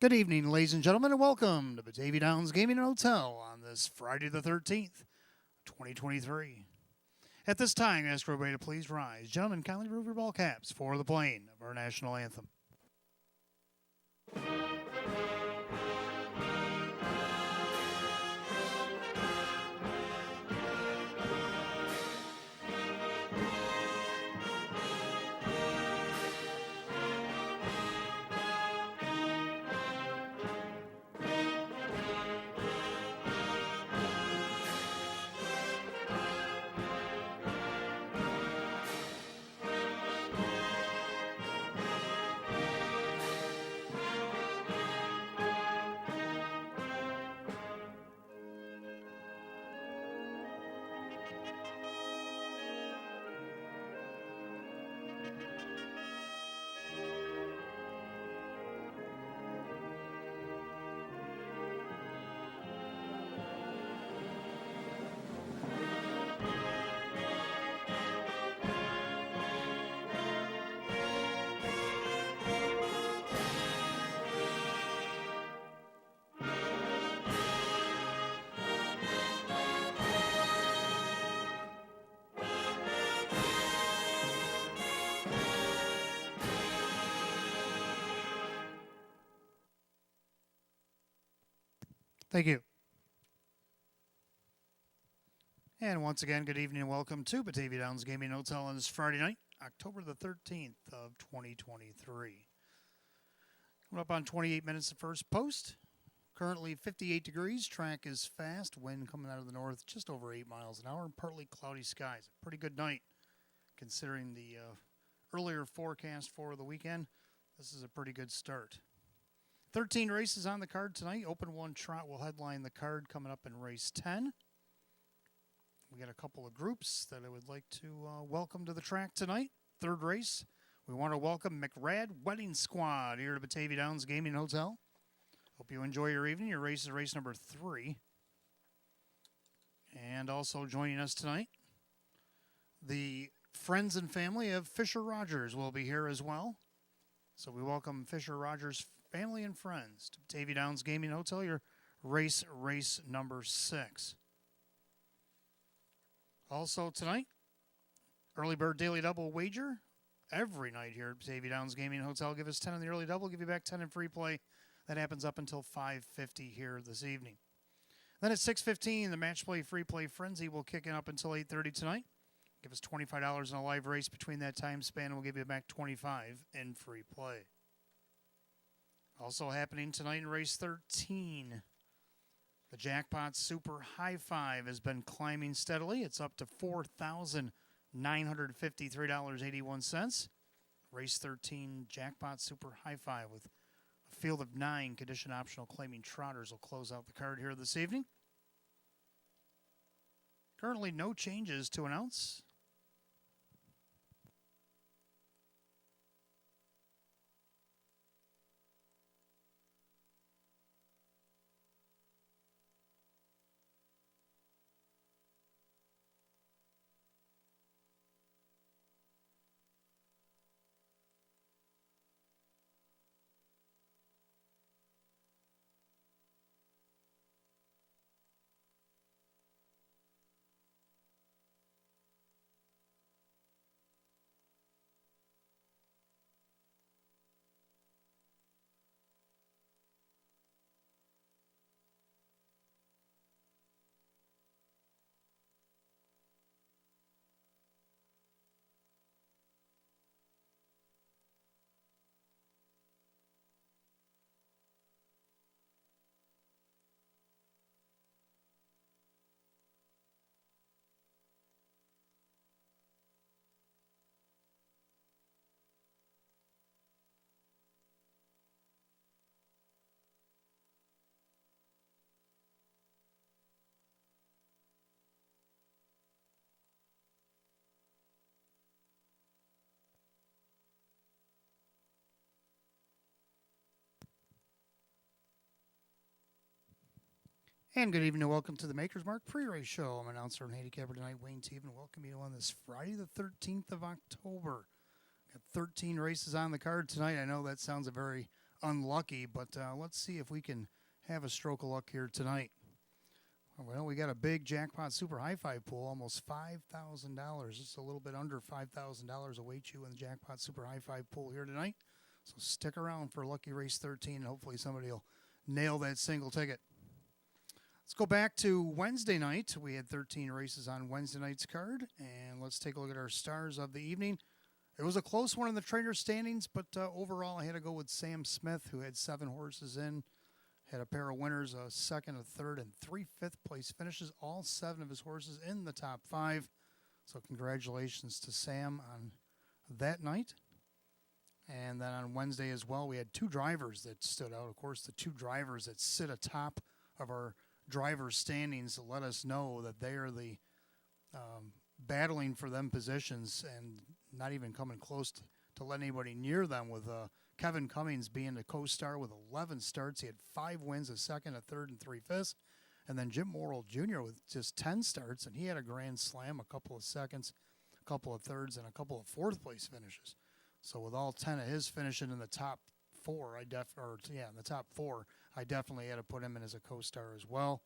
Good evening, ladies and gentlemen, and welcome to Batavia Downs Gaming and Hotel on this Friday the 13th, 2023. At this time, I ask everybody to please rise. Gentlemen, kindly remove your ball caps for the playing of our national anthem. Thank you. And once again, good evening and welcome to Batavia Downs Gaming and Hotel on this Friday night, October the 13th of 2023. Coming up on 28 minutes of first post. Currently 58 degrees. Track is fast. Wind coming out of the north just over 8 miles an hour and partly cloudy skies. A pretty good night considering the earlier forecast for the weekend. This is a pretty good start. 13 races on the card tonight. Open 1 trot will headline the card coming up in race 10. We got a couple of groups that I would like to welcome to the track tonight. Third race, we want to welcome McRad Wedding Squad here to Batavia Downs Gaming Hotel. Hope you enjoy your evening. Your race is race number 3. And also joining us tonight, the friends and family of Fisher Rogers will be here as well. So we welcome Fisher Rogers family and friends to Batavia Downs Gaming Hotel, your race number 6. Also tonight, early bird daily double wager every night here at Batavia Downs Gaming Hotel. Give us 10 in the early double, give you back 10 in free play. That happens up until 5:50 here this evening. Then at 6:15, the match play free play frenzy will kick in up until 8:30 tonight. Give us $25 in a live race between that time span, and we'll give you back 25 in free play. Also happening tonight in race 13, the Jackpot Super High Five has been climbing steadily. It's up to $4,953.81. Race 13 Jackpot Super High Five with a field of 9 condition optional claiming trotters will close out the card here this evening. Currently no changes to announce. And good evening and welcome to the Maker's Mark pre-race show. I'm announcer and handicapper tonight, Wayne Teven. Welcome you on this Friday the 13th of October. Got 13 races on the card tonight. I know that sounds a very unlucky. But let's see if we can have a stroke of luck here tonight. Well, we got a big jackpot super high-five pool, almost $5,000. It's a little bit under $5,000 await you in the jackpot super high-five pool here tonight. So stick around for lucky race 13, and hopefully somebody will nail that single ticket. Let's go back to Wednesday night. We had 13 races on Wednesday night's card, and let's take a look at our stars of the evening. It was a close one in the trainer standings, but overall I had to go with Sam Smith, who had 7 horses in. Had a pair of winners, a second, a third, and 3 fifth-place finishes. All 7 of his horses in the top 5. So congratulations to Sam on that night. And then on Wednesday as well, we had 2 drivers that stood out. Of course, the 2 drivers that sit atop of our driver standings let us know that they are the battling for them positions and not even coming close to let anybody near them, with Kevin Cummings being the co-star with 11 starts. He had 5 wins, a second, a third, and 3 fifths. And then Jim Morrill Jr. with just 10 starts, and he had a grand slam, a couple of seconds, a couple of thirds, and a couple of fourth-place finishes. So with all 10 of his finishing in the top 4, in the top 4, I definitely had to put him in as a co-star as well.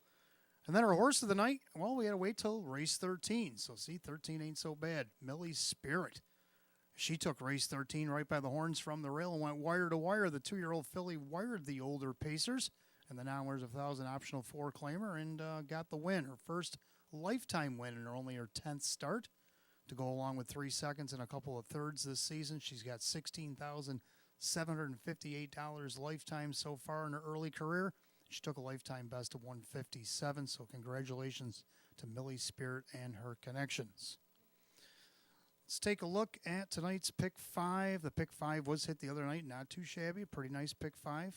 And then our horse of the night, well, we had to wait till race 13. So see, 13 ain't so bad. Millie's Spirit. She took race 13 right by the horns from the rail and went wire to wire. The 2-year-old filly wired the older pacers, and the now wears a 1,000 optional 4-claimer and got the win. Her first lifetime win in only her 10th start, to go along with 3 seconds and a couple of thirds this season. She's got $16,758 lifetime so far in her early career. She took a lifetime best of 157, so congratulations to Millie Spirit and her connections. Let's take a look at tonight's pick 5. The pick 5 was hit the other night, not too shabby, pretty nice pick 5. Of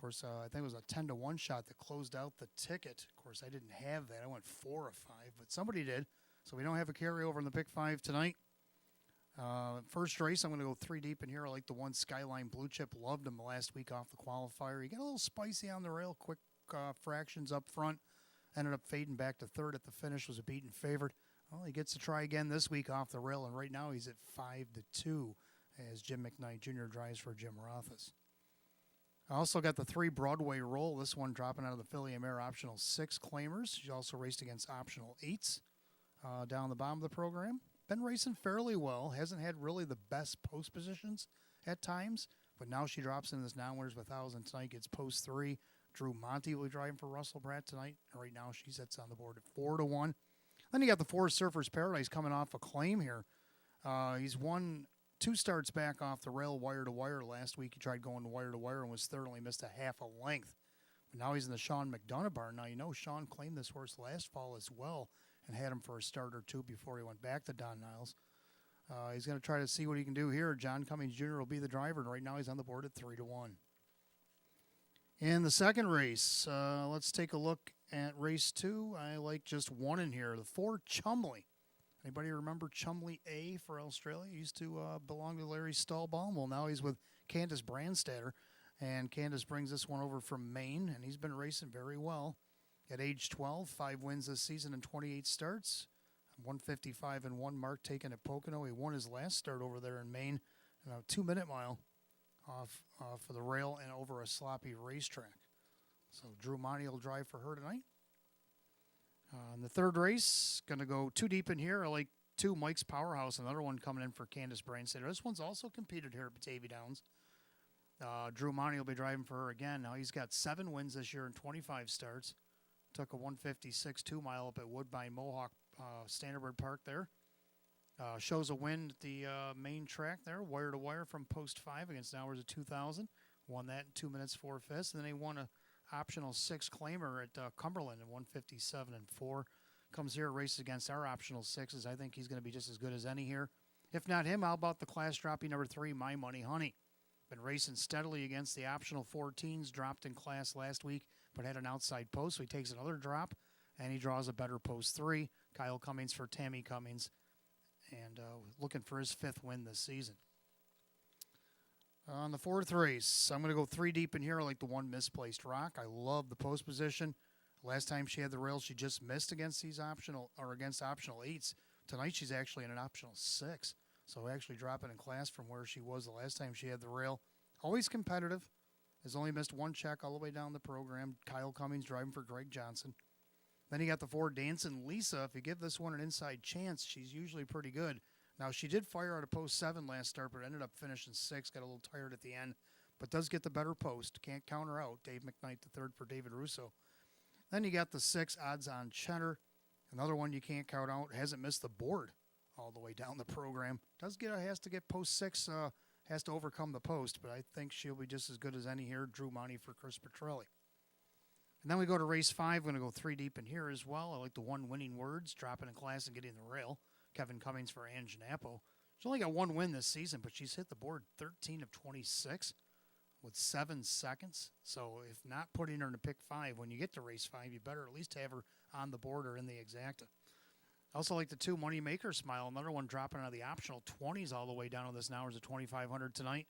course, I think it was a 10-1 shot that closed out the ticket. Of course, I didn't have that. I went 4 of 5, but somebody did. So we don't have a carryover in the pick 5 tonight. First race, I'm going to go 3 deep in here. I like the one Skyline Blue Chip. Loved him last week off the qualifier. He got a little spicy on the rail, quick fractions up front. Ended up fading back to third at the finish, was a beaten favorite. Well, he gets to try again this week off the rail, and right now he's at 5-2 as Jim McKnight Jr. drives for Jim Rothas. I also got the 3 Broadway roll. This one dropping out of the Filly and Mare optional 6 claimers. She also raced against optional 8s down the bottom of the program. Been racing fairly well. Hasn't had really the best post positions at times, but now she drops into this non-winners 1,000 tonight, gets post 3. Drew Monty will be driving for Russell Pratt tonight, and right now she sits on the board at 4-1. Then you got the 4 Surfers Paradise coming off a claim here. He's won 2 starts back off the rail, wire to wire. Last week he tried going wire to wire and was thoroughly missed a half a length. But now he's in the Sean McDonough barn. Now, you know, Sean claimed this horse last fall as well and had him for a start or 2 before he went back to Don Niles. He's going to try to see what he can do here. John Cummings Jr. will be the driver, and right now he's on the board at 3-1. In the second race, let's take a look at race 2. I like just 1 in here, the 4 Chumley. Anybody remember Chumley A for Australia? He used to belong to Larry Stahlbaum. Well, now he's with Candace Brandstatter, and Candace brings this one over from Maine, and he's been racing very well. At age 12, 5 wins this season and 28 starts. 155-1 mark taken at Pocono. He won his last start over there in Maine, a 2-minute mile off for the rail and over a sloppy racetrack. So Drew Monty will drive for her tonight. In the third race, going to go 2 deep in here. I like 2 Mike's Powerhouse, another one coming in for Candace Brandstatter. This one's also competed here at Batavia Downs. Drew Monty will be driving for her again. Now he's got 7 wins this year and 25 starts. Took a 156 2-mile up at Woodbine Mohawk Standardbird Park there. Shows a win at the main track there, wire to wire from post 5 against Hours of 2000. Won that in 2 minutes 4 fifths. And then he won a optional 6 claimer at Cumberland in 157-4. Comes here, races against our optional 6s. I think he's going to be just as good as any here. If not him, how about the class dropping number 3, My Money Honey? Been racing steadily against the optional 14s. Dropped in class last week, but had an outside post, so he takes another drop, and he draws a better post 3. Kyle Cummings for Tammy Cummings, and looking for his 5th win this season. On the 4th race, I'm going to go 3 deep in here. I like the 1 Misplaced Rock. I love the post position. Last time she had the rail, she just missed against these optional 8s. Tonight she's actually in an optional 6. So actually dropping in class from where she was the last time she had the rail. Always competitive. Has only missed one check all the way down the program. Kyle Cummings driving for Greg Johnson. Then you got the 4 Dancing Lisa. If you give this one an inside chance, she's usually pretty good. Now, she did fire out a post 7 last start, but ended up finishing 6. Got a little tired at the end, but does get the better post. Can't count her out. Dave McKnight, the 3rd for David Russo. Then you got the 6 Odds on Cheddar. Another one you can't count out. Hasn't missed the board all the way down the program. Has to get post 6, has to overcome the post, but I think she'll be just as good as any here. Drew Monty for Chris Petrelli. And then we go to race 5. We're going to go 3 deep in here as well. I like the 1 winning words, dropping in class and getting the rail. Kevin Cummings for Ange Napo. She's only got 1 win this season, but she's hit the board 13 of 26 with 7 seconds. So if not putting her in a pick 5, when you get to race 5, you better at least have her on the board or in the exacta. I also like the 2 Moneymaker Smile. Another one dropping out of the optional 20s all the way down to this now is a 2,500 tonight.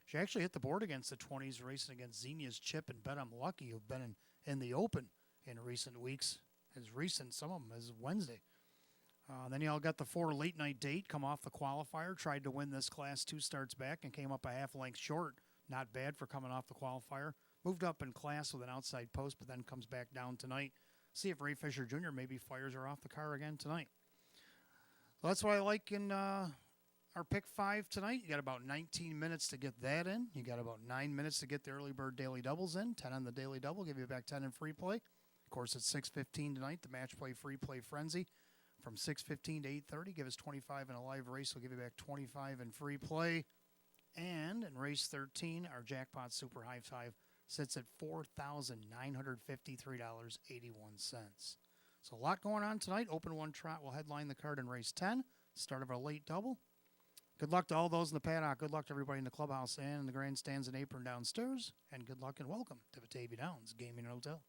She actually hit the board against the 20s, racing against Xenia's Chip and Bet I'm Lucky, who've been in the Open in recent weeks. As recent, some of them, as Wednesday. Then you all got the 4 Late Night Date, come off the qualifier, tried to win this class 2 starts back and came up a half length short. Not bad for coming off the qualifier. Moved up in class with an outside post, but then comes back down tonight. See if Ray Fisher Jr. maybe fires her off the car again tonight. So that's what I like in our pick 5 tonight. You got about 19 minutes to get that in. You got about 9 minutes to get the early bird daily doubles in. 10 on the daily double, give you back 10 in free play. Of course, it's 6:15 tonight, the match play free play frenzy. From 6:15 to 8:30, give us 25 in a live race. We'll give you back 25 in free play. And in race 13, our jackpot super high five sits at $4,953.81. So a lot going on tonight. Open 1 trot will headline the card in race 10. Start of our late double. Good luck to all those in the paddock. Good luck to everybody in the clubhouse and in the grandstands and apron downstairs. And good luck and welcome to Batavia Downs Gaming and Hotel.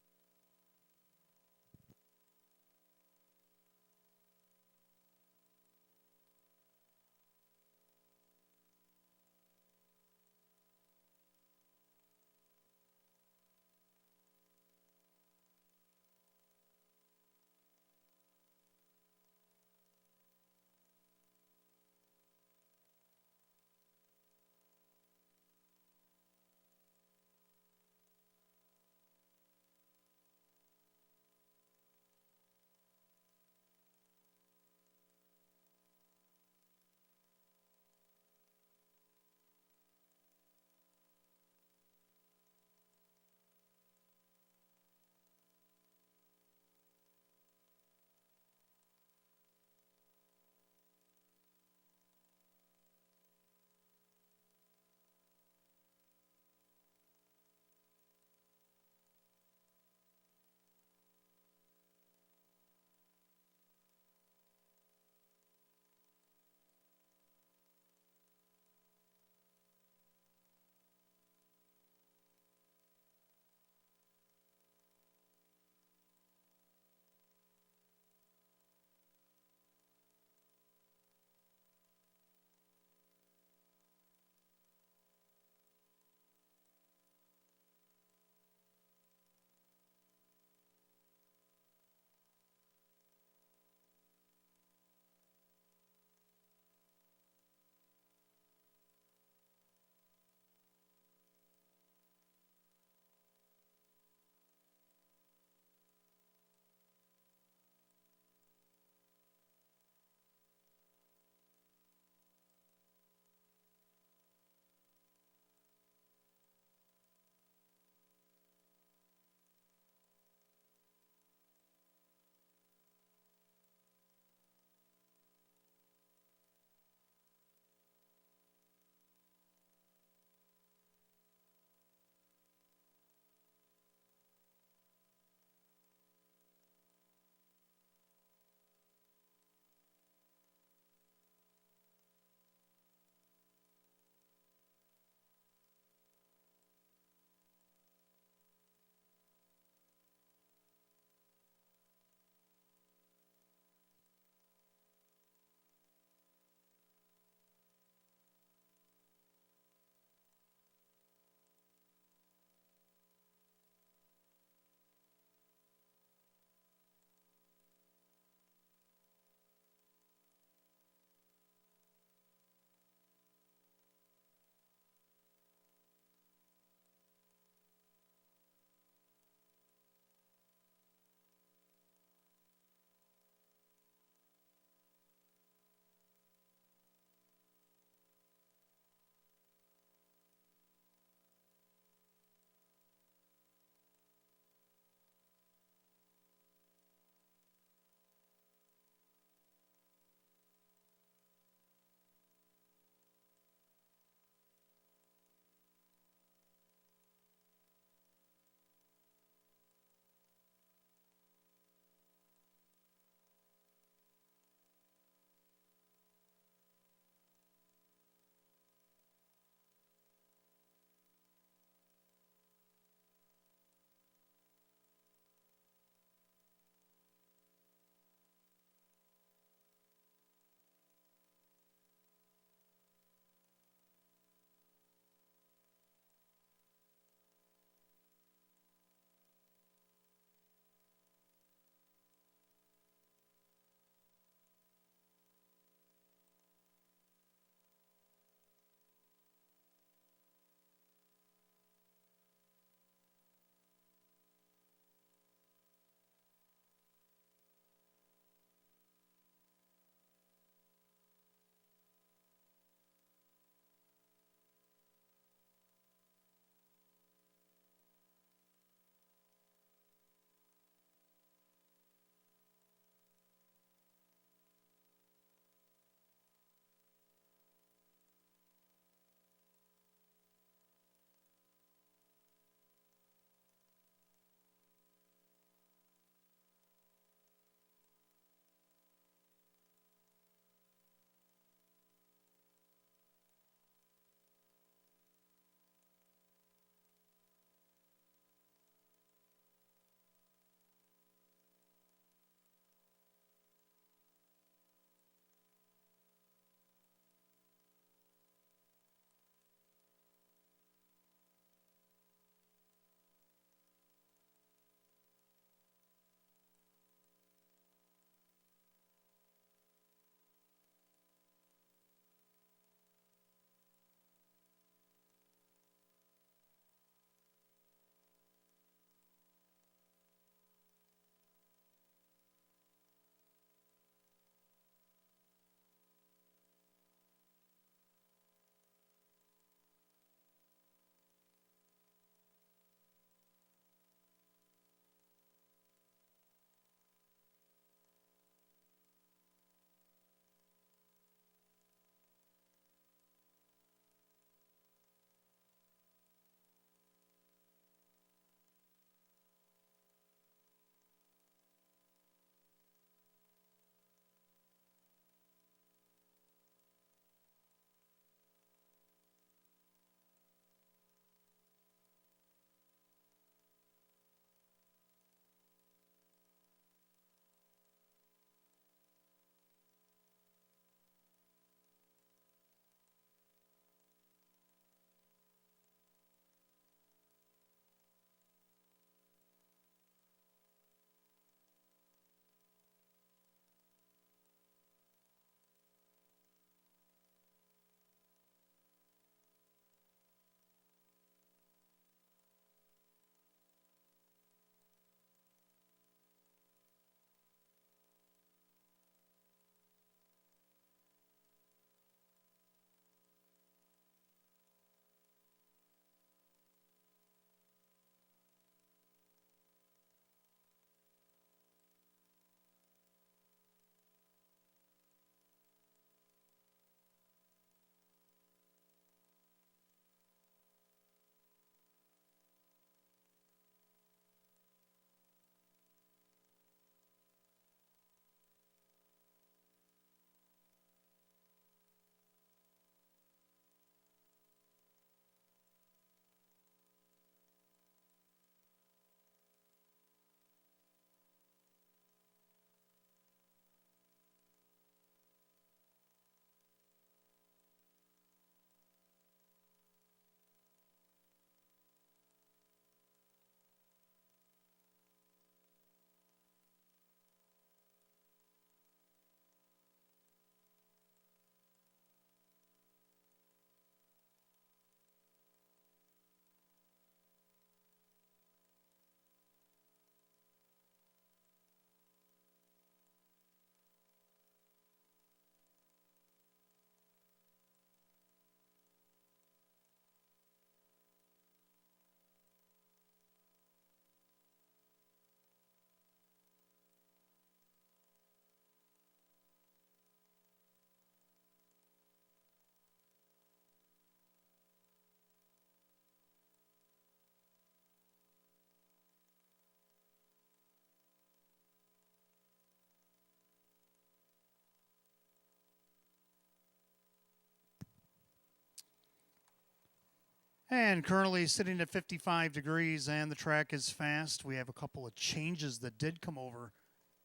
And currently sitting at 55 degrees, and the track is fast. We have a couple of changes that did come over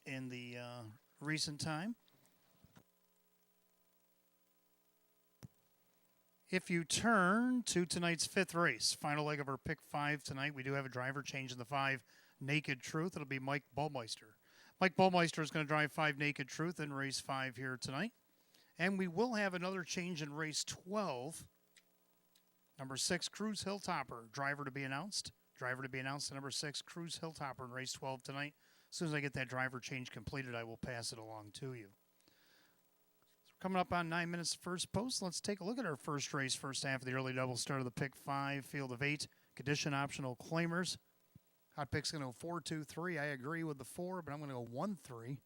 in the recent time. If you turn to tonight's fifth race, final leg of our pick 5 tonight, we do have a driver change in the 5 Naked Truth. It'll be Mike Baumeister. Mike Baumeister is going to drive 5 Naked Truth in race 5 here tonight. And we will have another change in race 12. Number 6, Cruise Hilltopper, driver to be announced. Driver to be announced at number 6, Cruise Hilltopper in race 12 tonight. As soon as I get that driver change completed, I will pass it along to you. Coming up on 9 minutes first post, let's take a look at our first race, first half of the early double start of the pick 5, field of 8, condition optional claimers. Hot pick's going to go 4-2-3. I agree with the 4, but I'm going to go 1-3.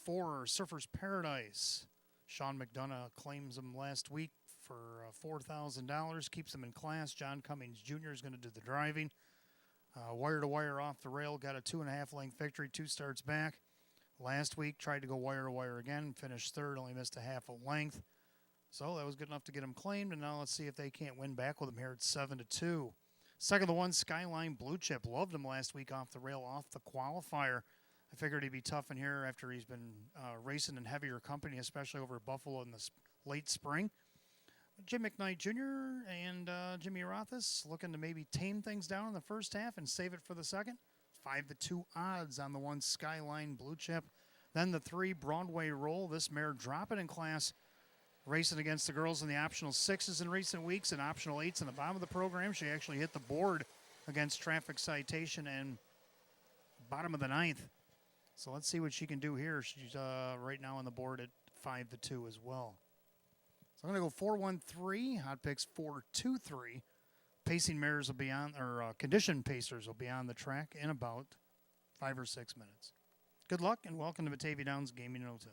4, Surfer's Paradise. Sean McDonough claims him last week for $4,000, keeps him in class. John Cummings Jr. is going to do the driving. Wire to wire off the rail, got a 2.5 length victory, 2 starts back. Last week, tried to go wire to wire again, finished third, only missed a half a length. So that was good enough to get him claimed, and now let's see if they can't win back with him here at 7-2. Second, the 1, Skyline Blue Chip. Loved him last week off the rail, off the qualifier. I figured he'd be tough in here after he's been racing in heavier company, especially over at Buffalo in the late spring. Jim McKnight Jr. and Jimmy Rothis looking to maybe tame things down in the first half and save it for the second. 5-2 odds on the 1, Skyline Blue Chip. Then the 3, Broadway Roll. This mare dropping in class, racing against the girls in the optional 6s in recent weeks and optional 8s in the bottom of the program. She actually hit the board against Traffic Citation and bottom of the 9th. So let's see what she can do here. She's right now on the board at 5-2 as well. So I'm going to go 4-1-3. Hot picks 4-2-3. Pacing mares will be on, or condition pacers will be on the track in about 5 or 6 minutes. Good luck and welcome to Batavia Downs Gaming and Hotel.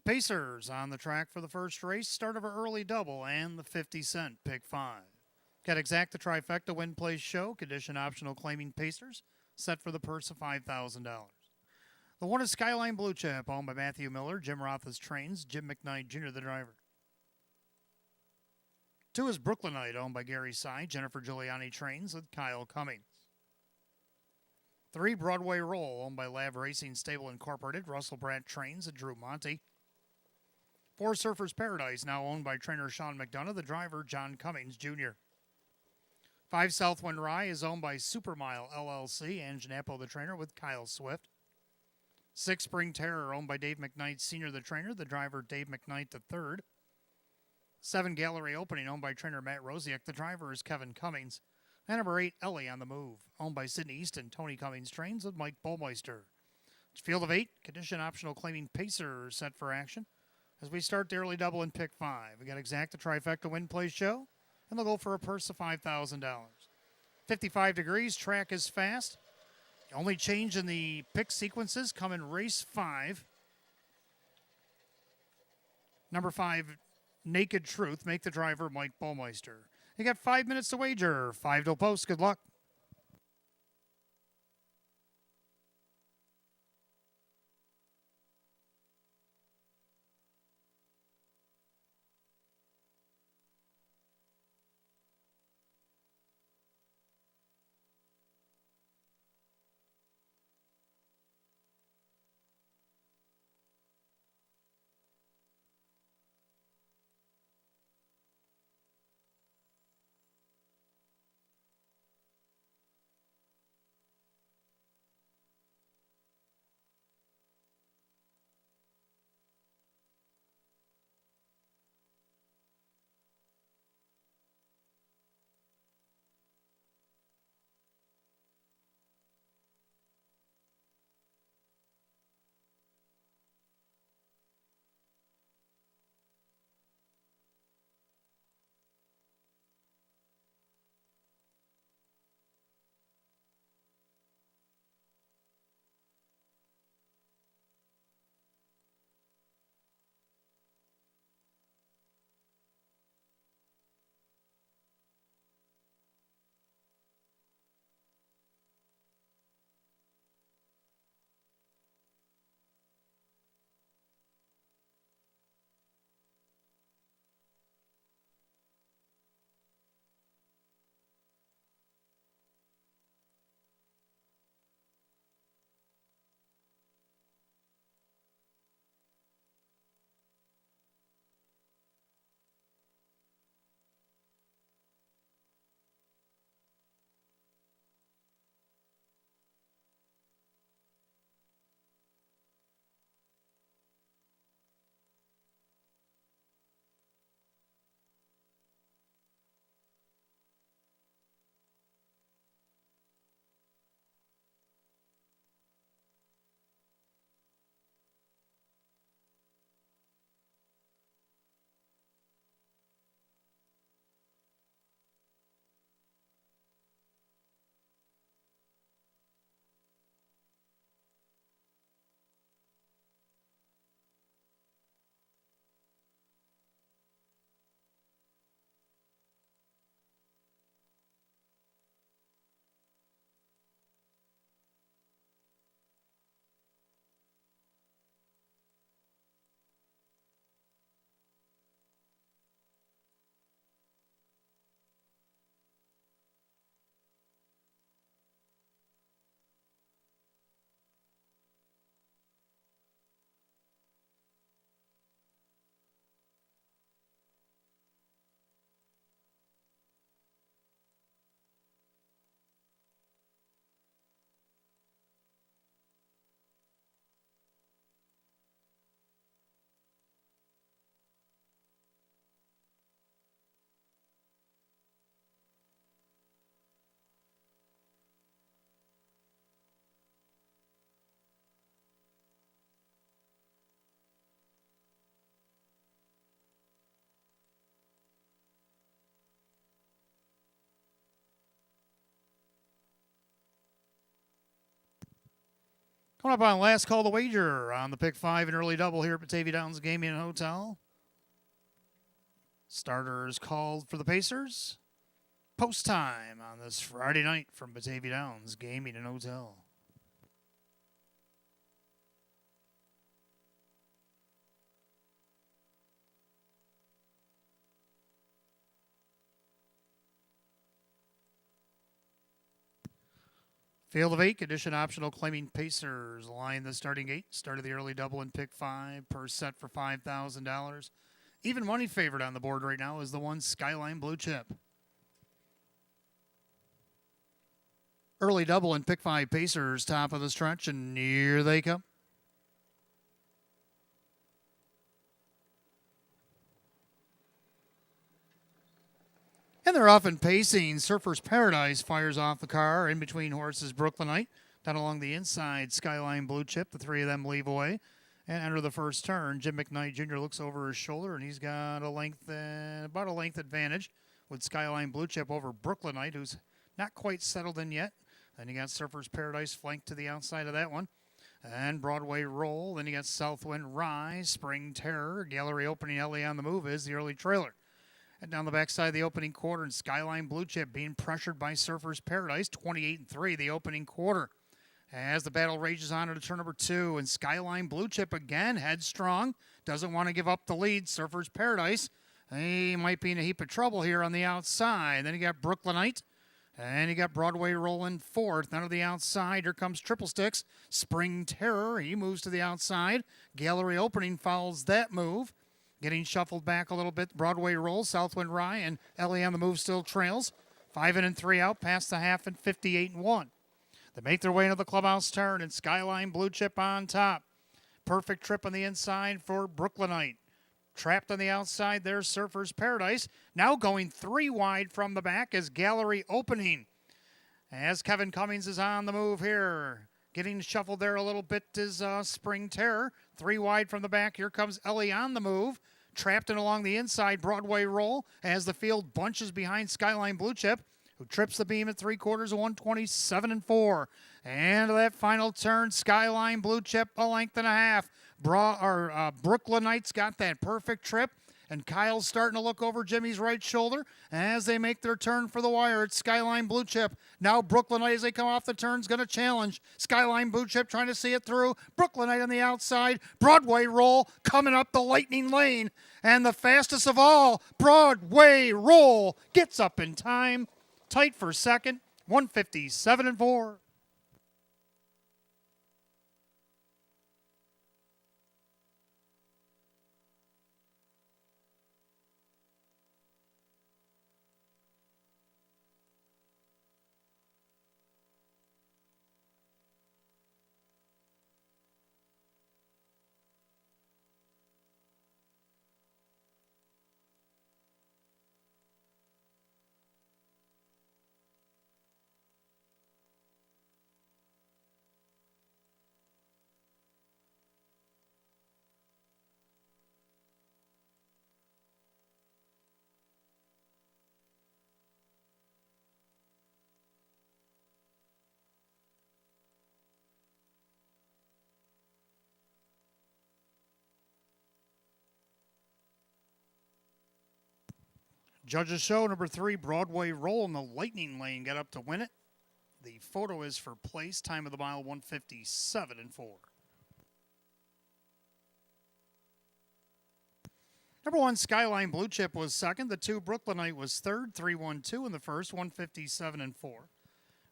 Pacers on the track for the first race. Start of an early double and the 50-cent pick 5. Got exact the trifecta win place show. Condition optional claiming Pacers. Set for the purse of $5,000. The one is Skyline Blue Chip, owned by Matthew Miller. Jim Roth's trains. Jim McKnight Jr., the driver. 2 is Brooklynite, owned by Gary Sy. Jennifer Giuliani trains with Kyle Cummings. 3, Broadway Roll, owned by Lav Racing Stable Incorporated. Russell Brandt trains and Drew Monty. 4, Surfers Paradise, now owned by trainer Sean McDonough. The driver, John Cummings Jr. 5, Southwind Rye is owned by Supermile LLC. Ann Janapo, the trainer, with Kyle Swift. 6, Spring Terror, owned by Dave McKnight Sr., the trainer. The driver, Dave McKnight III. 7, Gallery Opening, owned by trainer Matt Rosiak. The driver is Kevin Cummings. And number 8, Ellie on the Move, owned by Sidney Easton. Tony Cummings trains with Mike Bolmeister. It's field of 8, condition optional claiming Pacers set for action. As we start the early double in pick 5, we got exact the trifecta win play show, and they'll go for a purse of $5,000. 55 degrees, track is fast. The only change in the pick sequences come in race 5. Number 5, Naked Truth, make the driver Mike Bolmeister. You got 5 minutes to wager. 5 till post. Good luck. Coming up on last call to wager on the pick 5 and early double here at Batavia Downs Gaming and Hotel. Starters called for the Pacers. Post time on this Friday night from Batavia Downs Gaming and Hotel. Field of 8, condition optional, claiming Pacers. Line the starting gate. Started the early double in pick 5 per set for $5,000. Even money favorite on the board right now is the one Skyline Blue Chip. Early double in pick 5 Pacers, top of the stretch, and here they come. And they're off and pacing. Surfer's Paradise fires off the car. In between horses, Brooklynite. Down along the inside, Skyline Blue Chip. The three of them leave away and enter the first turn. Jim McKnight Jr. looks over his shoulder, and he's got about a length advantage with Skyline Blue Chip over Brooklynite, who's not quite settled in yet. Then you got Surfer's Paradise flanked to the outside of that one. And Broadway Roll. Then you got Southwind Rise, Spring Terror. Gallery Opening LA on the Move is the early trailer. And down the backside of the opening quarter, and Skyline Blue Chip being pressured by Surfer's Paradise, 28-3 the opening quarter. As the battle rages on into turn number 2, and Skyline Blue Chip again headstrong, doesn't want to give up the lead. Surfer's Paradise, he might be in a heap of trouble here on the outside. Then you got Brooklynite, and you got Broadway rolling fourth. Then to the outside, here comes Triple Sticks. Spring Terror, he moves to the outside. Gallery Opening follows that move. Getting shuffled back a little bit. Broadway Roll, Southwind Rye, and LA on the Move still trails. 5 in and 3 out, past the half and 58-1. They make their way into the clubhouse turn, and Skyline Blue Chip on top. Perfect trip on the inside for Brooklynite. Trapped on the outside there, Surfer's Paradise. Now going 3 wide from the back is Gallery Opening. As Kevin Cummings is on the move here. Getting shuffled there a little bit is Spring Terror. 3 wide from the back. Here comes Ellie on the move. Trapped in along the inside, Broadway Roll as the field bunches behind Skyline Blue Chip, who trips the beam at 3/4 of 127-4. And that final turn, Skyline Blue Chip a length and a half. Brooklynite's got that perfect trip. And Kyle's starting to look over Jimmy's right shoulder as they make their turn for the wire. It's Skyline Blue Chip. Now Brooklynite, as they come off the turn, is going to challenge. Skyline Blue Chip trying to see it through. Brooklynite on the outside. Broadway Roll coming up the lightning lane. And the fastest of all, Broadway Roll gets up in time. Tight for second, 157-4. Judges show number 3, Broadway Roll in the lightning lane. Get up to win it. The photo is for place. Time of the mile, 157-4. Number 1, Skyline Blue Chip was second. The 2, Brooklynite was third. 3-1-2 in the first, 157-4.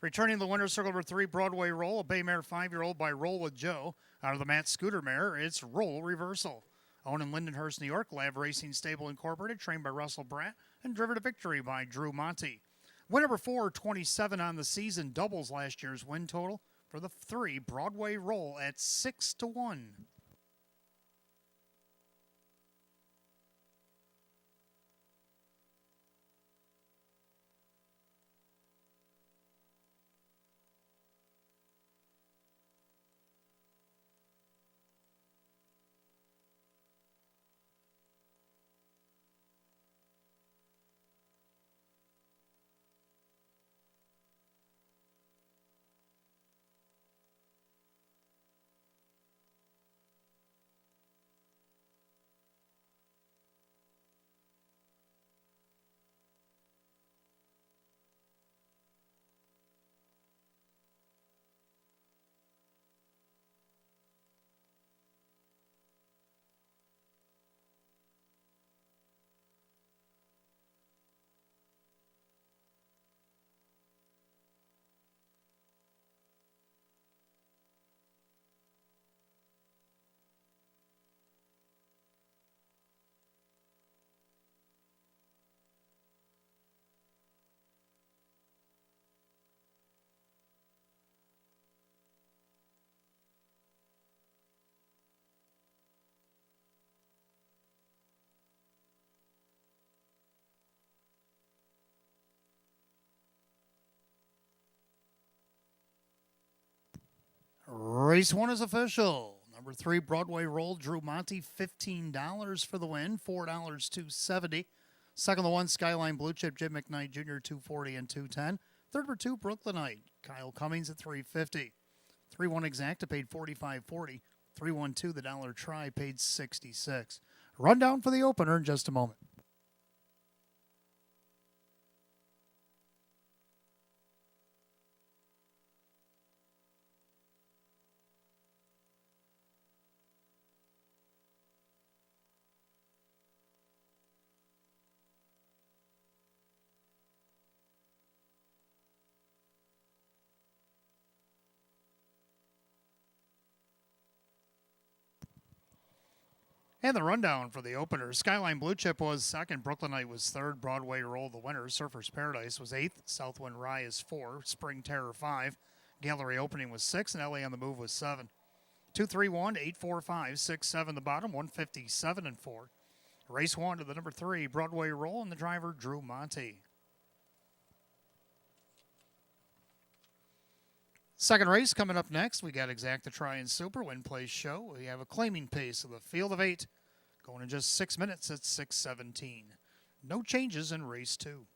Returning the winner's circle, number 3, Broadway Roll, a bay mare 5-year-old by Roll with Joe. Out of the Matt Scooter mare, it's Roll Reversal. Owned in Lindenhurst, New York, Lab Racing Stable Incorporated, trained by Russell Bratt, and driven to victory by Drew Monty. Win number 4, 27 on the season, doubles last year's win total for the 3, Broadway Roll at 6-1. Race 1 is official. Number 3, Broadway Roll, Drew Monty, $15 for the win, $4 $270. Second, the 1, Skyline Blue Chip, Jim McKnight Jr., $240 and $210. Third, number 2, Brooklynite, Kyle Cummings at $350. 3-1 Exacta paid $45.40. 3-1-2, the Dollar Try paid $66. Rundown for the opener in just a moment. And the rundown for the opener. Skyline Blue Chip was second. Brooklynite was third. Broadway Roll, the winner. Surfer's Paradise was eighth. Southwind Rye is 4. Spring Terror 5. Gallery Opening was 6. And LA on the Move was 7. 2-3-1, 8-4-5, 6-7 the bottom, 157 and 4. Race 1 to the number 3, Broadway Roll, and the driver, Drew Monty. Second race coming up next. We got Exacta Try and Super, Win Place Show. We have a claiming pace of the field of 8, going in just 6 minutes at 6:17. No changes in race 2.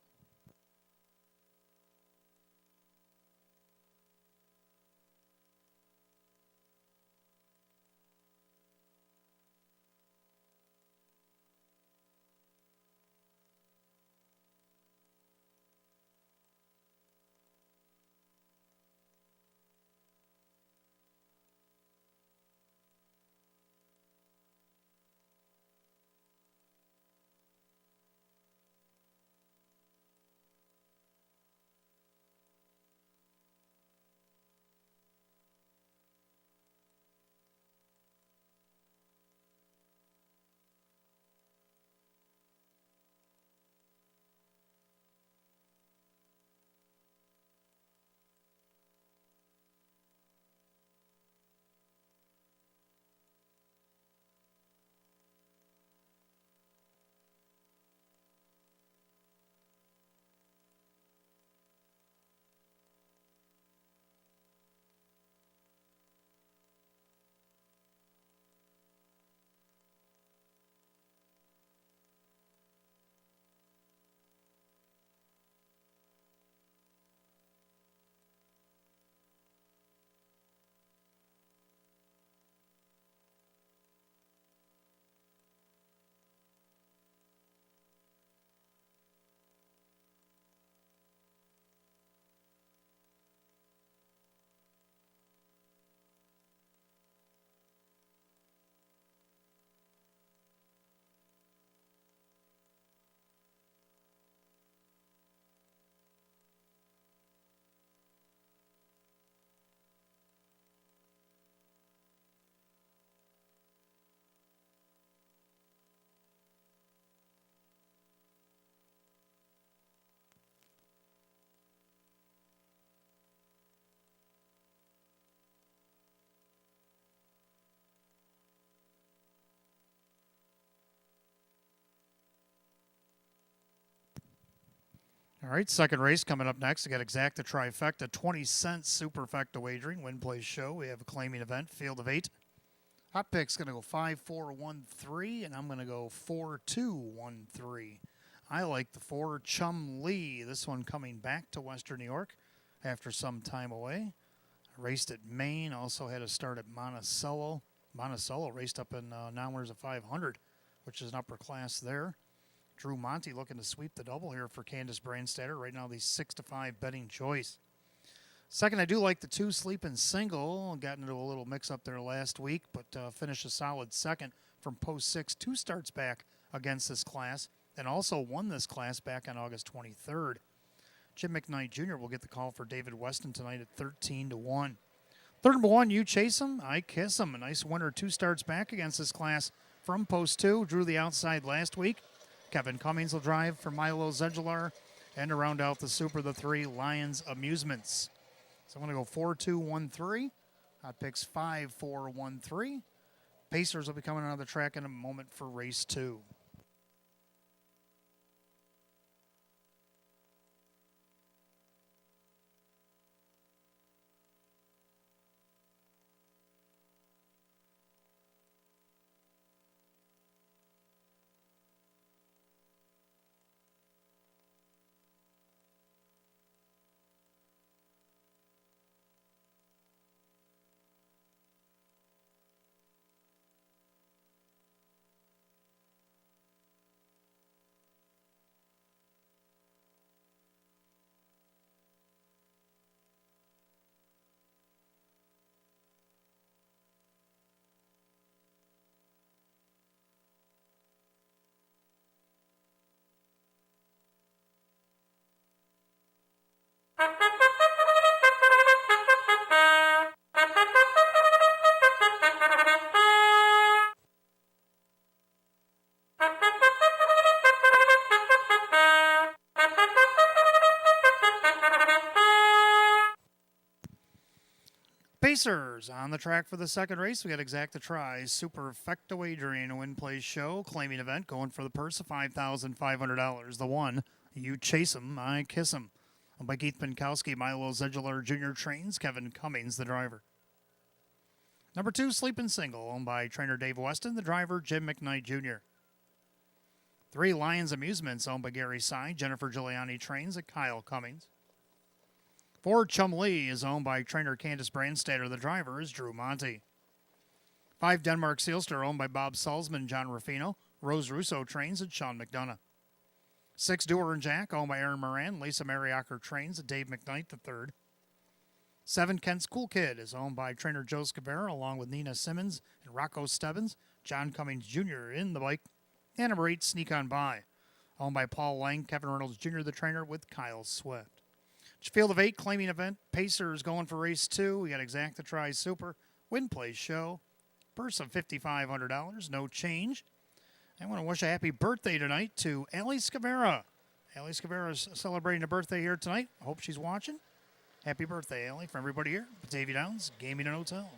All right, second race coming up next. We got Exacta Trifecta, 20-cent Superfecta wagering, Win Place Show. We have a claiming event, field of 8. Hot pick's going to go 5-4-1-3, and I'm going to go 4-2-1-3. I like the 4, Chum Lee. This one coming back to Western New York after some time away. Raced at Maine, also had a start at Monticello. Monticello raced up in Nowhere's a 500, which is an upper class there. Drew Monty looking to sweep the double here for Candace Brandstatter. Right now, the 6-5 betting choice. Second, I do like the 2 Sleeping Single. Got into a little mix-up there last week, but finished a solid second from post 6. 2 starts back against this class, and also won this class back on August 23rd. Jim McKnight Jr. will get the call for David Weston tonight at 13-1. Third, number 1, You Chase 'Em, I Kiss 'Em. A nice winner, 2 starts back against this class from post 2. Drew the outside last week. Kevin Cummings will drive for Milo Zedular. And to round out the Super, the 3, Lions Amusements. So I'm going to go 4-2-1-3. Hot picks 5-4-1-3. Pacers will be coming on the track in a moment for race 2. Pacers on the track for the second race. We got Exacta Try, Superfecta Wagering, Win Play Show, claiming event, going for the purse of $5,500. The one, You Chase 'Em, I Kiss 'Em. By Keith Pinkowski, Milo Zedular Jr. trains, Kevin Cummings, the driver. Number 2, Sleepin' Single, owned by trainer Dave Weston, the driver Jim McKnight Jr. 3, Lions Amusements, owned by Gary Sy, Jennifer Giuliani trains, at Kyle Cummings. 4, Chum Lee is owned by trainer Candace Brandstatter. The driver is Drew Monty. 5, Denmark Sealster, owned by Bob Salzman, John Ruffino. Rose Russo trains at Sean McDonough. 6, Doer and Jack, owned by Aaron Moran. Lisa Mariacher trains at Dave McKnight III. 7, Kent's Cool Kid is owned by trainer Joe Scavera, along with Nina Simmons and Rocco Stebbins. John Cummings Jr. in the bike. And number 8, Sneak On By, owned by Paul Lang, Kevin Reynolds Jr., the trainer, with Kyle Swift. Field of 8, claiming event. Pacers going for race 2. We got Exacta Try Super, Win Play Show, purse of $5,500, no change. I want to wish a happy birthday tonight to Allie Scavera. Allie Scavera is celebrating a birthday here tonight. I hope she's watching. Happy birthday, Allie, from everybody here at Batavia Downs Gaming and Hotel.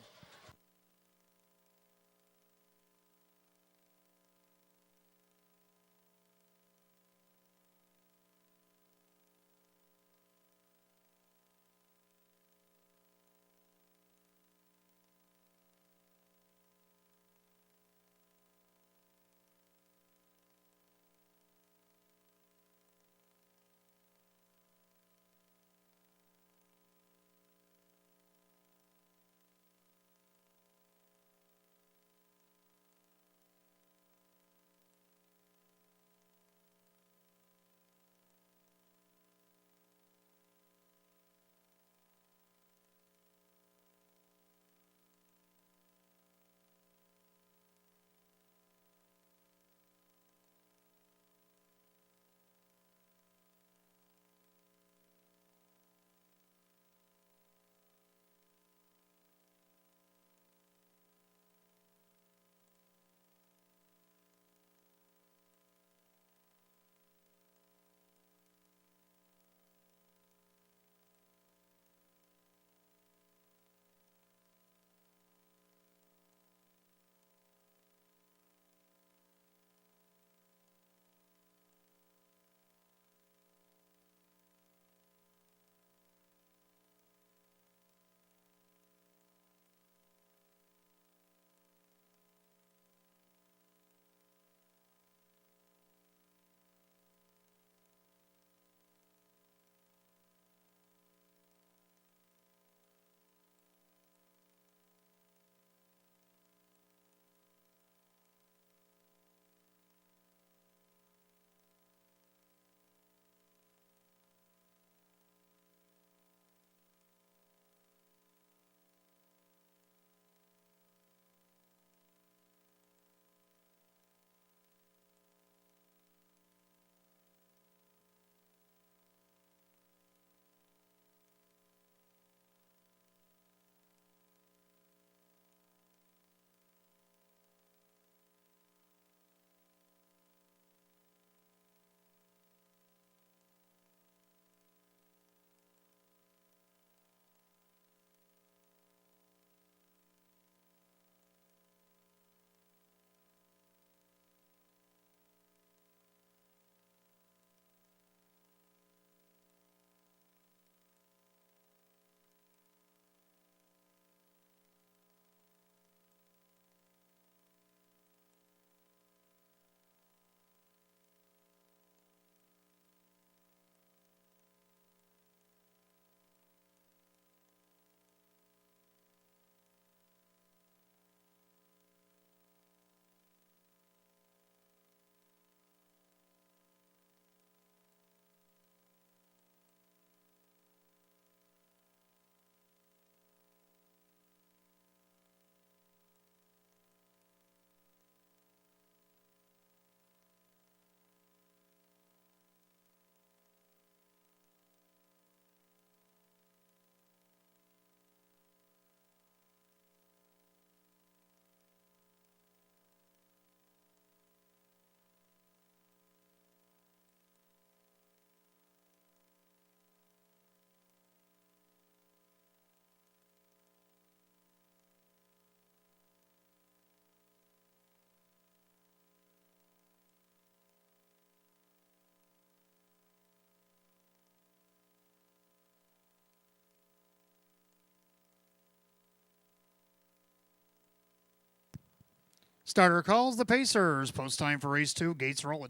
Starter calls the Pacers. Post time for race 2. Gates rolling.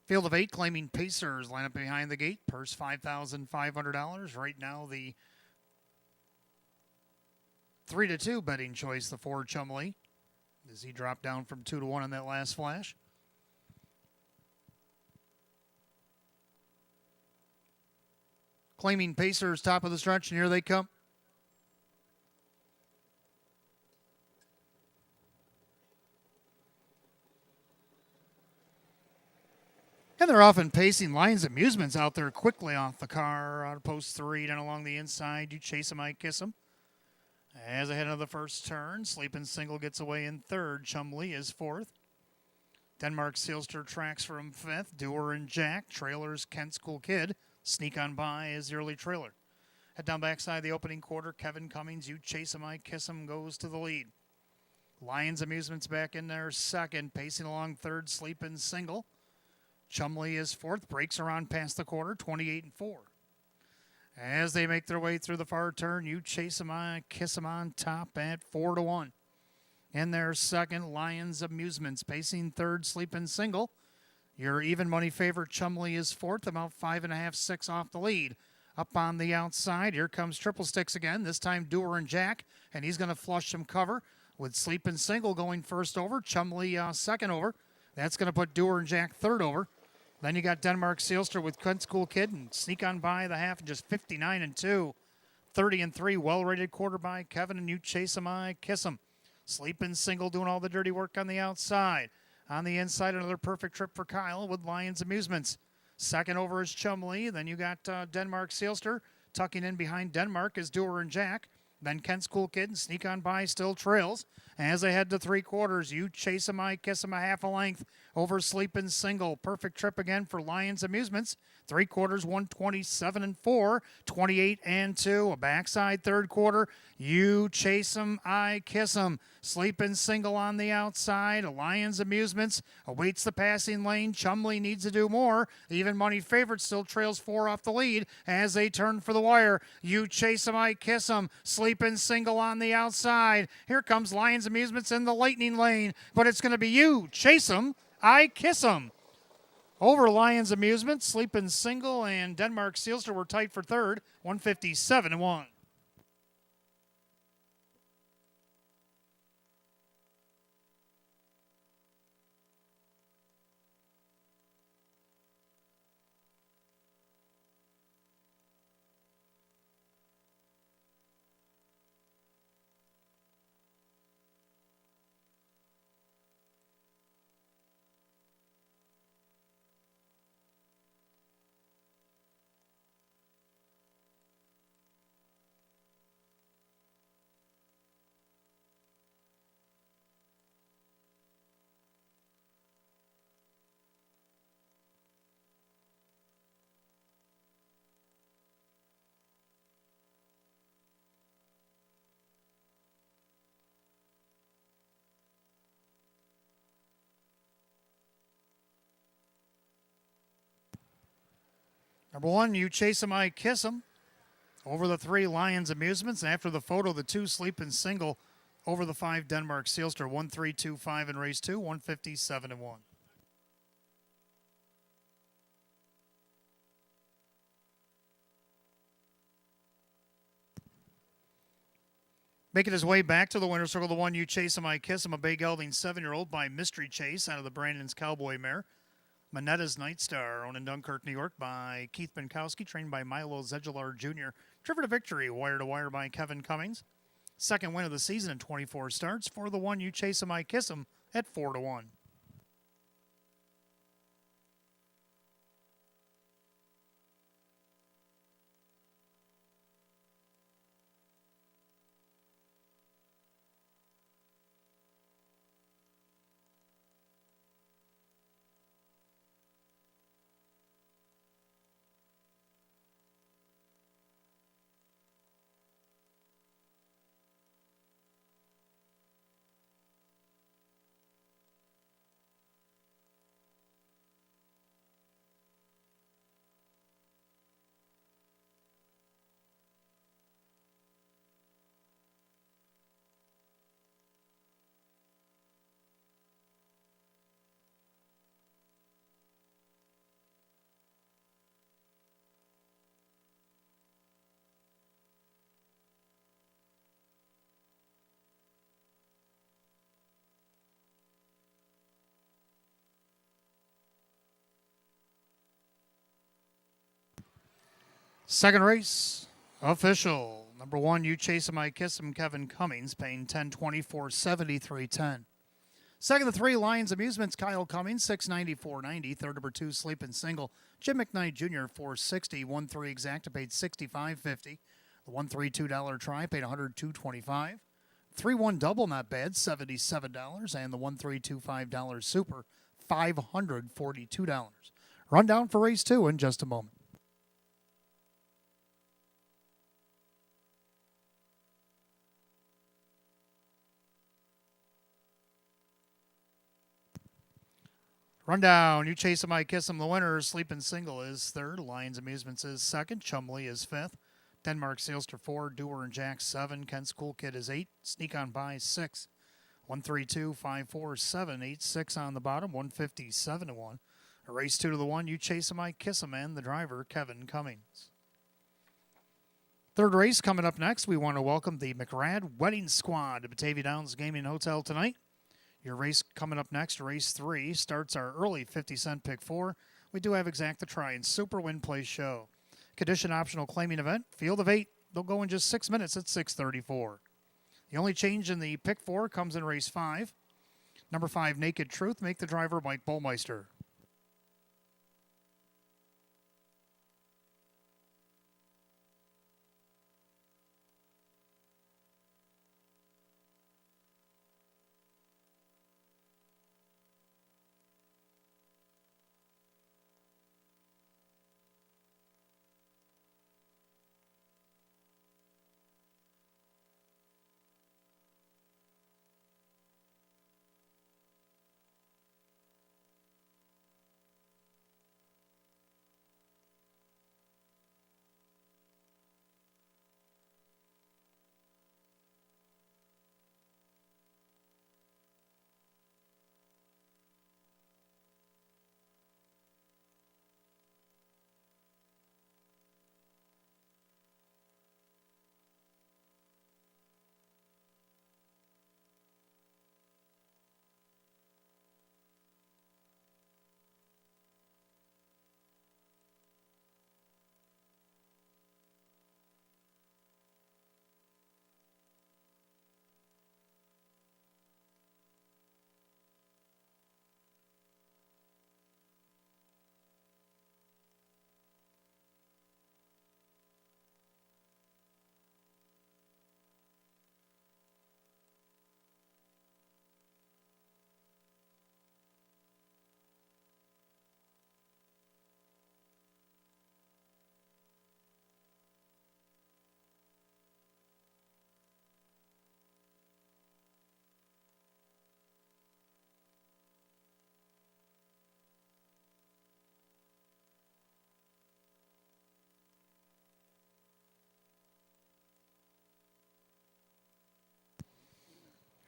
Field of 8 claiming Pacers. Line up behind the gate. Purse $5,500. Right now the 3-2 betting choice, the 4 Chumley. As he dropped down from 2-1 on that last flash. Claiming Pacers top of the stretch, and here they come. And they're often pacing. Lions Amusements out there quickly off the car. Out of post 3, down along the inside. You chase him, I kiss him. As ahead of the first turn, Sleeping Single gets away in 3rd. Chumley is 4th. Denmark Seelster tracks from 5th. Doer and Jack. Trailers Kent's Cool Kid. Sneak on by is the early trailer. Head down backside the opening quarter. Kevin Cummings, You Chase Him, I Kiss Him, goes to the lead. Lions Amusements back in there 2nd. Pacing along 3rd. Sleeping Single. Chumley is 4th. Breaks around past the quarter. 28-4. As they make their way through the far turn, You Chase 'Em, I Kiss 'Em on top at 4-1. In their 2nd, Lions Amusements pacing 3rd, Sleeping Single. Your even money favorite Chumley is 4th, about 5.5, 6 off the lead. Up on the outside, here comes Triple Sticks again. This time Doer and Jack, and he's going to flush some cover with Sleeping Single going first over. Chumley 2nd over. That's going to put Doer and Jack 3rd over. Then you got Denmark Seelster with Kent's Cool Kid and sneak on by the half and just 59-2. 30-3, well-rated quarter by Kevin, and You Chase 'Em, I Kiss 'Em. Sleeping Single doing all the dirty work on the outside. On the inside, another perfect trip for Kyle with Lions Amusements. 2nd over is Chumley. Then you got Denmark Seelster. Tucking in behind Denmark is Doer and Jack. Then Kent's Cool Kid and sneak on by still trails. As they head to 3 quarters, You Chase 'Em, I Kiss 'Em, a half a length over Sleeping Single. Perfect trip again for Lions Amusements. 3 quarters, 127-4, 28-2. A backside 3rd quarter, You Chase 'Em, I Kiss 'Em. Sleeping Single on the outside. Lions Amusements awaits the passing lane. Chumley needs to do more. Even money favorite still trails 4 off the lead as they turn for the wire. You Chase 'Em, I Kiss 'Em. Sleeping Single on the outside. Here comes Lions Amusements in the lightning lane, but it's going to be You Chase 'Em, I Kiss 'Em. Over Lions Amusements, Sleeping Single and Denmark Seelster were tight for 3rd, 157-1. Number 1, You Chase 'Em, I Kiss 'Em. Over the 3, Lions Amusements. And after the photo, the 2, Sleeping Single. Over the 5, Denmark Seelster. 1-3-2-5 in race 2, 157-1. Making his way back to the winner's circle, the 1, You Chase 'Em, I Kiss 'Em. A Bay Gelding 7-year-old by Mystery Chase out of the Brandon's Cowboy Mare. Monetta's Night Star, owned in Dunkirk, New York by Keith Binkowski, trained by Milo Zegelar Jr. Driven to victory, wire to wire by Kevin Cummings. 2nd win of the season in 24 starts for the 1, You Chase 'Em, I Kiss 'Em at 4-1. Second race, official. Number 1, You Chase Him, I Kiss Him, Kevin Cummings, paying $10.24, $73.10. Second to 3, Lions Amusements, Kyle Cummings, $694.90. Third, number 2, Sleeping Single, Jim McKnight Jr., $460. 1-3 Exacta paid $65.50. The $1-3 $2 try paid $102.25. 3-1 double, not bad, $77. And the $1-3 $2 super, $542. Rundown for race 2 in just a moment. Rundown. You Chase Him, I Kiss Him. The winner, Sleeping Single, is third. Lions Amusements is second. Chumley is fifth. Denmark Sailster 4. Doer and Jack 7. Kent's Cool Kid is 8. Sneak on by 6. 132, 5, 7, 8, 6 on the bottom. 157 to 1. A race 2 to the 1. You Chase Him, I Kiss Him, and the driver, Kevin Cummings. Third race coming up next. We want to welcome the McRad Wedding Squad to Batavia Downs Gaming Hotel tonight. Your race coming up next, race 3, starts our early 50-cent pick 4. We do have Exacta Try and Super Win Play Show. Condition optional claiming event, field of 8. They'll go in just 6 minutes at 6:34. The only change in the pick 4 comes in race 5. Number 5, Naked Truth, make the driver Mike Bullmeister.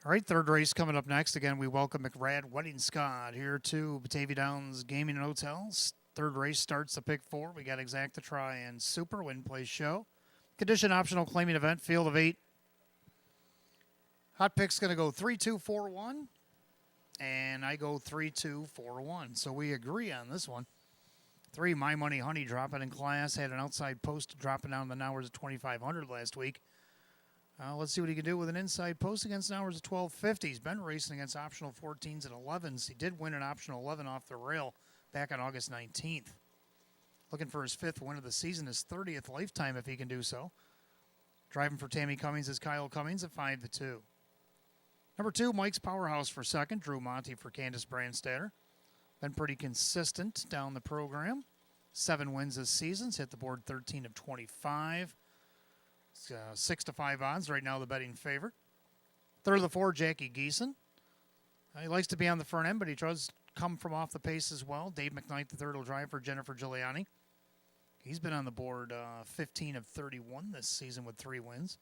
All right, third race coming up next. Again, we welcome McRad Wedding Squad here to Batavia Downs Gaming and Hotels. Third race starts the pick 4. We got Exacta Try and Super Win Play Show. Condition optional claiming event, field of 8. Hot pick's going to go 3-2-4-1, and I go 3-2-4-1. So we agree on this one. 3, My Money Honey dropping in class. Had an outside post dropping down the hours of 2,500 last week. Let's see what he can do with an inside post against hours of 1250. He's been racing against optional 14s and 11s. He did win an optional 11 off the rail back on August 19th. Looking for his 5th win of the season, his 30th lifetime if he can do so. Driving for Tammy Cummings is Kyle Cummings at 5-2. Number 2, Mike's Powerhouse for second. Drew Monty for Candace Brandstatter. Been pretty consistent down the program. 7 wins this season. Hit the board 13 of 25. 6-5 odds right now, the betting favorite. Third of the 4, Jackie Geeson. He likes to be on the front end, but he tries to come from off the pace as well. Dave McKnight, the third, will drive for Jennifer Giuliani. He's been on the board 15 of 31 this season with 3 wins.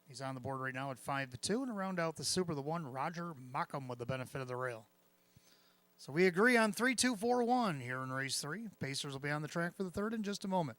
He's on the board right now at 5-2. And to round out the Super, the 1, Roger Mockham with the benefit of the rail. So we agree on 3-2-4-1 here in race 3. Pacers will be on the track for the third in just a moment.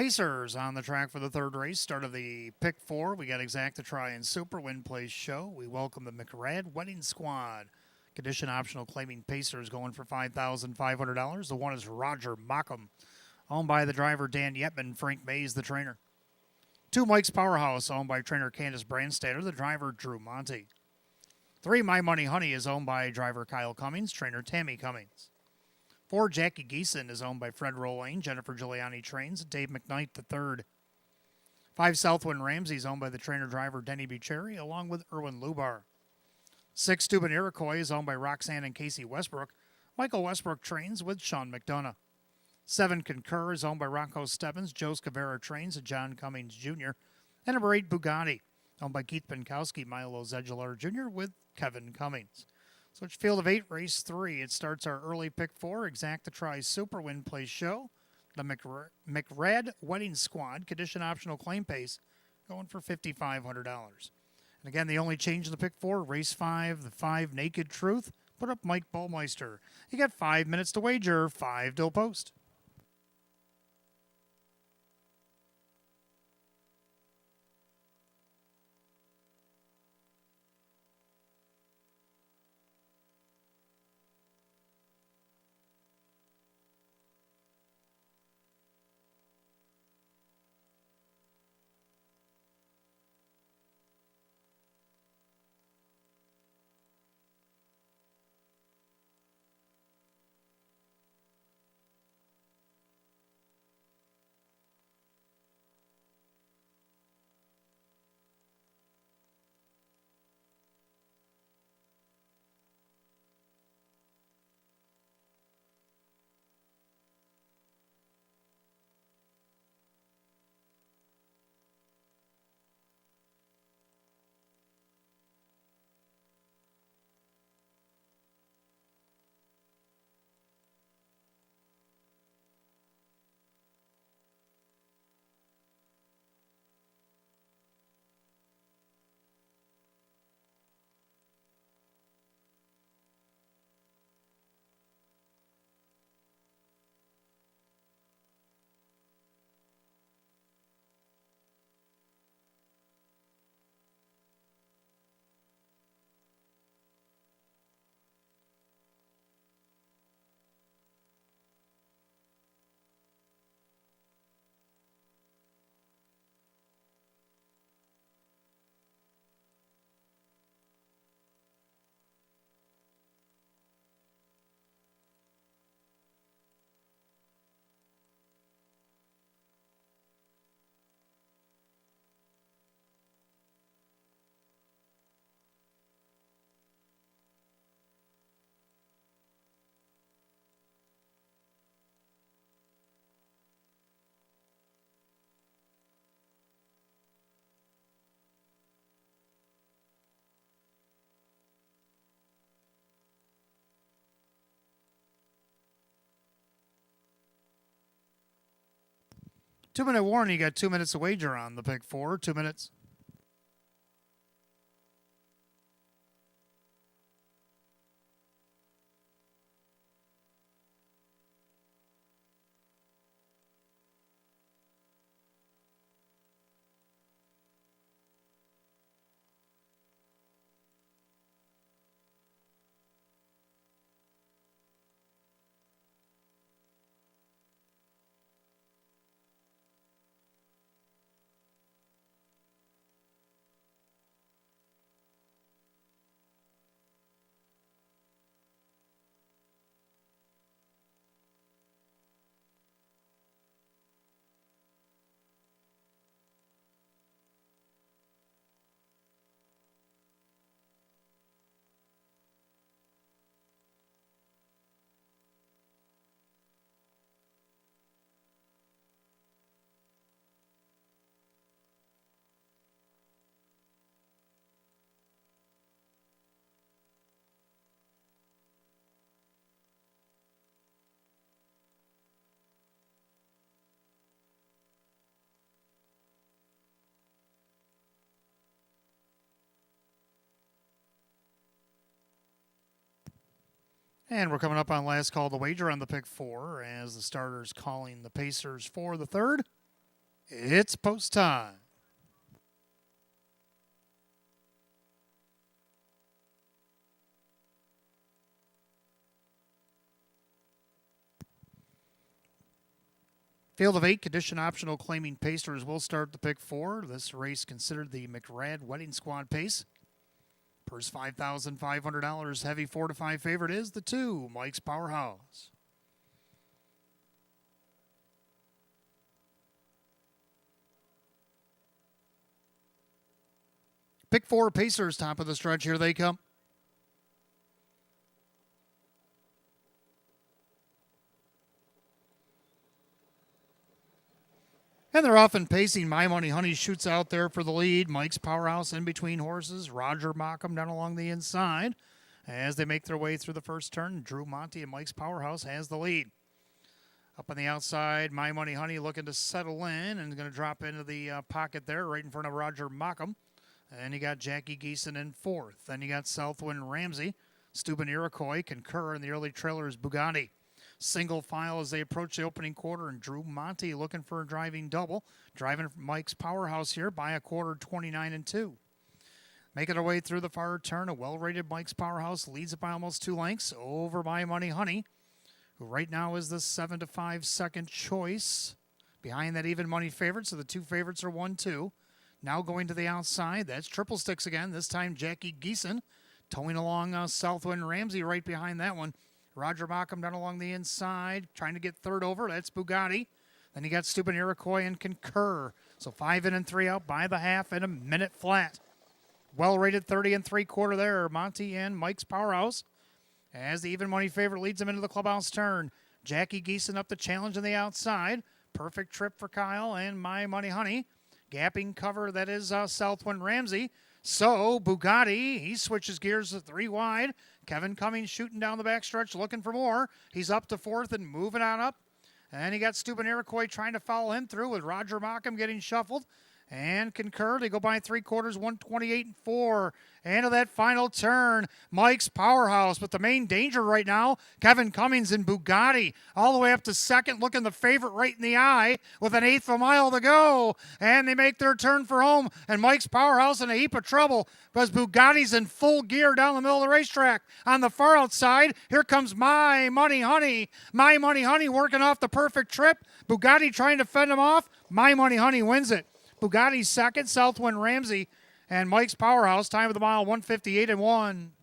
Pacers on the track for the third race. Start of the pick four. We got Exacta Try and Super Win Place Show. We welcome the McRad Wedding Squad. Condition optional claiming Pacers going for $5,500. The one is Roger Mockham, owned by the driver Dan Yetman, Frank Mays, the trainer. 2 Mike's Powerhouse, owned by trainer Candace Brandstatter, the driver Drew Monty. 3 My Money Honey is owned by driver Kyle Cummings, trainer Tammy Cummings. 4 Jackie Geeson is owned by Fred Rolane, Jennifer Giuliani trains, Dave McKnight III. 5 Southwind Ramsey is owned by the trainer driver Denny Bucherri, along with Erwin Lubar. 6 Steuben Iroquois is owned by Roxanne and Casey Westbrook. Michael Westbrook trains with Sean McDonough. 7 Concur is owned by Rocco Stebbins, Joe Scavera trains, and John Cummings Jr. And number 8 Bugatti, owned by Keith Pinkowski, Milo Zedular Jr. with Kevin Cummings. So it's field of 8, race 3. It starts our early pick 4, Exacta Try Super Win Place Show. The McRad Wedding Squad, condition optional claim pace, going for $5,500. And again, the only change in the pick 4, race 5, the 5 Naked Truth. Put up Mike Bullmeister. You got 5 minutes to wager, 5 till post. Two-minute warning, you got 2 minutes to wager on the pick 4, 2 minutes. And we're coming up on last call to wager on the pick 4 as the starters calling the Pacers for the third. It's post time. Field of 8, condition optional, claiming Pacers will start the pick 4. This race considered the McRad Wedding Squad pace. Purse $5,500. Heavy 4 to 5 favorite is the 2, Mike's Powerhouse. Pick 4, Pacers, top of the stretch. Here they come. And they're often pacing. My Money Honey shoots out there for the lead. Mike's Powerhouse in between horses. Roger Mockham down along the inside. As they make their way through the first turn, Drew Monty and Mike's Powerhouse has the lead. Up on the outside, My Money Honey looking to settle in and going to drop into the pocket there right in front of Roger Mockham. And you got Jackie Geeson in fourth. Then you got Southwind Ramsey. Steuben Iroquois, Concur, and the early trailer is Bugatti. Single file as they approach the opening quarter, and Drew Monty looking for a driving double. Driving Mike's Powerhouse here by a quarter, 29-2. Making their way through the far turn, a well-rated Mike's Powerhouse leads it by almost 2 lengths over My Money Honey, who right now is the 7 to 5 second choice. Behind that even money favorite, so the 2 favorites are 1-2. Now going to the outside, that's triple sticks again. This time Jackie Geeson towing along Southwind Ramsey right behind that one. Roger Mockham down along the inside, trying to get third over. That's Bugatti. Then you got Steuben Iroquois and Concur. So 5 in and 3 out by the half and a minute flat. Well-rated 30 and 3/4 there, Monty and Mike's Powerhouse. As the even money favorite leads them into the clubhouse turn. Jackie Geeson up the challenge on the outside. Perfect trip for Kyle and My Money Honey. Gapping cover, that is Southwind Ramsey. So Bugatti, he switches gears to 3 wide. Kevin Cummings shooting down the backstretch, looking for more. He's up to 4th and moving on up. And he got Steuben Iroquois trying to follow him through with Roger Mockham getting shuffled. And Concur, they go by 3/4, 128-4. And of that final turn, Mike's Powerhouse. But the main danger right now, Kevin Cummings and Bugatti. All the way up to second, looking the favorite right in the eye with an 1/8 of a mile to go. And they make their turn for home. And Mike's Powerhouse in a heap of trouble because Bugatti's in full gear down the middle of the racetrack. On the far outside, here comes My Money Honey. My Money Honey working off the perfect trip. Bugatti trying to fend him off. My Money Honey wins it. Bugatti's second, Southwind Ramsey, and Mike's Powerhouse, time of the mile, 158-1.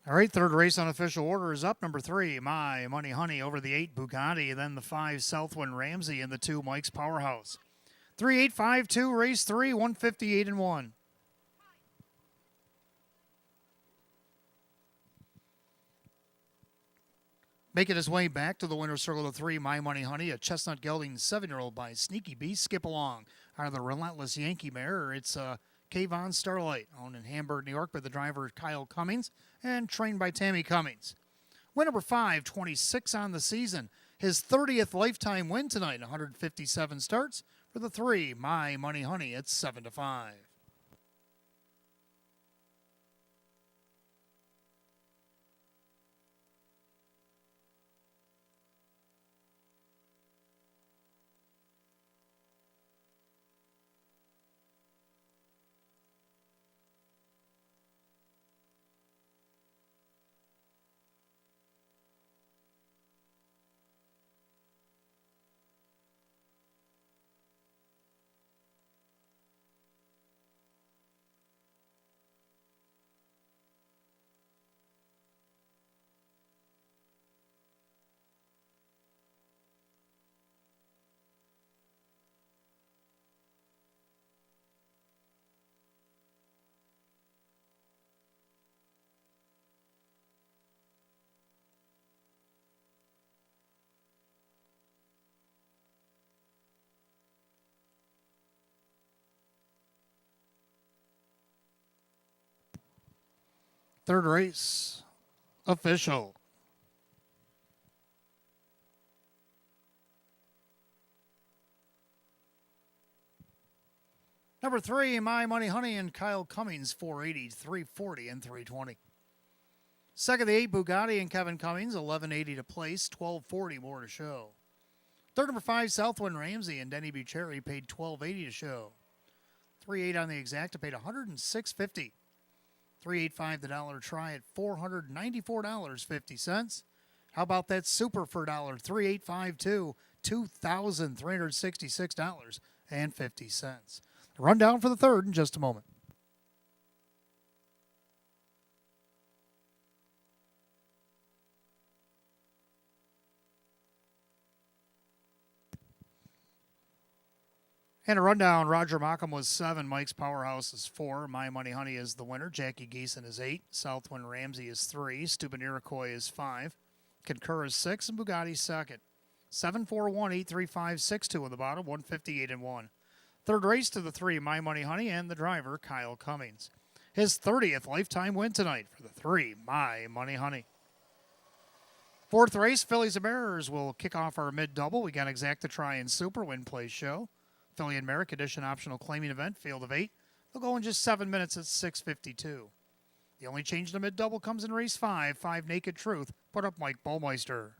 All right, third race on official order is up. Number 3, My Money Honey over the 8, Bugatti. Then the 5, Southwind Ramsey, and the 2, Mike's Powerhouse. 3-8-5-2, race 3, 158-1. Making his way back to the winner's circle of 3, My Money Honey, a chestnut gelding 7-year-old by Sneaky Bee. Skip along out of the Relentless Yankee mare. It's Kayvon Starlight, owned in Hamburg, New York by the driver Kyle Cummings and trained by Tammy Cummings. Win number 5, 26 on the season. His 30th lifetime win tonight, 157 starts for the 3, My Money Honey at 7-5. Third race, official. Number 3, My Money Honey and Kyle Cummings, 480, 340, and 320. Second, the 8, Bugatti and Kevin Cummings, 1180 to place, 1240 more to show. Third, number 5, Southwind Ramsey and Denny Bucherri, paid 1280 to show. 3-8 on the exacta, paid 106.50. 385 the dollar try at $494.50. How about that super for $1? 3852, $2,366.50. Rundown for the third in just a moment. And a rundown, Roger Mockham was 7, Mike's Powerhouse is 4, My Money Honey is the winner, Jackie Geeson is 8, Southwind Ramsey is 3, Stupid Iroquois is 5, Concur is 6, and Bugatti's second. 741-835-62 on the bottom, 158 and 1. Third race to the 3, My Money Honey, and the driver, Kyle Cummings. His 30th lifetime win tonight for the 3, My Money Honey. Fourth race, Fillies and Mariners will kick off our mid-double. We got Exacta Try and Super Win Play Show. Philly and Merrick Edition optional claiming event, field of 8. They'll go in just 7 minutes at 6:52. The only change to mid-double comes in race 5, 5 Naked Truth. Put up Mike Baumeister.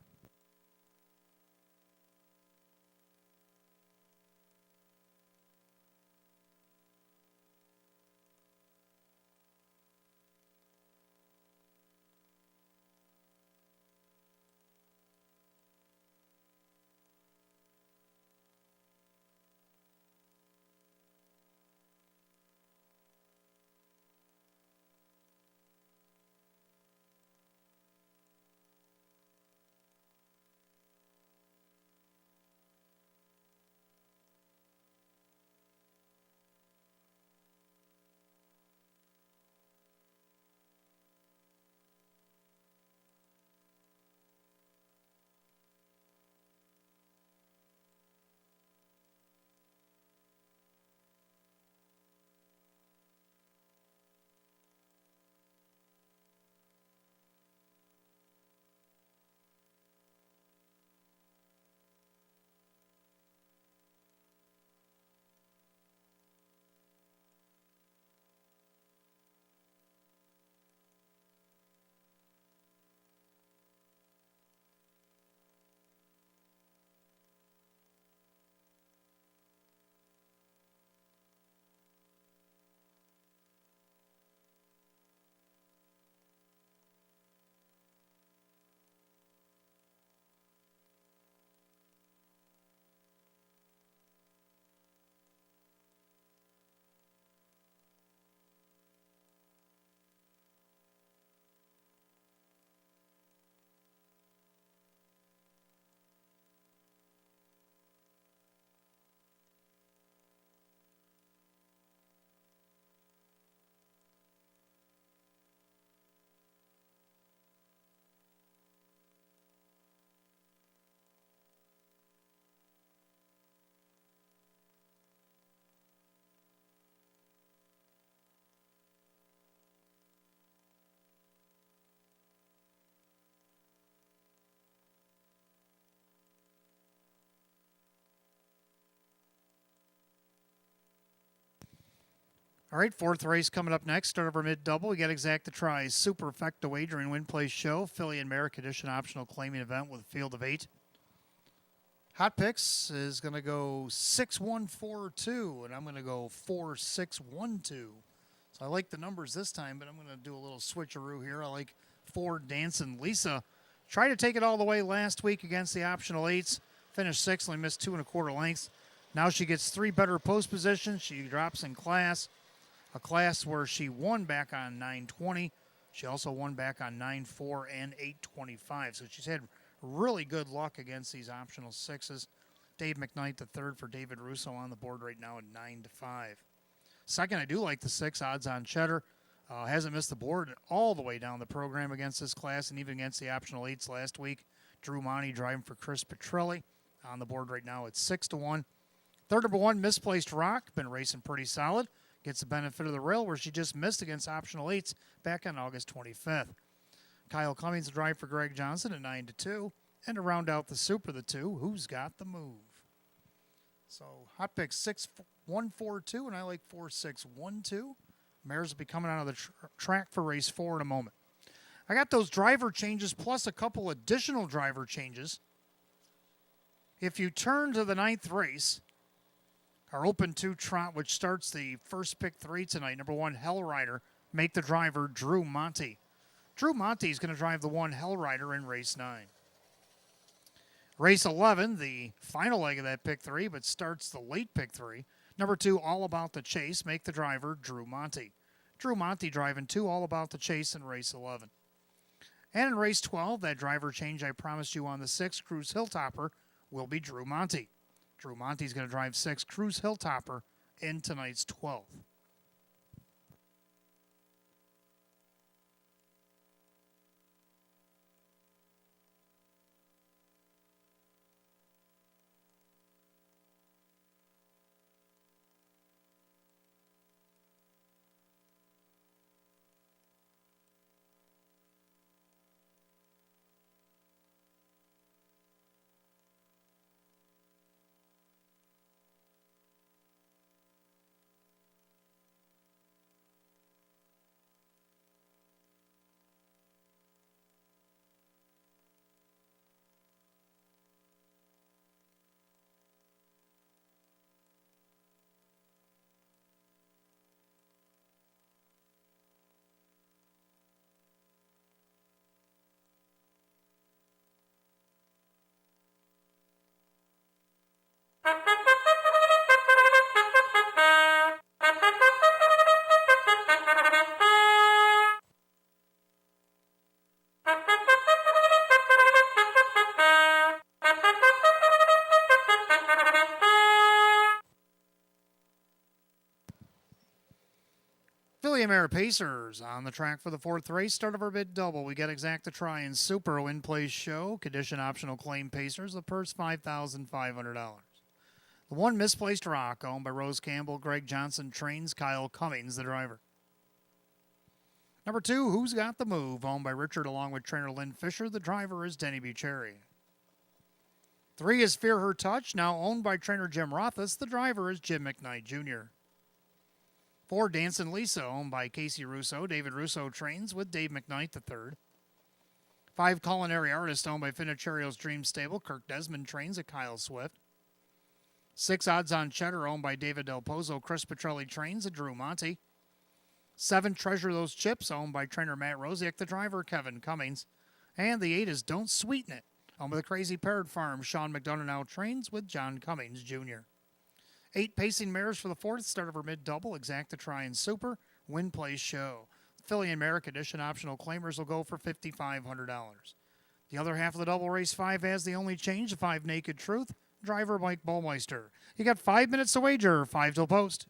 All right, fourth race coming up next. Start of our mid-double. We got Exacta Try, Superfecta Wager and Win Play Show. Philly and Merrick Edition optional claiming event with a field of 8. Hot Picks is going to go 6-1-4-2, and I'm going to go 4-6-1-2. So I like the numbers this time, but I'm going to do a little switcheroo here. I like 4 Dancing Lisa. Tried to take it all the way last week against the optional 8s. Finished 6th, only missed 2 1/4 lengths. Now she gets 3 better post positions. She drops in class. A class where she won back on 920. She also won back on 9.4 and 8.25. So she's had really good luck against these optional 6s. Dave McKnight, the third for David Russo on the board right now at 9-5. Second, I do like the 6 odds on Cheddar. Hasn't missed the board all the way down the program against this class and even against the optional 8s last week. Drew Monty driving for Chris Petrelli on the board right now at 6-1. Third, number 1, Misplaced Rock. Been racing pretty solid. gets the benefit of the rail where she just missed against optional 8s back on August 25th. Kyle Cummings will drive for Greg Johnson at 9-2. And to round out the Super, the 2, Who's Got the Move? So hot pick 6-1-4-2, and I like 4-6-1-2. Mares will be coming out of the track for race 4 in a moment. I got those driver changes plus a couple additional driver changes. If you turn to the 9th race, our Open 2 trot, which starts the first pick 3 tonight, number 1, Hell Rider, make the driver Drew Monty. Drew Monty is going to drive the 1 Hell Rider in race 9. Race 11, the final leg of that pick 3, but starts the late pick 3. Number 2, All About the Chase, make the driver Drew Monty. Drew Monty driving 2 All About the Chase in race 11. And in race 12, that driver change I promised you on the 6, Cruise Hilltopper, will be Drew Monty. Drew Monty's going to drive 6, Cruise Hilltopper, in tonight's 12th. Mare Pacers on the track for the 4th race. Start of our bid double. We got Exacta Try and Super Win Place Show. Condition optional claim Pacers. The purse $5,500. The 1 Misplaced Rock owned by Rose Campbell. Greg Johnson trains. Kyle Cummings the driver. Number 2, Who's Got the Move, owned by Richard along with trainer Lynn Fisher. The driver is Denny Bucherri. 3 is Fear Her Touch, now owned by trainer Jim Rothus. The driver is Jim McKnight Jr. 4, Dancin' Lisa, owned by Casey Russo. David Russo trains with Dave McKnight III. 5, Culinary Artist, owned by Finicherio's Dream Stable. Kirk Desmond trains at Kyle Swift. 6, Odds on Cheddar, owned by David Del Pozo. Chris Petrelli trains at Drew Monty. 7, Treasure Those Chips, owned by trainer Matt Rosiak. The driver, Kevin Cummings. And the 8 is Don't Sweeten It, owned by the Crazy Parrot Farm. Sean McDonough now trains with John Cummings Jr. 8 Pacing Mares for the 4th, start of our mid-double, Exacta Try and Super, Win Place Show. Filly and Mare Condition optional claimers will go for $5,500. The other half of the double race 5 has the only change, the 5 Naked Truth, driver Mike Bullmeister. You got 5 minutes to wager, 5 till post.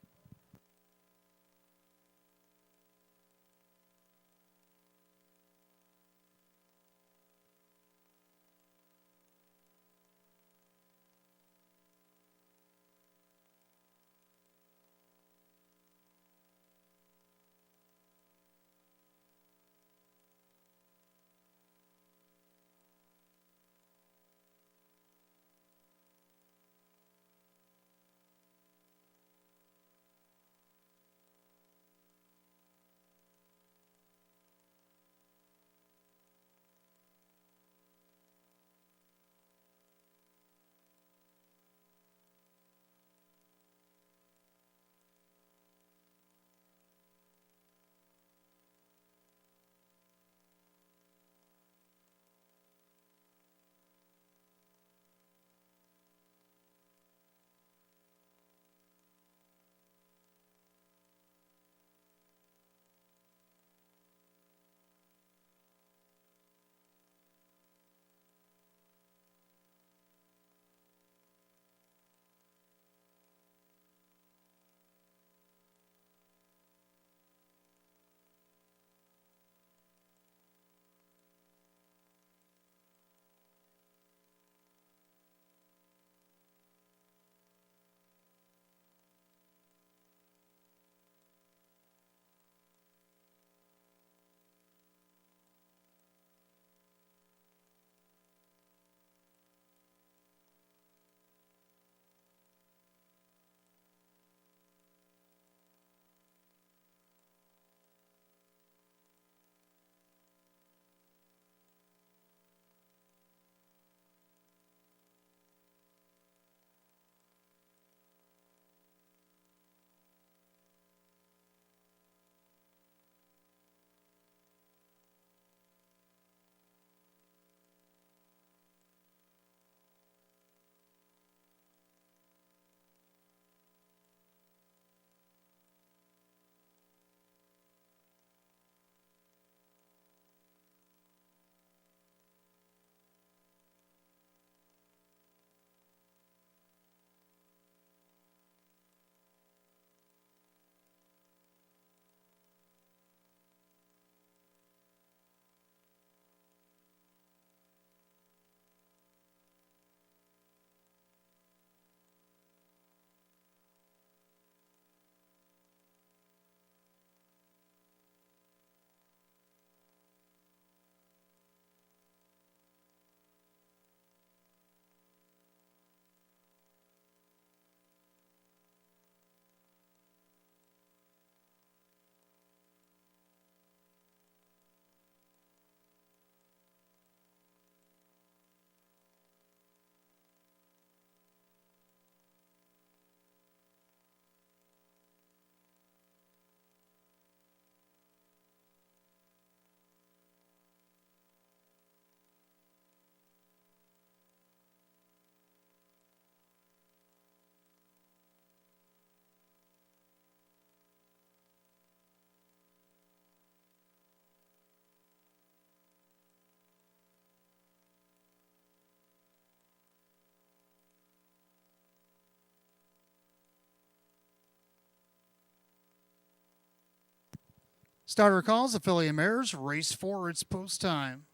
Starter calls, affiliate mares, race 4, it's post time.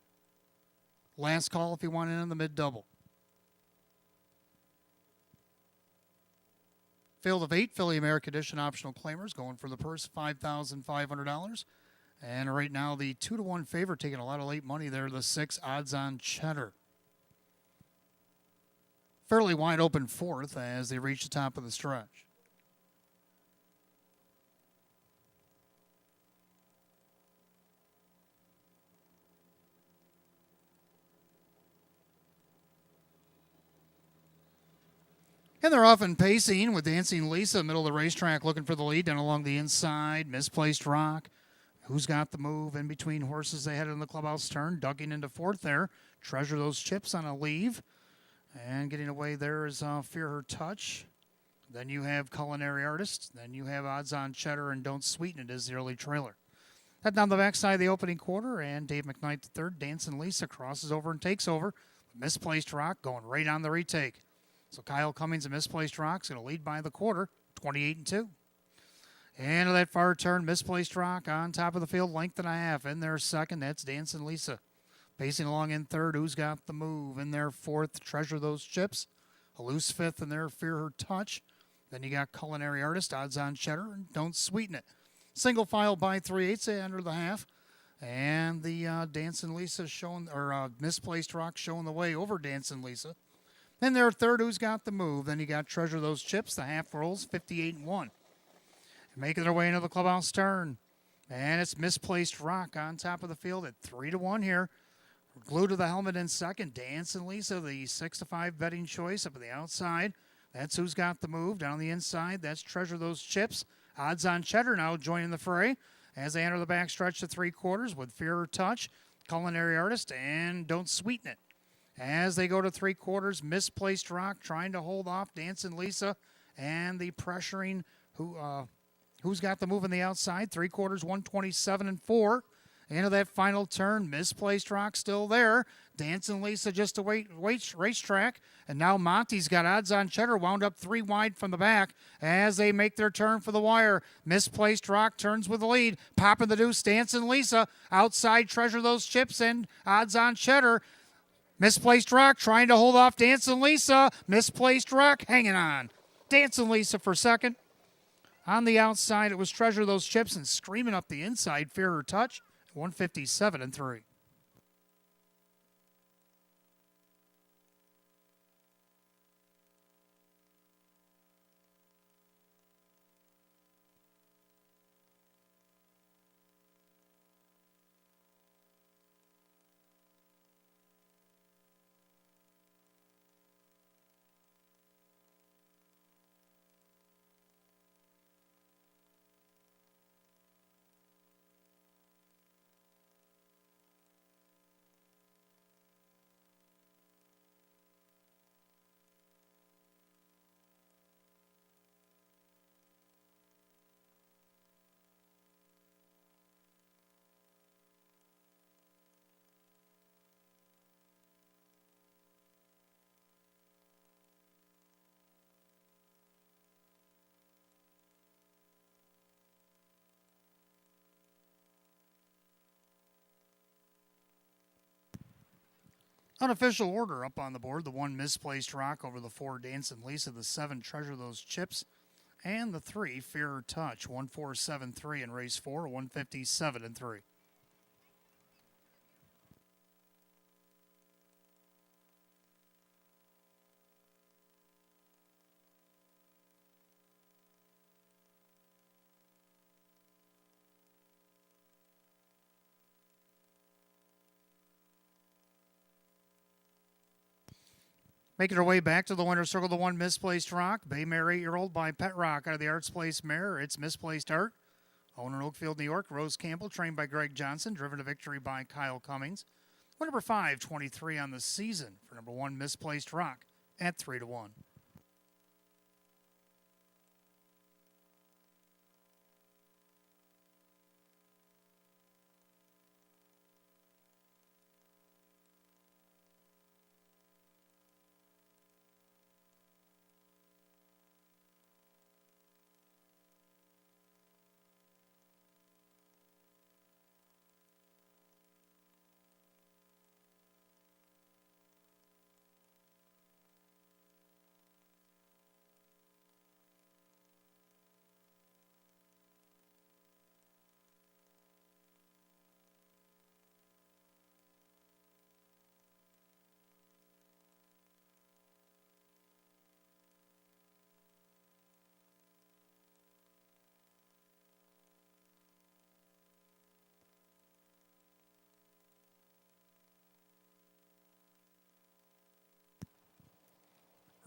Last call if you want in the mid-double. Field of 8, Philly American Edition optional claimers going for the purse, $5,500. And right now, the 2-1 favorite taking a lot of late money there, the 6 odds-on Cheddar. Fairly wide open fourth as they reach the top of the stretch. And they're off and pacing with Dancing Lisa, middle of the racetrack, looking for the lead. Down along the inside, Misplaced Rock. Who's got the move in between horses? They headed in the clubhouse turn, ducking into fourth there. Treasure those chips on a leave. And getting away there is Fear Her Touch. Then you have Culinary Artist. Then you have Odds on Cheddar and Don't Sweeten It as the early trailer. Head down the backside of the opening quarter, and Dave McKnight III, Dancing Lisa, crosses over and takes over. Misplaced Rock going right on the retake. So Kyle Cummings and Misplaced Rock's going to lead by the quarter, 28-2. And to that far turn, Misplaced Rock on top of the field, length and a half. In there second, that's Dancing Lisa. Pacing along in third, Who's Got the Move? In there fourth, Treasure Those Chips. A loose fifth in there, Fear Her Touch. Then you got Culinary Artist, Odds on Cheddar, and Don't Sweeten It. Single file by 3/8, under the half. And the Dancing Lisa showing, or Misplaced Rock showing the way over Dancing Lisa. Then there third, Who's Got the Move? Then you got Treasure Those Chips. The half rolls, 58-1. Making their way into the clubhouse turn. And it's Misplaced Rock on top of the field at 3-1 here. Glued to the helmet in second. Dancing Lisa, the 6-5 betting choice up at the outside. That's Who's Got the Move. Down the inside, that's Treasure Those Chips. Odds on Cheddar now joining the fray as they enter the backstretch to 3/4 with Fear Her Touch, Culinary Artist, and Don't Sweeten It. As they go to 3/4, Misplaced Rock trying to hold off Dancing Lisa and the pressuring Who's Got the Move on the outside. 3/4, 127-4. Into that final turn, Misplaced Rock still there. Dancing Lisa just to wait racetrack. And now Monty's got Odds on Cheddar wound up 3 wide from the back as they make their turn for the wire. Misplaced Rock turns with the lead. Popping the deuce, Dancing Lisa. Outside, Treasure Those Chips and Odds on Cheddar. Misplaced Rock trying to hold off Dancing Lisa. Misplaced Rock hanging on. Dancing Lisa for second. On the outside, it was Treasure Those Chips and screaming up the inside, Fear Her Touch, 157-3. Unofficial order up on the board. The 1 Misplaced Rock over the 4 Dancing Lisa. The 7 Treasure Those Chips. And the 3 Fear Her Touch. 147-3 in race 4. 157-3. Making her way back to the winner's circle, the 1 Misplaced Rock. Bay Mare 8-year-old by Pet Rock out of the Arts Place mare. It's Misplaced Art. Owner in Oakfield, New York. Rose Campbell, trained by Greg Johnson. Driven to victory by Kyle Cummings. Win number 523 on the season for number 1 Misplaced Rock at 3-1.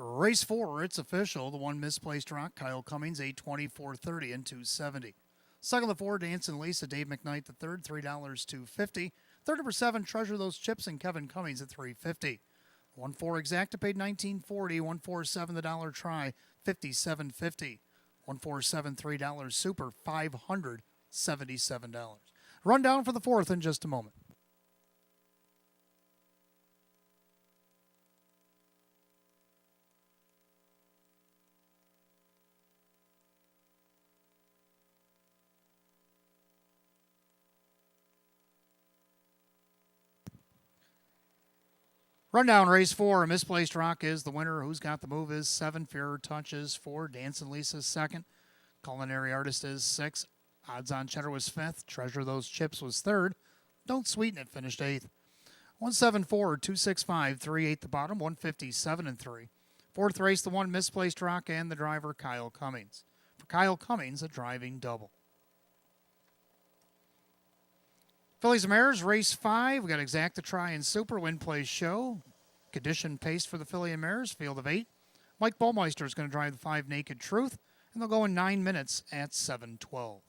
Race 4, it's official. The one misplaced rock, Kyle Cummings, 824.30 and 270. Second the 4, Dancing Lisa, Dave McKnight the third, $3, 250. Third number 7, Treasure Those Chips, and Kevin Cummings at 350. 1-4 Exacta paid $19.40. 147 the dollar try, $57.50. 147 $3 super, $577. Rundown for the fourth in just a moment. Rundown race 4, Misplaced Rock is the winner. Who's Got the Move is 7. Fairer Touch is 4. Dancing Lisa's 2nd. Culinary Artist is 6. Odds on Cheddar was 5th. Treasure Those Chips was 3rd. Don't Sweeten It finished 8th. 174, 265, 38 the bottom, 157 and 3. Fourth race, the one Misplaced Rock and the driver Kyle Cummings. For Kyle Cummings, a driving double. Fillies and Mares, race 5. We got Exacta Try and Super, Win Plays Show. Condition Pace for the Filly and Mares, field of 8. Mike Baumeister is going to drive the 5 Naked Truth, and they'll go in 9 minutes at 7:12.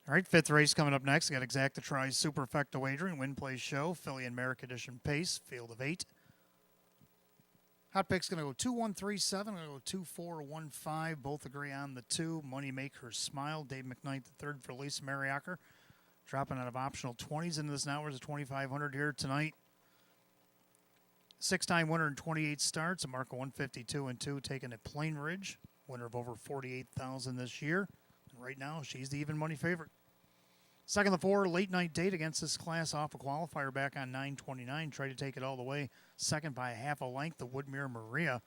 All right, fifth race coming up next. We got Exacta Try, Superfecta Wagering, Win Plays Show, Philly and Merrick Edition Pace, field of 8. Hot pick's going to go 2-1-3-7. Going to go 2-4-1-5. Both agree on the 2. Money Make Her Smile. Dave McKnight the third for Lisa Mariacker. Dropping out of optional 20s into this now. There's a 2,500 here tonight. 6-time winner in 28 starts. A mark of 152 and 2 taken at Plain Ridge. Winner of over 48,000 this year. And right now, she's the even money favorite. Second, the 4, late night date against this class off a qualifier back on 9:29. Tried to take it all the way. Second by half a length, the Woodmere Maria.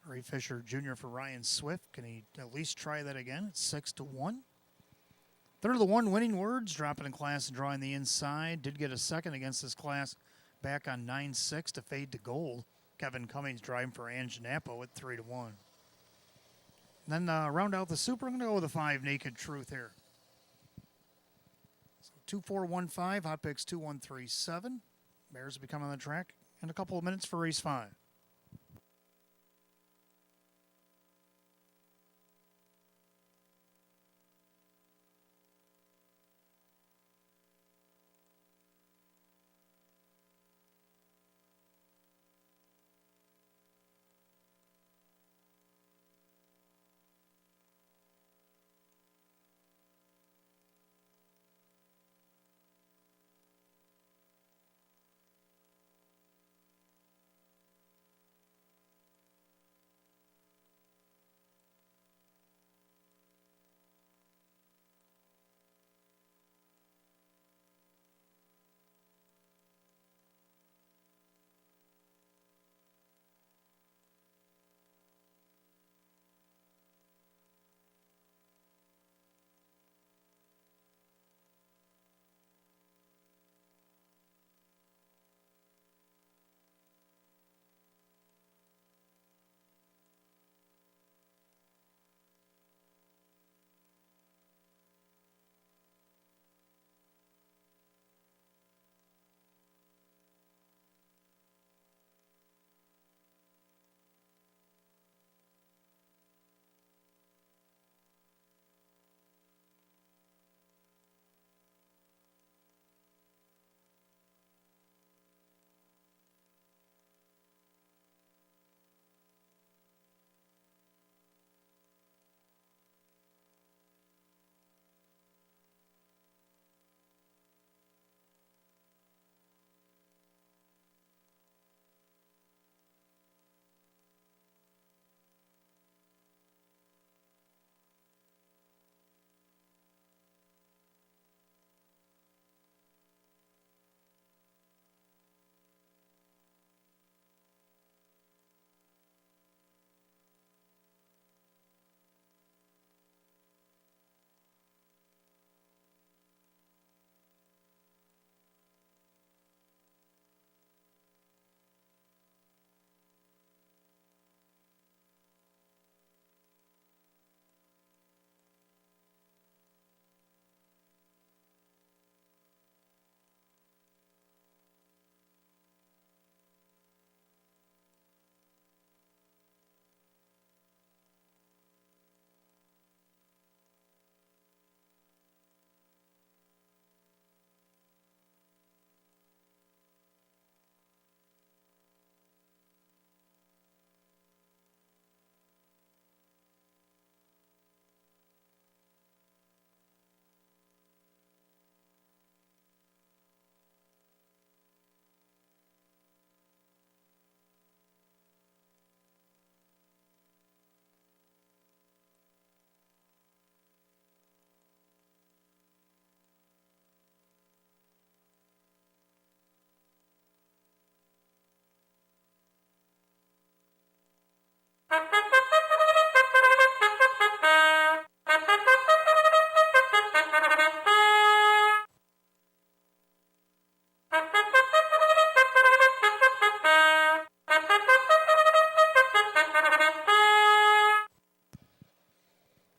Ray Fisher Jr. for Ryan Swift. Can he at least try that again? It's 6-1. Third, the 1, winning words. Dropping in class and drawing the inside. Did get a second against this class back on 9-6 to fade to gold. Kevin Cummings driving for Ange Napo at 3-1. Then round out the super. I'm going to go with the 5, Naked Truth here. 2415, hot picks 2137. Bears will be coming on the track in a couple of minutes for race 5.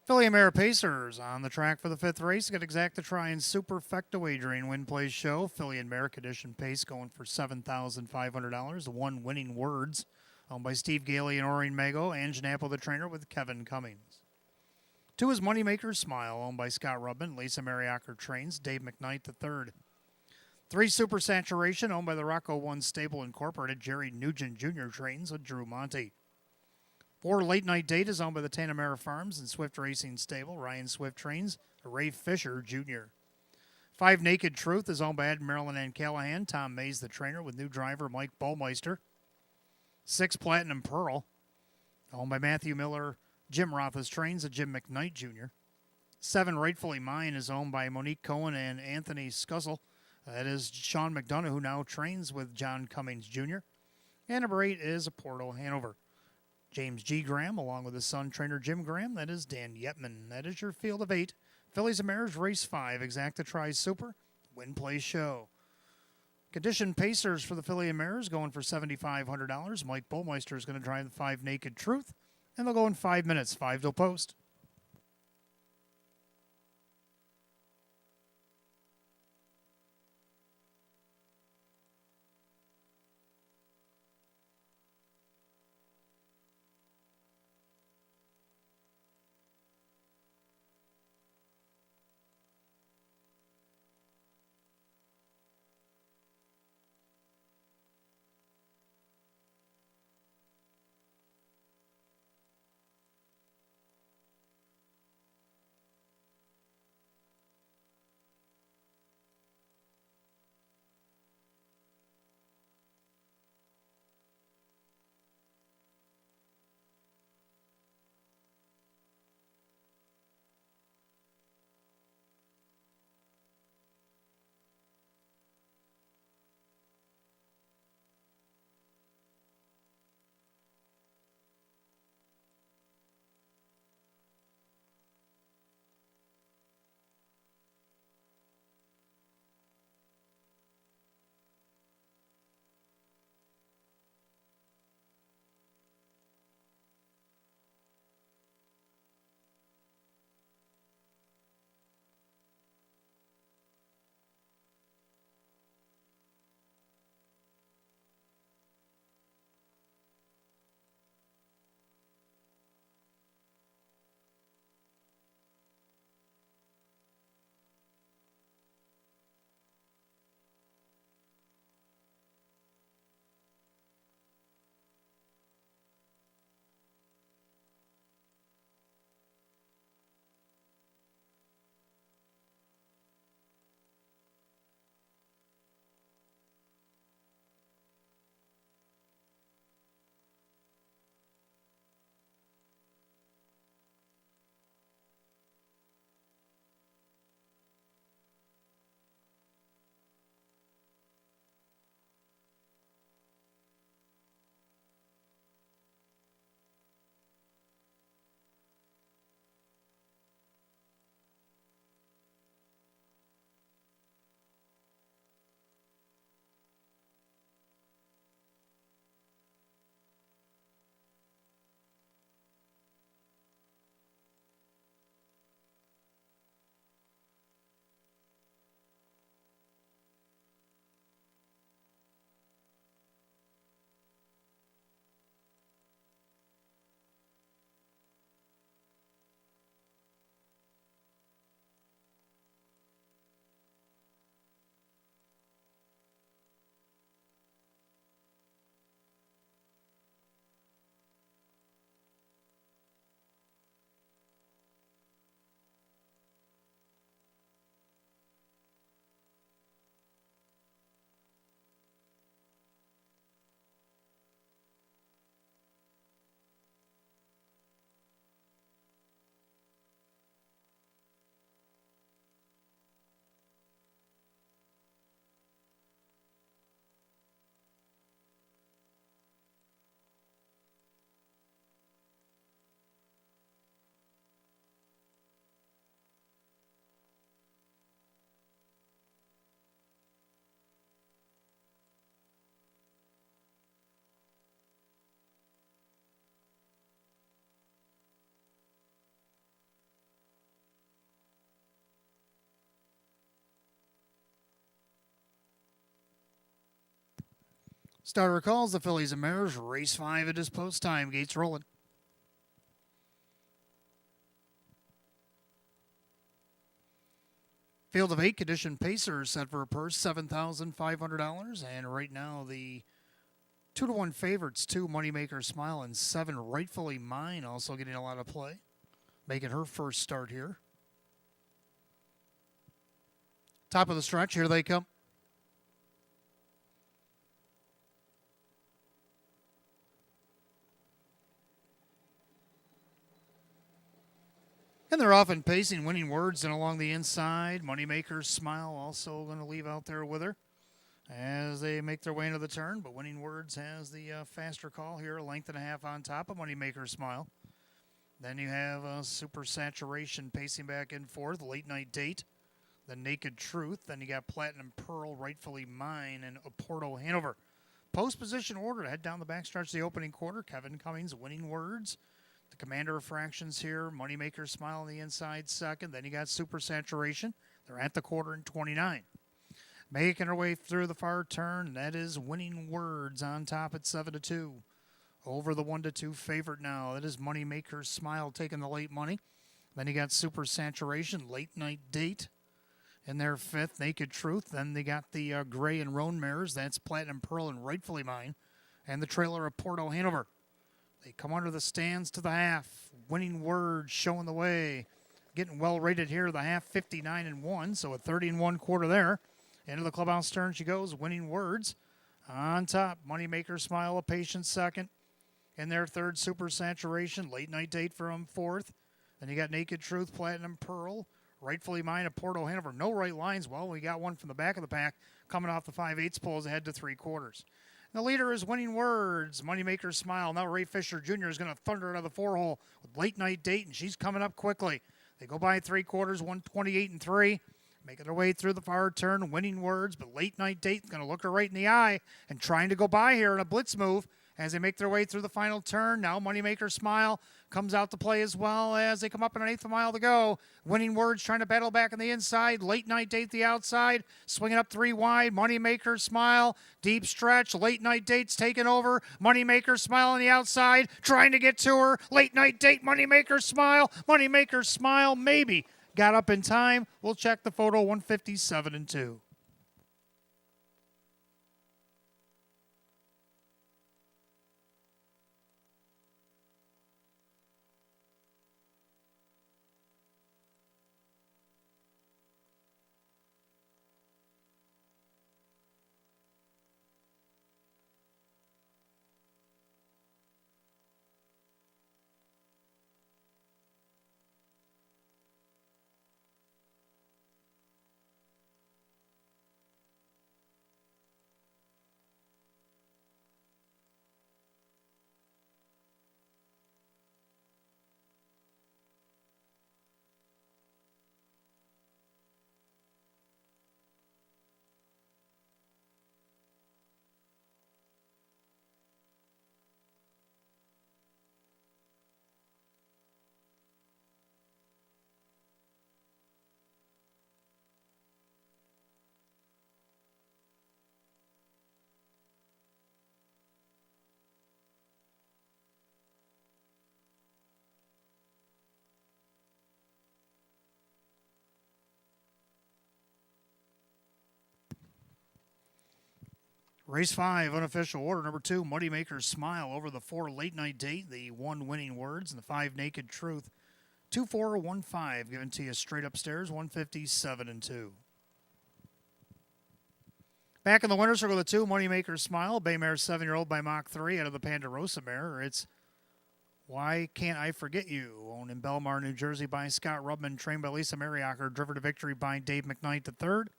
Philly Mare Pacers on the track for the 5th race. Got Exacta Try and Superfecta wagering win plays show. Philly and Merrick Edition Pace going for $7,500. The 1, winning words, owned by Steve Gailey and Orien Mago. Ange Napo, the trainer, with Kevin Cummings. 2 is Moneymaker Smile, owned by Scott Rubin. Lisa Mariacker trains. Dave McKnight the 3rd. 3, Super Saturation, owned by the Rocco 1 Stable Incorporated. Jerry Nugent Jr. trains with Drew Monte. 4, Late Night Date is owned by the Tanamera Farms and Swift Racing Stable. Ryan Swift trains. Ray Fisher Jr. 5 Naked Truth is owned by Ed Marilyn and Callahan. Tom Mays, the trainer, with new driver Mike Bullmeister. 6 Platinum Pearl, owned by Matthew Miller. Jim Roth's trains and Jim McKnight Jr. 7 Rightfully Mine is owned by Monique Cohen and Anthony Scuzzle. That is Sean McDonough, who now trains with John Cummings Jr. And number 8 is Porto Hanover. James G. Graham, along with his son, trainer Jim Graham. That is Dan Yetman. That is your field of 8. Fillies and Mares, race 5, Exacta Tri Super, Win Play Show. Condition Pacers for the Filly and Mares going for $7,500. Mike Bullmeister is going to drive the 5 Naked Truth, and they'll go in 5 minutes, 5 till post. Starter calls the Fillies and Mares, race 5 at his post time. Gates rolling. Field of 8, Condition Pacers set for a purse $7,500. And right now the 2-1 favorites, 2 Moneymaker Smile and 7 Rightfully Mine, also getting a lot of play, making her first start here. Top of the stretch, here they come. And they're often pacing winning words and along the inside. Moneymaker's Smile also going to leave out there with her as they make their way into the turn. But Winning Words has the faster call here, a length and a half on top of Moneymaker's Smile. Then you have Super Saturation pacing back and forth, Late Night Date, The Naked Truth. Then you got Platinum Pearl, Rightfully Mine, and Oporto Hanover. Post position order to head down the backstretch of the opening quarter. Kevin Cummings, Winning Words. The Commander of Fractions here, Moneymaker Smile on the inside second. Then you got Super Saturation. They're at the quarter in 29. Making her way through the far turn, that is Winning Words on top at 7-2. Over the 1-2 favorite now. That is Moneymaker Smile taking the late money. Then you got Super Saturation, Late Night Date in their fifth. Naked Truth. Then they got the Gray and Roan Mares. That's Platinum Pearl and Rightfully Mine. And the trailer of Porto Hanover. They come under the stands to the half. Winning Words showing the way. Getting well rated here. The half 59-1. So a 30-1 quarter there. Into the clubhouse turn she goes. Winning Words on top. Moneymaker Smile a patient second. In their third, Super Saturation. Late Night Date from fourth. Then you got Naked Truth, Platinum Pearl. Rightfully Mine of Porto Hanover. No right lines. Well, we got one from the back of the pack coming off the 5/8 poles ahead to 3/4. The leader is Winning Words, Moneymaker Smile. Now Ray Fisher Jr. is going to thunder out of the 4-hole with Late Night Date, and she's coming up quickly. They go by 3/4, 128-3. Making their way through the far turn, Winning Words, but Late Night Date is going to look her right in the eye and trying to go by here in a blitz move as they make their way through the final turn. Now Moneymaker Smile comes out to play as well as they come up in an eighth of a mile to go. Winning Words trying to battle back on the inside. Late Night Date the outside. Swinging up 3 wide. Moneymaker Smile. Deep stretch. Late Night Date's taking over. Moneymaker Smile on the outside. Trying to get to her. Late Night Date. Moneymaker Smile. Moneymaker Smile maybe got up in time. We'll check the photo. 157-2. Race 5, unofficial order. Number 2, Moneymaker Smile over the 4, Late Night Date. The 1, Winning Words, and the 5, Naked Truth. 2-4-1-5 given to you straight upstairs, 157-2. Back in the winner's circle, the 2, Moneymaker Smile. Baymare 7-year-old by Mach 3 out of the Ponderosa mare. It's Why Can't I Forget You, owned in Belmar, New Jersey by Scott Rubman, trained by Lisa Mariacher, driven to victory by Dave McKnight III.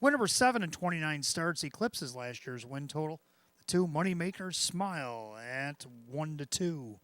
Win number 7 in 29 starts, eclipses last year's win total. The 2, Moneymaker Smile at 1-2.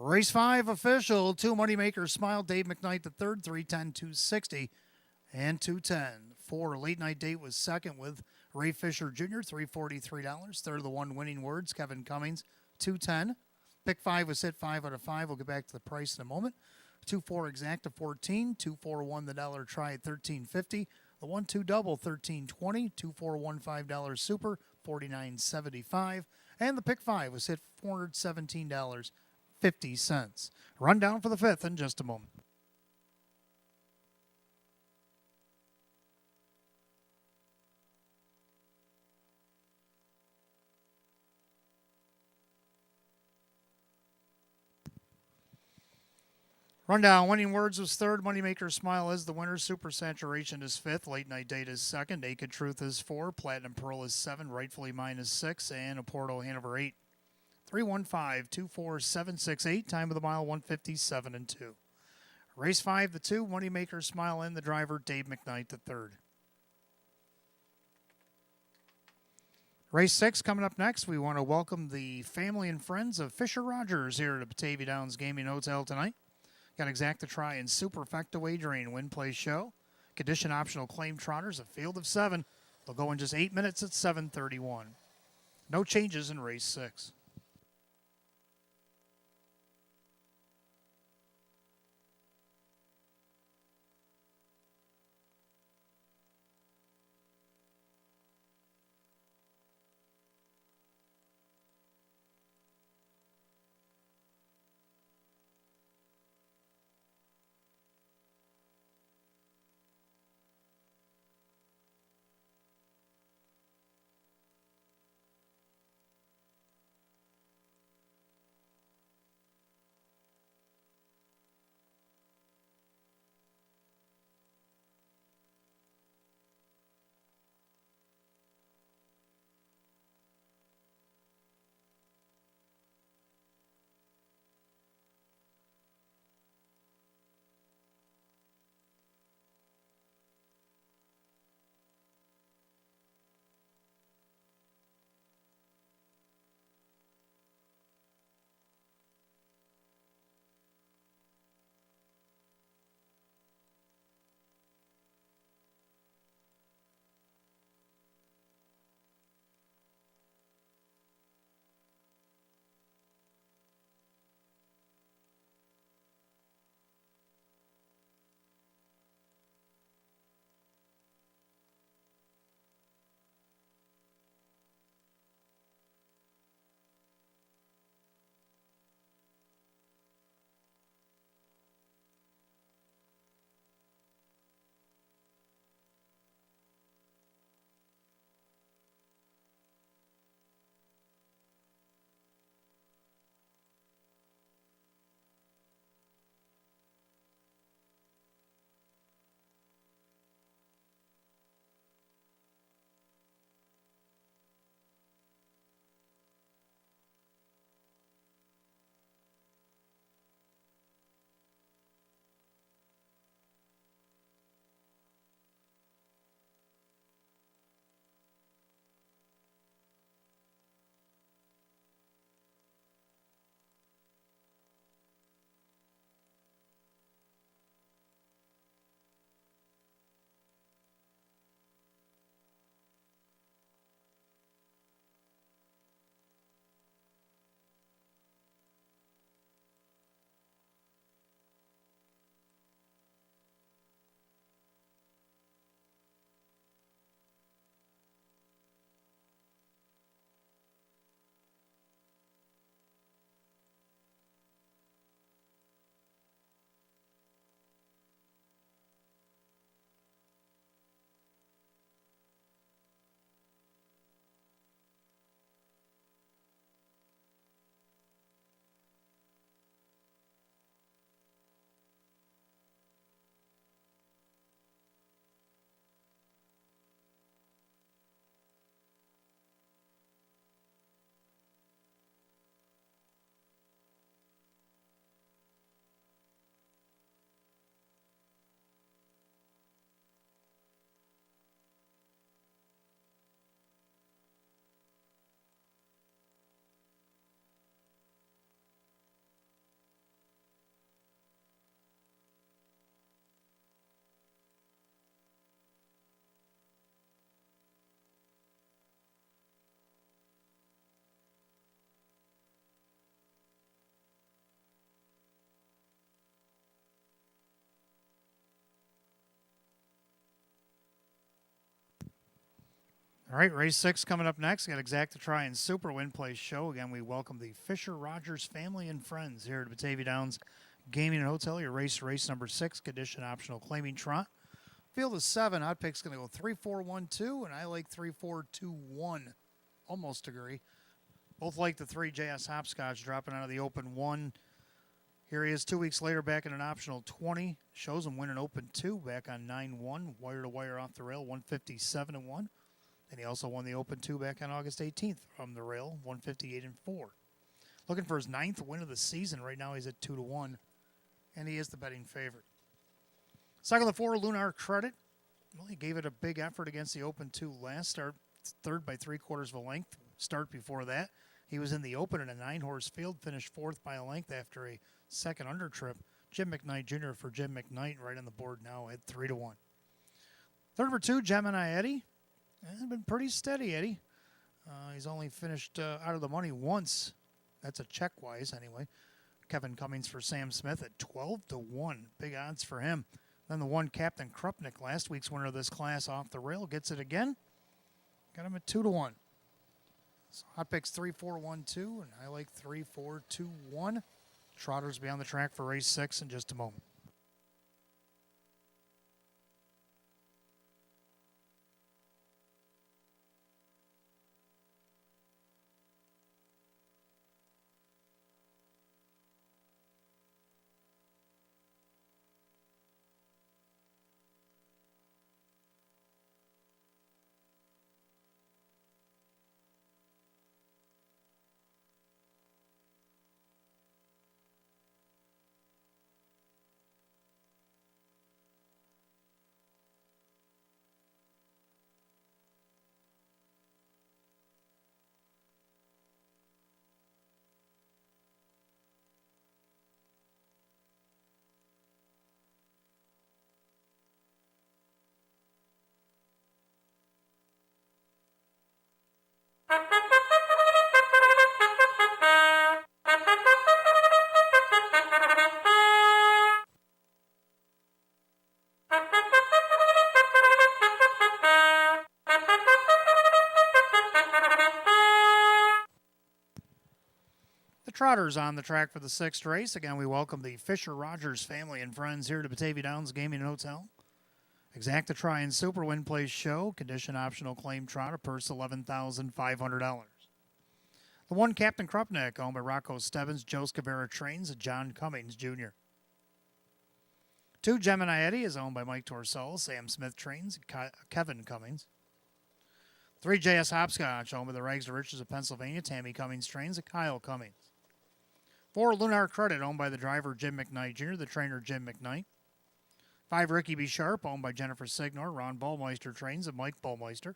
Race 5 official, 2 Moneymaker Smile, Dave McKnight the third, 310, 260, and 210. 4 Late Night Date was second with Ray Fisher Jr., $343. Third of the one Winning Words, Kevin Cummings, 210. Pick 5 was hit 5 out of 5. We'll get back to the price in a moment. 2-4 Exacta 14, 2-4-1 the dollar try at $13.50. The 1-2 double $13.20, 2-4-1 $5 super $49.75, and the pick 5 was hit $417.50. Rundown for the fifth in just a moment. Rundown, Winning Words was third, Moneymaker Smile is the winner, Super Saturation is fifth, Late Night Date is second, Naked Truth is 4, Platinum Pearl is 7, Rightfully Mine is 6, and Oporto Hanover 8. 315-24768, time of the mile 157 and 2. Race 5, the 2, Moneymaker Smile in, the driver, Dave McKnight the third. Race 6 coming up next. We want to welcome the family and friends of Fisher Rogers here at the Batavia Downs Gaming Hotel tonight. Got Exacta Try and Superfecta Wagering Win Play Show. Condition optional claim trotters, a field of 7. They'll go in just 8 minutes at 7:31. No changes in race 6. All right, race 6 coming up next. Got Exacta Try and Super Win Place Show. Again, we welcome the Fisher Rogers family and friends here at Batavia Downs Gaming and Hotel. Your race number 6, condition optional claiming trot. Field is 7. Hot pick's going to go 3, 4, 1, 2, and I like 3, 4, 2, 1. Almost agree. Both like the 3 JS Hopscotch dropping out of the open 1. Here he is 2 weeks later back in an optional 20. Shows him winning open 2 back on 9-1. Wire to wire off the rail, 157-1. And he also won the Open 2 back on August 18th from the rail, 158-4. Looking for his 9th win of the season. Right now he's at 2-1, and he is the betting favorite. Second of the 4, Lunar Credit. Well, he gave it a big effort against the Open 2 last start, third by 3/4 of a length. Start before that, he was in the Open in a 9-horse field, finished 4th by a length after a second under trip. Jim McKnight Jr. for Jim McKnight right on the board now at 3-1. Third for 2, Gemini Eddie. It's been pretty steady, Eddie. He's only finished out of the money once. That's a check-wise, anyway. Kevin Cummings for Sam Smith at 12-1. Big odds for him. Then the 1, Captain Krupnik, last week's winner of this class, off the rail, gets it again. Got him at 2-1. So hot picks 3, 4, 1, 2, and I like 3, 4, 2, 1. Trotters be on the track for race 6 in just a moment. The Trotters on the track for the 6th race. Again, we welcome the Fisher Rogers family and friends here to Batavia Downs Gaming and Hotel. Exacta Try and Super Win Place Show. Condition optional claim trotter. Purse $11,500. The 1, Captain Krupnik, owned by Rocco Stebbins, Joe Scavera Trains, and John Cummings Jr. 2, Gemini Eddie is owned by Mike Torsell, Sam Smith Trains, and Kevin Cummings. 3, JS Hopscotch, owned by the Rags to Riches of Pennsylvania, Tammy Cummings Trains, and Kyle Cummings. 4, Lunar Credit, owned by the driver Jim McKnight Jr., the trainer Jim McKnight. 5, Ricky B. Sharp, owned by Jennifer Signor, Ron Ballmeister Trains, and Mike Ballmeister.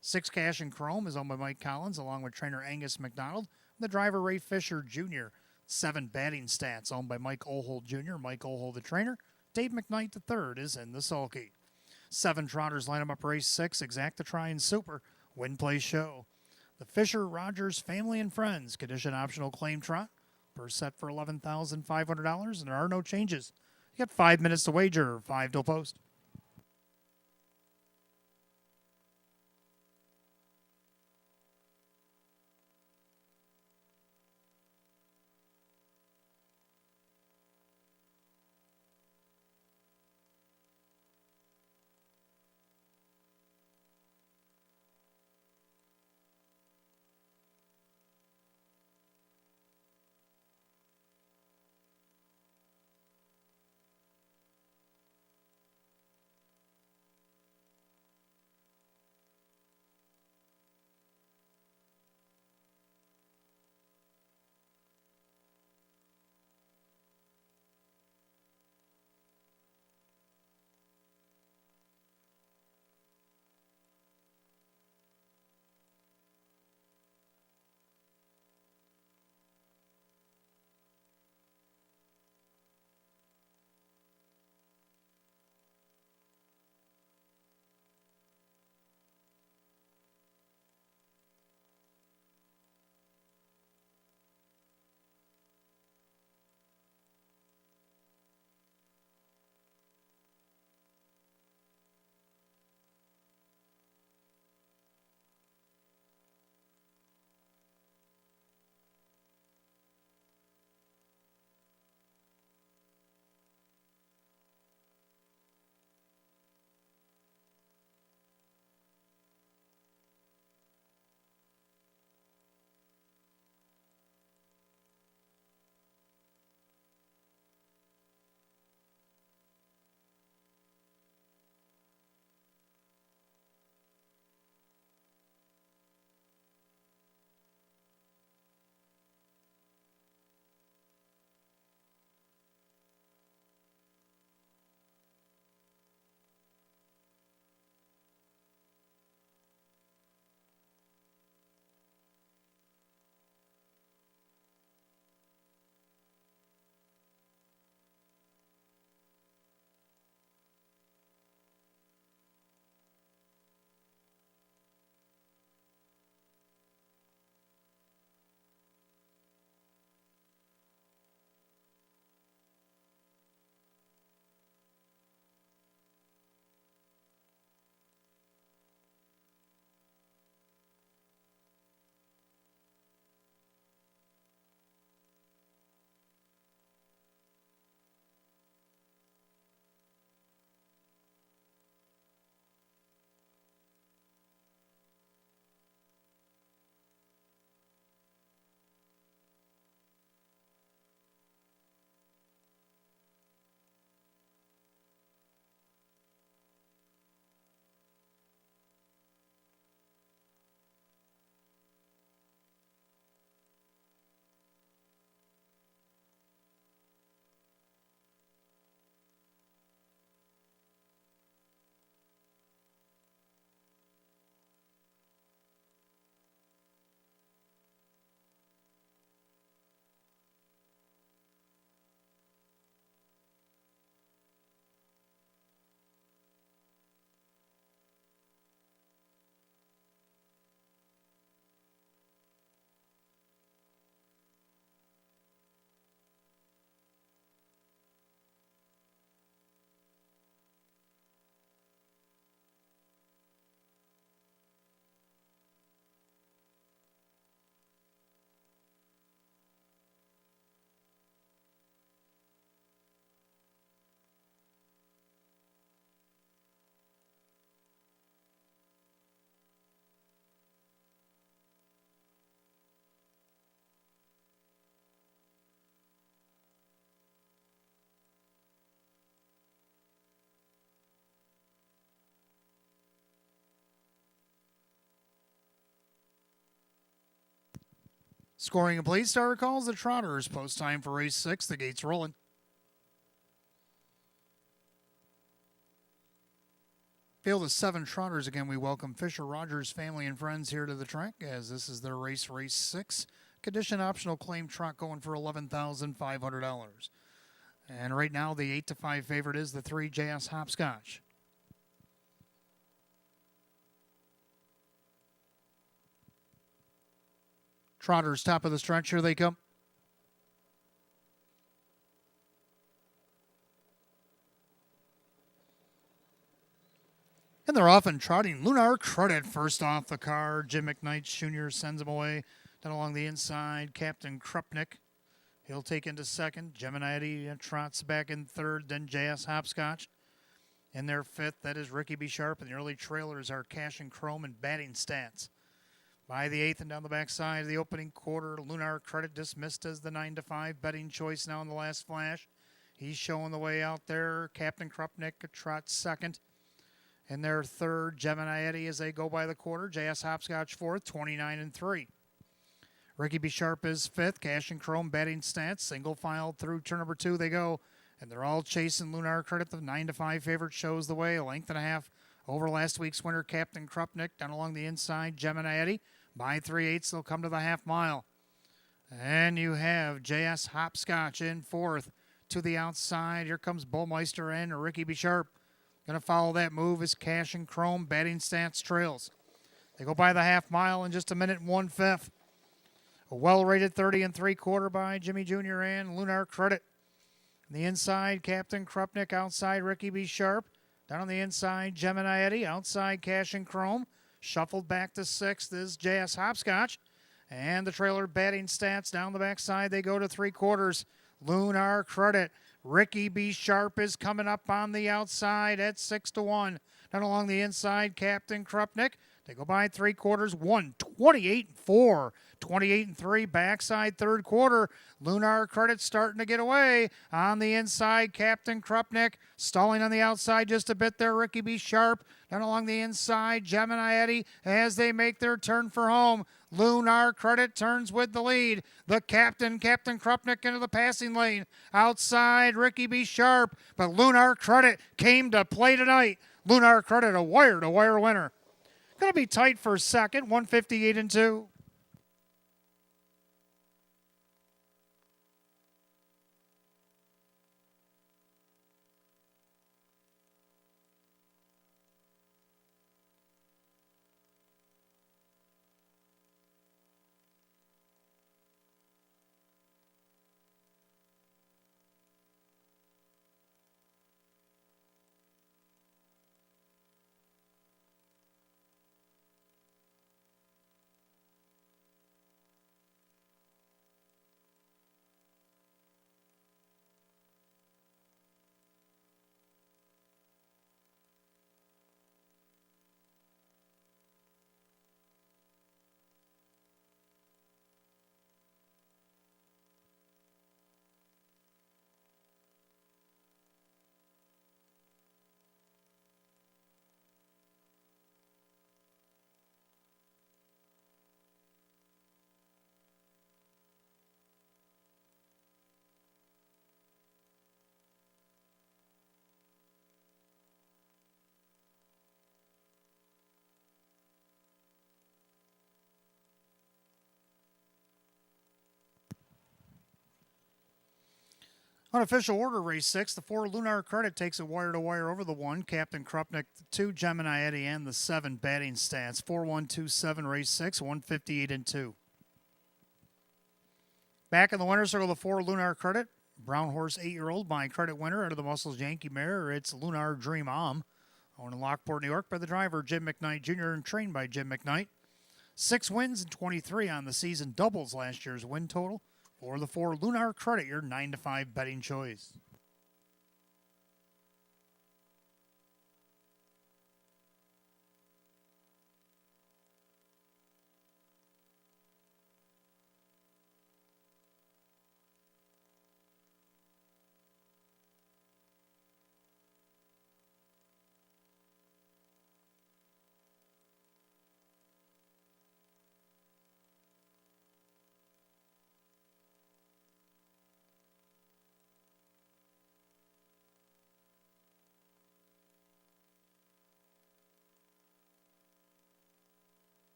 6, Cash and Chrome is owned by Mike Collins, along with trainer Angus McDonald, and the driver Ray Fisher Jr. 7, Batting Stats, owned by Mike Ohold Jr., Mike Ohold the trainer. Dave McKnight III is in the sulky. 7, Trotters line up race 6, Exacta Try and Super Win Place Show. The Fisher Rogers family and friends, condition optional claim trot. Per set for $11,500, and there are no changes. You got 5 minutes to wager, 5 till post. Scoring complete. Starter calls the Trotters. Post time for race 6. The gates rolling. Field of 7 Trotters. Again, we welcome Fisher Rogers family and friends here to the track as this is their race 6. Condition optional claim trot going for $11,500. And right now the 8-5 favorite is the 3 JS Hopscotch. Trotters top of the stretch. Here they come. And they're off and trotting. Lunar Credit first off the car. Jim McKnight Jr. sends him away. Down along the inside, Captain Krupnik. He'll take into second. Gemini trots back in third. Then JS Hopscotch. In their fifth, that is Ricky B. Sharp. And the early trailers are Cash and Chrome and Batting Stats. By the eighth and down the backside of the opening quarter, Lunar Credit dismissed as the 9-5 betting choice now in the last flash. He's showing the way out there. Captain Krupnik trots second. In their third, Gemini Eddie as they go by the quarter. JS Hopscotch fourth, 29-3. Ricky B. Sharp is fifth. Cash and Chrome Batting Stats. Single file through turn number 2 they go. And they're all chasing Lunar Credit. The 9-5 favorite shows the way. A length and a half over last week's winner, Captain Krupnik. Down along the inside, Gemini Eddie. By 3/8, they'll come to the half mile. And you have JS Hopscotch in fourth. To the outside, here comes Bullmeister and Ricky B. Sharp. Going to follow that move is Cash and Chrome. Batting Stats trails. They go by the half mile in just a minute and 1/5. A well-rated 30 3/4 by Jimmy Jr. and Lunar Credit. On the inside, Captain Krupnik. Outside, Ricky B. Sharp. Down on the inside, Gemini Eddie. Outside, Cash and Chrome. Shuffled back to sixth is JS Hopscotch. And the trailer Batting Stats down the backside. They go to 3/4. Lunar Credit. Ricky B. Sharp is coming up on the outside at 6-1. Down along the inside, Captain Krupnik. They go by 3/4, 128-4, 28-3, backside third quarter. Lunar Credit starting to get away. On the inside, Captain Krupnik stalling on the outside just a bit there. Ricky B. Sharp down along the inside. Gemini Eddie as they make their turn for home. Lunar Credit turns with the lead. The Captain Krupnik into the passing lane. Outside, Ricky B. Sharp, but Lunar Credit came to play tonight. Lunar Credit, a wire-to-wire winner. Going to be tight for second, 158-2. Unofficial order, race 6. The 4 Lunar Credit takes a wire-to-wire over the 1. Captain Krupnik, the 2 Gemini Eddie, and the 7 Batting Stats. 4-1-2-7, race 6, 158-2. Back in the winner's circle, the 4 Lunar Credit. Brown horse 8-year-old by Credit winner. Out of the Muscles Yankee mare, it's Lunar Dream Om. Owned in Lockport, New York by the driver Jim McKnight Jr. and trained by Jim McKnight. 6 wins and 23 on the season. Doubles last year's win total. For the 4 Lunar Credit, your 9-5 betting choice.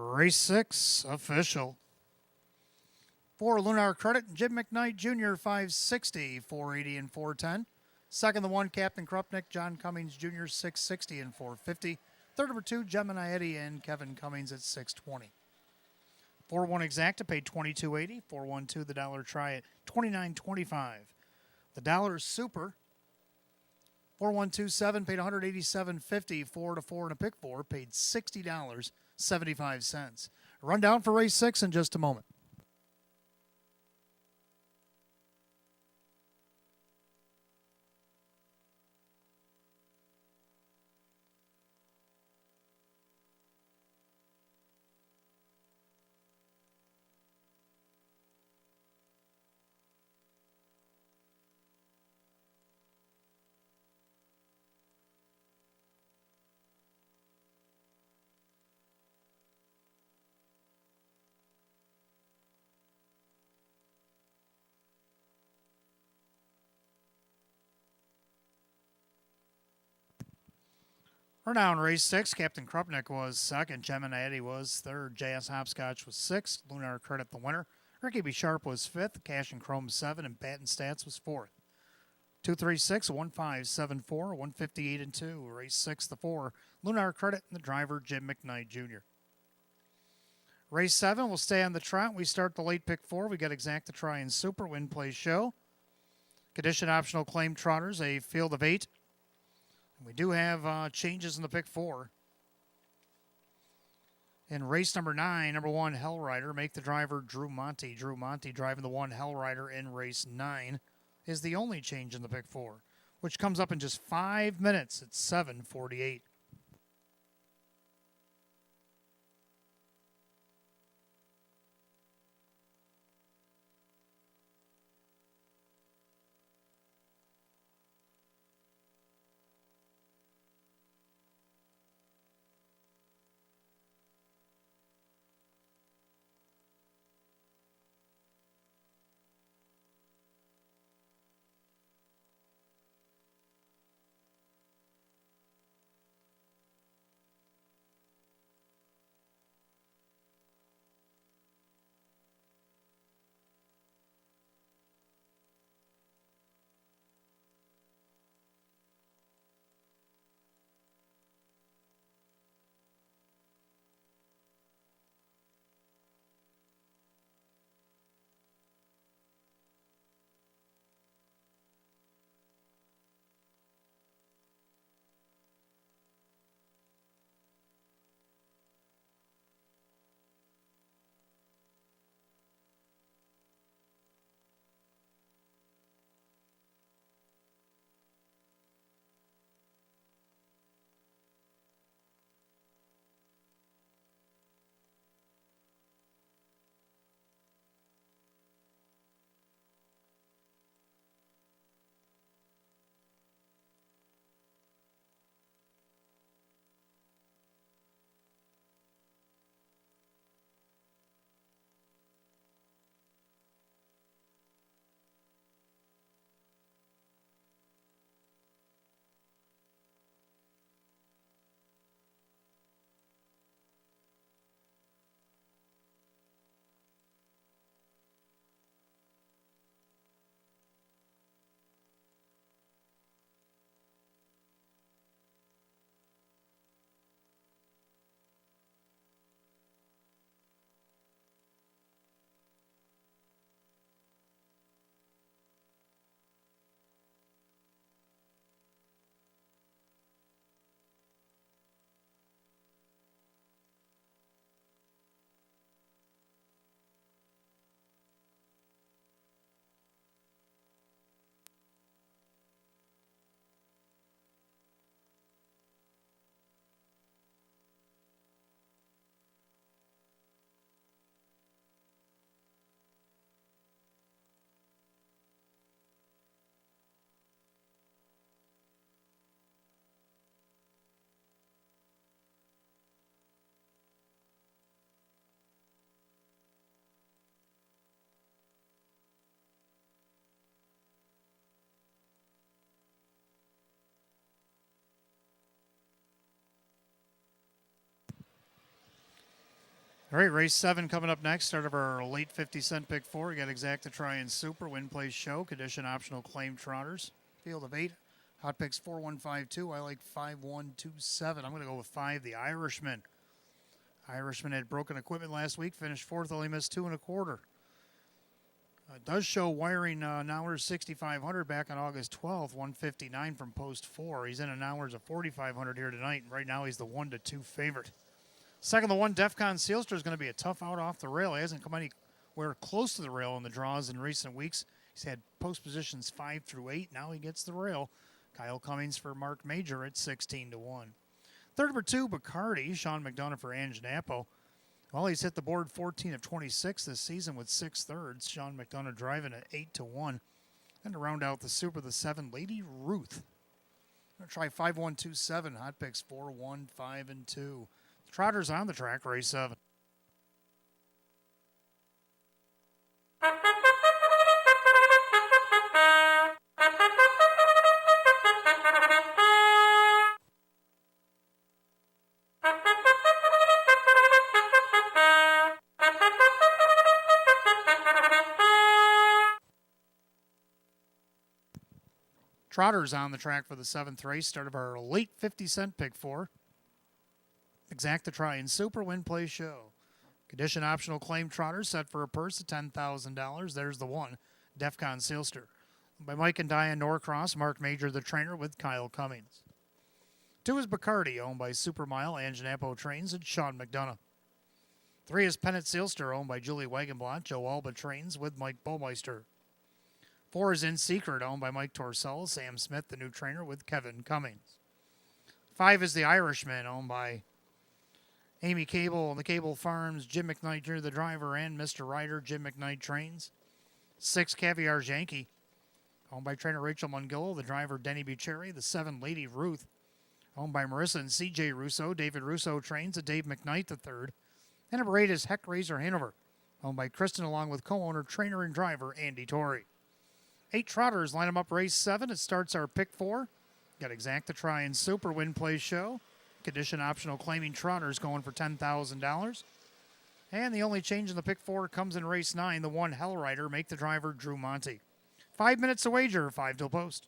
Race 6 official. For Lunar Credit, Jim McKnight Jr. 560, 480 and 410. Second, the 1, Captain Krupnick, John Cummings Jr. 660 and 450. Third, number 2, Gemini Eddy and Kevin Cummings at 620. 4-1 Exacta paid $22.80. 4-1-2 the dollar try at $29.25. The dollar super 4127 paid $187.50. 4-4 and a pick 4 paid $60.75. Rundown for race 6 in just a moment. We're now in race 6. Captain Krupnick was second. Gemini Eddy was third. JS Hopscotch was sixth. Lunar Credit the winner. Ricky B. Sharp was fifth. Cash and Chrome 7. And Batten Stats was fourth. 236, 1574, 158 and 2. Race 6, the 4. Lunar Credit and the driver Jim McKnight Jr. Race 7 will stay on the trot. We start the late pick 4. We got Exacta Try and Super Win Play Show. Condition optional claim trotters, a field of 8. We do have changes in the pick 4. In race number 9, number 1, Hellrider, make the driver Drew Monty. Drew Monty driving the 1 Hellrider in race 9 is the only change in the pick 4, which comes up in just 5 minutes at 7:48. All right, race 7 coming up next. Start of our late 50-cent pick 4. We got Exacta Try and Super, Win Place Show, Condition Optional Claim Trotters. Field of 8. Hot picks 4152. I like 5127. I'm going to go with 5, the Irishman. Irishman had broken equipment last week, finished 4th, only missed 2 1/4. Does show wiring an hours 6,500 back on August 12th, 159 from post 4. He's in an hours of 4,500 here tonight. Right now he's the 1-2 favorite. Second, the 1 Defcon Sealster is going to be a tough out off the rail. He hasn't come anywhere close to the rail in the draws in recent weeks. He's had post positions 5 through 8. Now he gets the rail. Kyle Cummings for Mark Major at 16-1. Third, number 2, Bacardi, Sean McDonough for Ange Napo. Well, he's hit the board 14 of 26 this season with 6 thirds. Sean McDonough driving at 8-1. And to round out the Super, the 7, Lady Ruth. I'm going to try 5127. Hot picks 4, 1, 5, and 2. Trotters on the track, race 7. Trotters on the track for the 7th race. Start of our late 50-cent pick 4. Exacta Try and Super, Win Place Show. Condition Optional Claim Trotters set for a purse of $10,000. There's the 1, Defcon Sealster. By Mike and Diane Norcross, Mark Major the trainer with Kyle Cummings. 2 is Bacardi, owned by Supermile, Ange Napo Trains, and Sean McDonough. 3 is Pennant Sealster, owned by Julie Wagenblatt, Joe Alba Trains, with Mike Baumeister. 4 is In Secret, owned by Mike Torcell, Sam Smith, the new trainer, with Kevin Cummings. 5 is the Irishman, owned by Amy Cable and the Cable Farms, Jim McKnight Jr., the driver, and Mr. Ryder, Jim McKnight Trains. 6, Caviar's Yankee, owned by trainer Rachel Mungillo, the driver, Denny Bucherri. The 7, Lady Ruth, owned by Marissa and C.J. Russo, David Russo Trains, and Dave McKnight III. And number 8 is Heck Razor Hanover, owned by Kristen, along with co-owner, trainer, and driver, Andy Torrey. 8 Trotters line them up race 7. It starts our pick 4. Got Exacta Try and Super, Win Place Show. Condition Optional Claiming Trotters going for $10,000. And the only change in the pick 4 comes in race 9. The 1 Hell Rider, make the driver Drew Monty. 5 minutes to wager, 5 till post.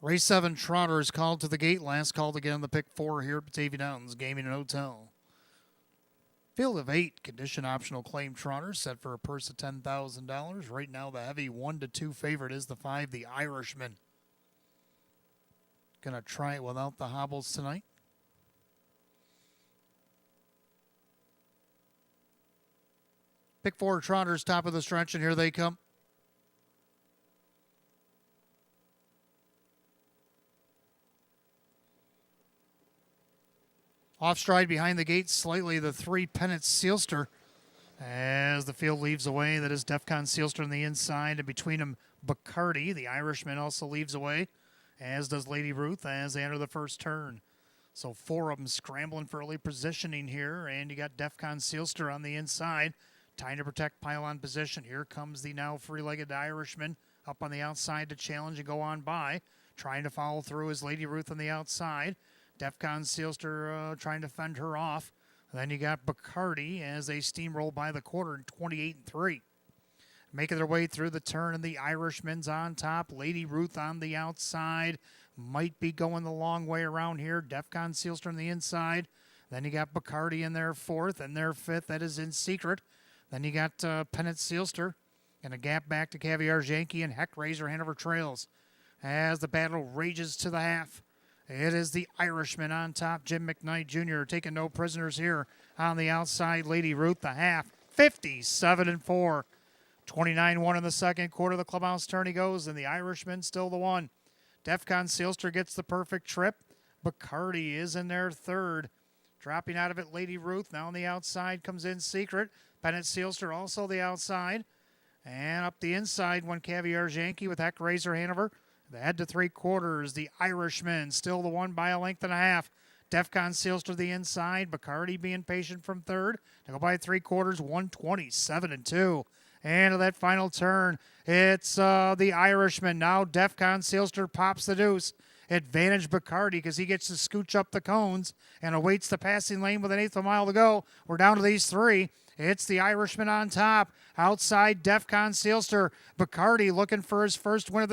Race 7 Trotter is called to the gate. Last call to get on the pick 4 here at Batavia Downs Gaming and Hotel. Field of 8 condition optional claim Trotter set for a purse of $10,000. Right now the heavy 1-2 favorite is the 5, the Irishman. Gonna try it without the hobbles tonight. Pick 4 Trotters, top of the stretch, and here they come. Off stride behind the gate, slightly the 3 Pennant Sealster. As the field leaves away, that is Defcon Sealster on the inside, and between them Bacardi, the Irishman, also leaves away, as does Lady Ruth as they enter the first turn. So 4 of them scrambling for early positioning here, and you got Defcon Sealster on the inside, trying to protect pylon position. Here comes the now free-legged Irishman up on the outside to challenge and go on by, trying to follow through is Lady Ruth on the outside. Defcon Sealster trying to fend her off. Then you got Bacardi as they steamroll by the quarter in 28-3. Making their way through the turn, and the Irishman's on top. Lady Ruth on the outside. Might be going the long way around here. Defcon Sealster on the inside. Then you got Bacardi in their 4th, and their 5th, that is In Secret. Then you got Pennant Sealster, and a gap back to Caviar Janky and Heck Razor Hanover Trails. As the battle rages to the half, it is the Irishman on top. Jim McKnight Jr. taking no prisoners here on the outside. Lady Ruth, the half, 57-4. 29-1 in the second quarter. The clubhouse turn he goes, and the Irishman still the 1. Defcon Sealster gets the perfect trip. Bacardi is in their 3rd. Dropping out of it, Lady Ruth. Now on the outside comes In Secret. Pennant Sealster also the outside. And up the inside went Caviar Janky with Heck Razor Hanover. The head to 3/4. The Irishman still the 1 by a length and a half. Defcon Sealster the inside. Bacardi being patient from 3rd. To go by 3/4, 127-2. And to that final turn, it's the Irishman. Now Defcon Sealster pops the deuce. Advantage Bacardi because he gets to scooch up the cones and awaits the passing lane with 1/8 of a mile to go. We're down to these 3. It's the Irishman on top. Outside, Defcon Sealster. Bacardi looking for his 3rd win of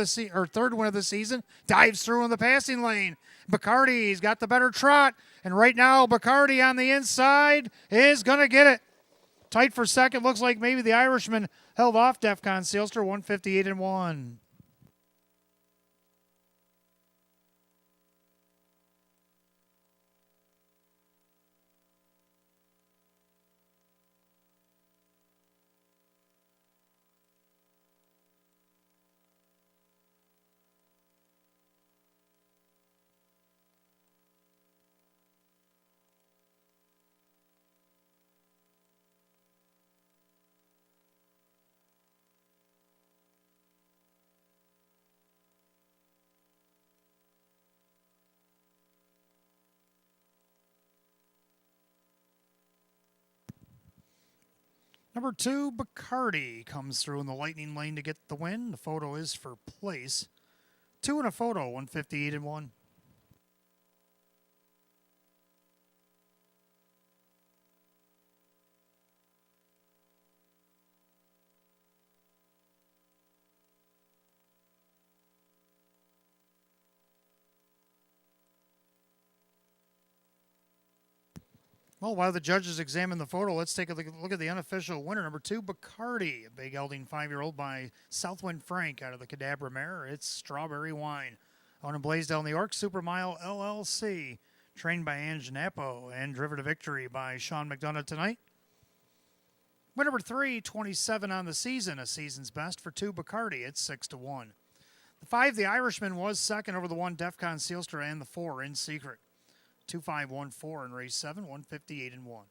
the season. Dives through in the passing lane. Bacardi's got the better trot. And right now, Bacardi on the inside is going to get it. Tight for 2nd. Looks like maybe the Irishman held off Defcon Sealster, 158-1. Number 2, Bacardi comes through in the lightning lane to get the win. The photo is for place. 2 in a photo, 158-1. Well, while the judges examine the photo, let's take a look at the unofficial winner. Number 2, Bacardi, a big gelding 5-year-old by Southwind Frank out of the Cadabra Mare. It's Strawberry Wine. Owned in Blaisdell, New York, Super Mile LLC. Trained by Ange Napo and driven to victory by Sean McDonough tonight. Win number 3, 27 on the season. A season's best for 2, Bacardi. It's 6-1. The 5, the Irishman, was 2nd over the 1, Defcon Sealster, and the 4, In Secret. 2-5-1-4 in race 7, 158-1.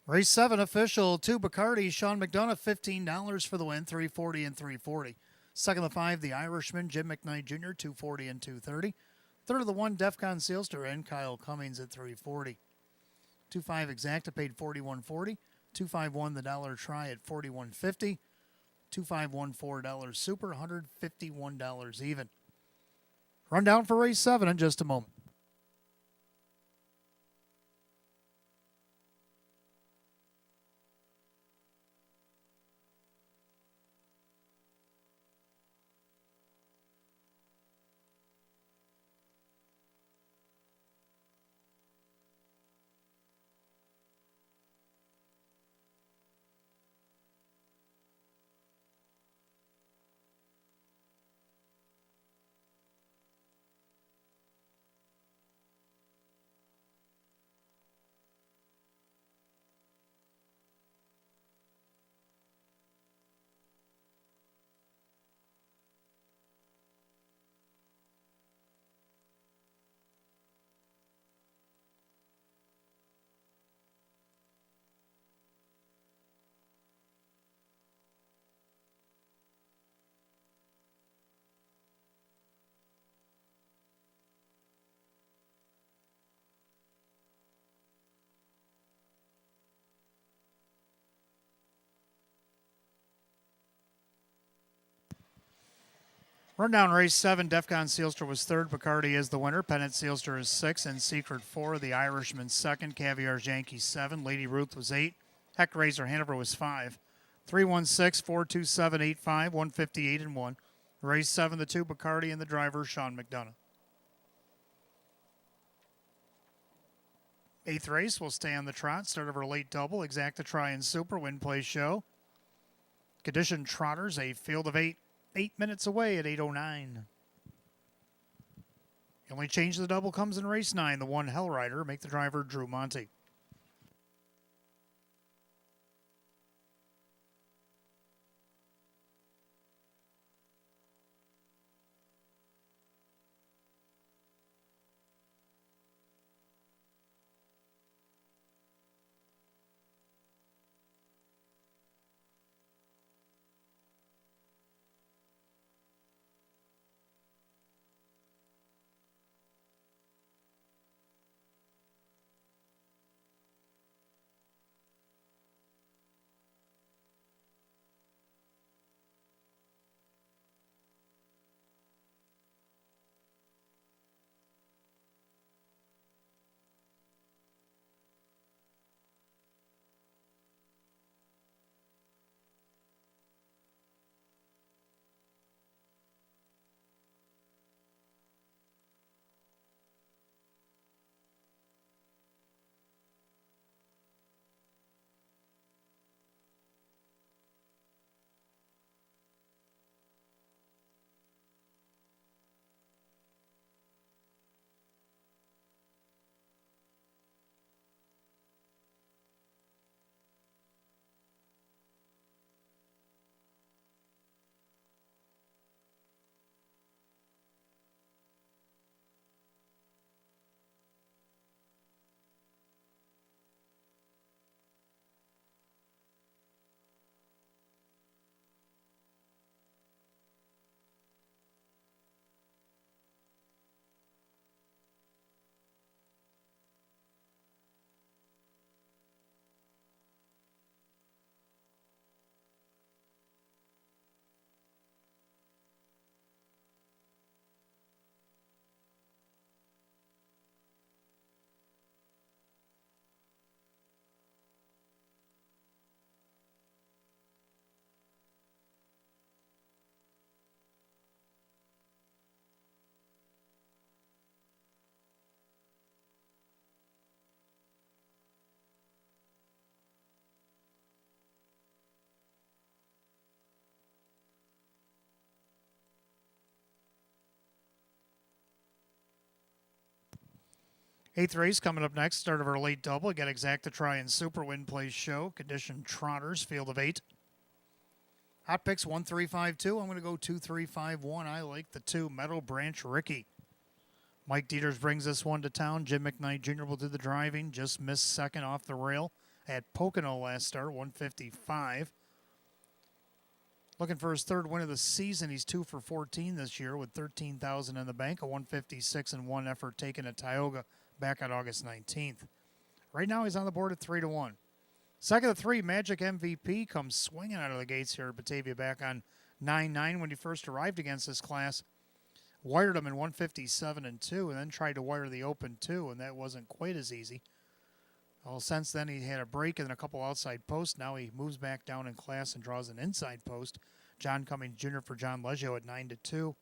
Race 7 official, 2 Bacardi, Sean McDonough, $15 for the win, 340 and 340. Second of the 5, the Irishman, Jim McKnight Jr., 240 and 230. Third of the 1, Defcon Sealster and Kyle Cummings at 340. 2-5 Exacta paid $41.40. 2-5-1 the dollar try at $41.50. 2-5-1 $4 super, $151 even. Rundown for race 7 in just a moment. Rundown race 7, Defcon Sealster was third. Bacardi is the winner. Pennant Sealster is 6, and Secret 4. The Irishman second. Caviar's Yankee 7. Lady Ruth was 8. Heck Razor Hanover was 5. 316-427-85, 158 and 1. Race 7, the 2 Bacardi and the driver Sean McDonough. 8th race will stay on the trot. Start of our late double. Exacta Try and Super. Win Play Show. Condition Trotters, a field of 8. 8 minutes away at 8:09. The only change to the double comes in race 9. The 1 Hellrider. Make the driver Drew Monty. Eighth race coming up next. Start of our late double. Got Exacta Try and Super. Win Play Show. Condition Trotters. Field of 8. Hot picks 1, 3, 5, 2. I'm going to go 2, 3, 5, 1. I like the 2 Meadow Branch Ricky. Mike Dieters brings this one to town. Jim McKnight Jr. will do the driving. Just missed second off the rail. at Pocono last start, 155. Looking for his third win of the season. He's 2 for 14 this year with 13,000 in the bank, a 156 and 1 effort taken at Tioga back on August 19th. Right now he's on the board at 3-1. Second of 3, Magic MVP comes swinging out of the gates here at Batavia back on 9-9 when he first arrived against this class. Wired him in 157 and 2 and then tried to wire the open 2, and that wasn't quite as easy. Well, since then, he had a break and a couple outside posts. Now he moves back down in class and draws an inside post. John Cummings Jr. for John Leggio at 9-2.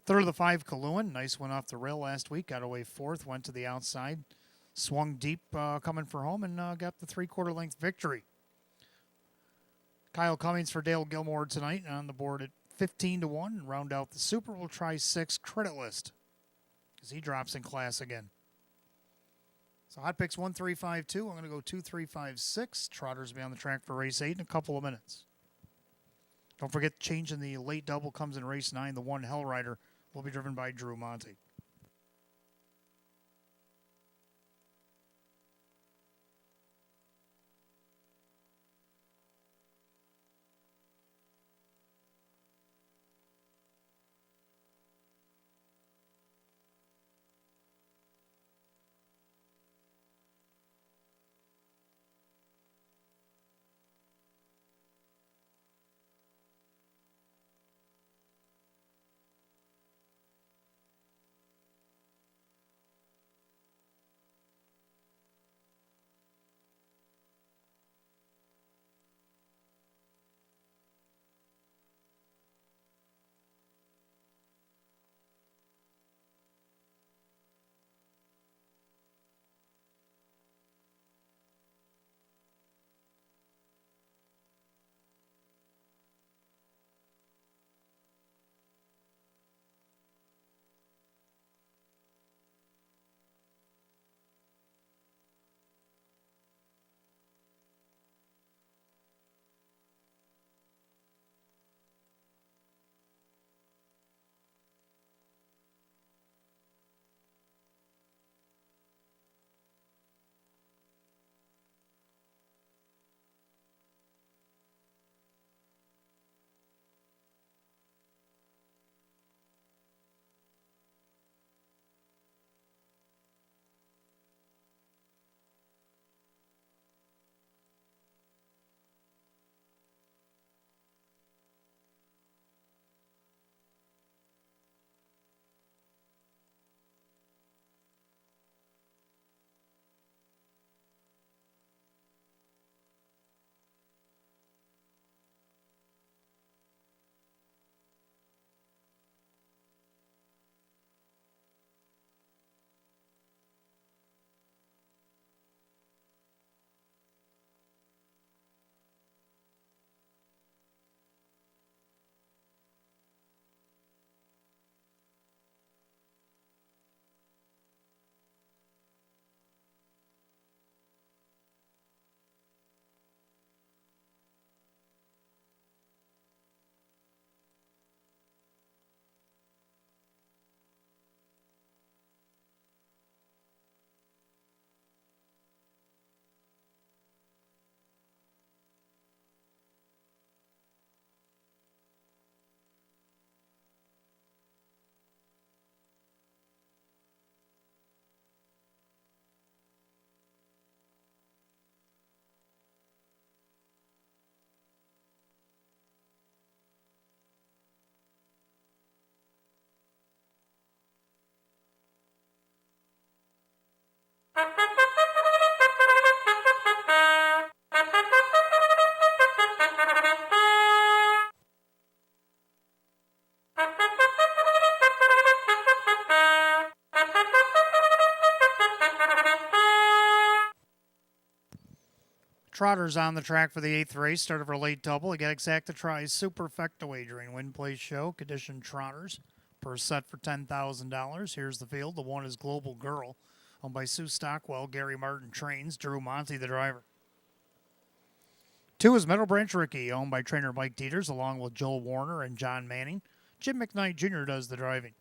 Third of the 5, Kaluan. Nice one off the rail last week. Got away fourth, went to the outside. Swung deep coming for home and got the 3/4 length victory. Kyle Cummings for Dale Gilmore tonight on the board at 15-1. Round out the Super, we'll try 6 Credit List as he drops in class again. So hot picks 1, 3, 5, 2. I'm going to go 2, 3, 5, 6. Trotters will be on the track for race 8 in a couple of minutes. Don't forget, changing the late double comes in race 9. The 1 Hell Rider will be driven by Drew Monty. Trotters on the track for the 8th race. Started for late double. Again, Exacta tries Superfecta wagering. Win, play, show. Condition Trotters. Per set for $10,000. Here's the field. The 1 is Global Girl. Owned by Sue Stockwell. Gary Martin trains. Drew Monty, the driver. 2 is Meadow Branch Ricky. Owned by trainer Mike Dieters, along with Joel Warner and John Manning. Jim McKnight Jr. does the driving.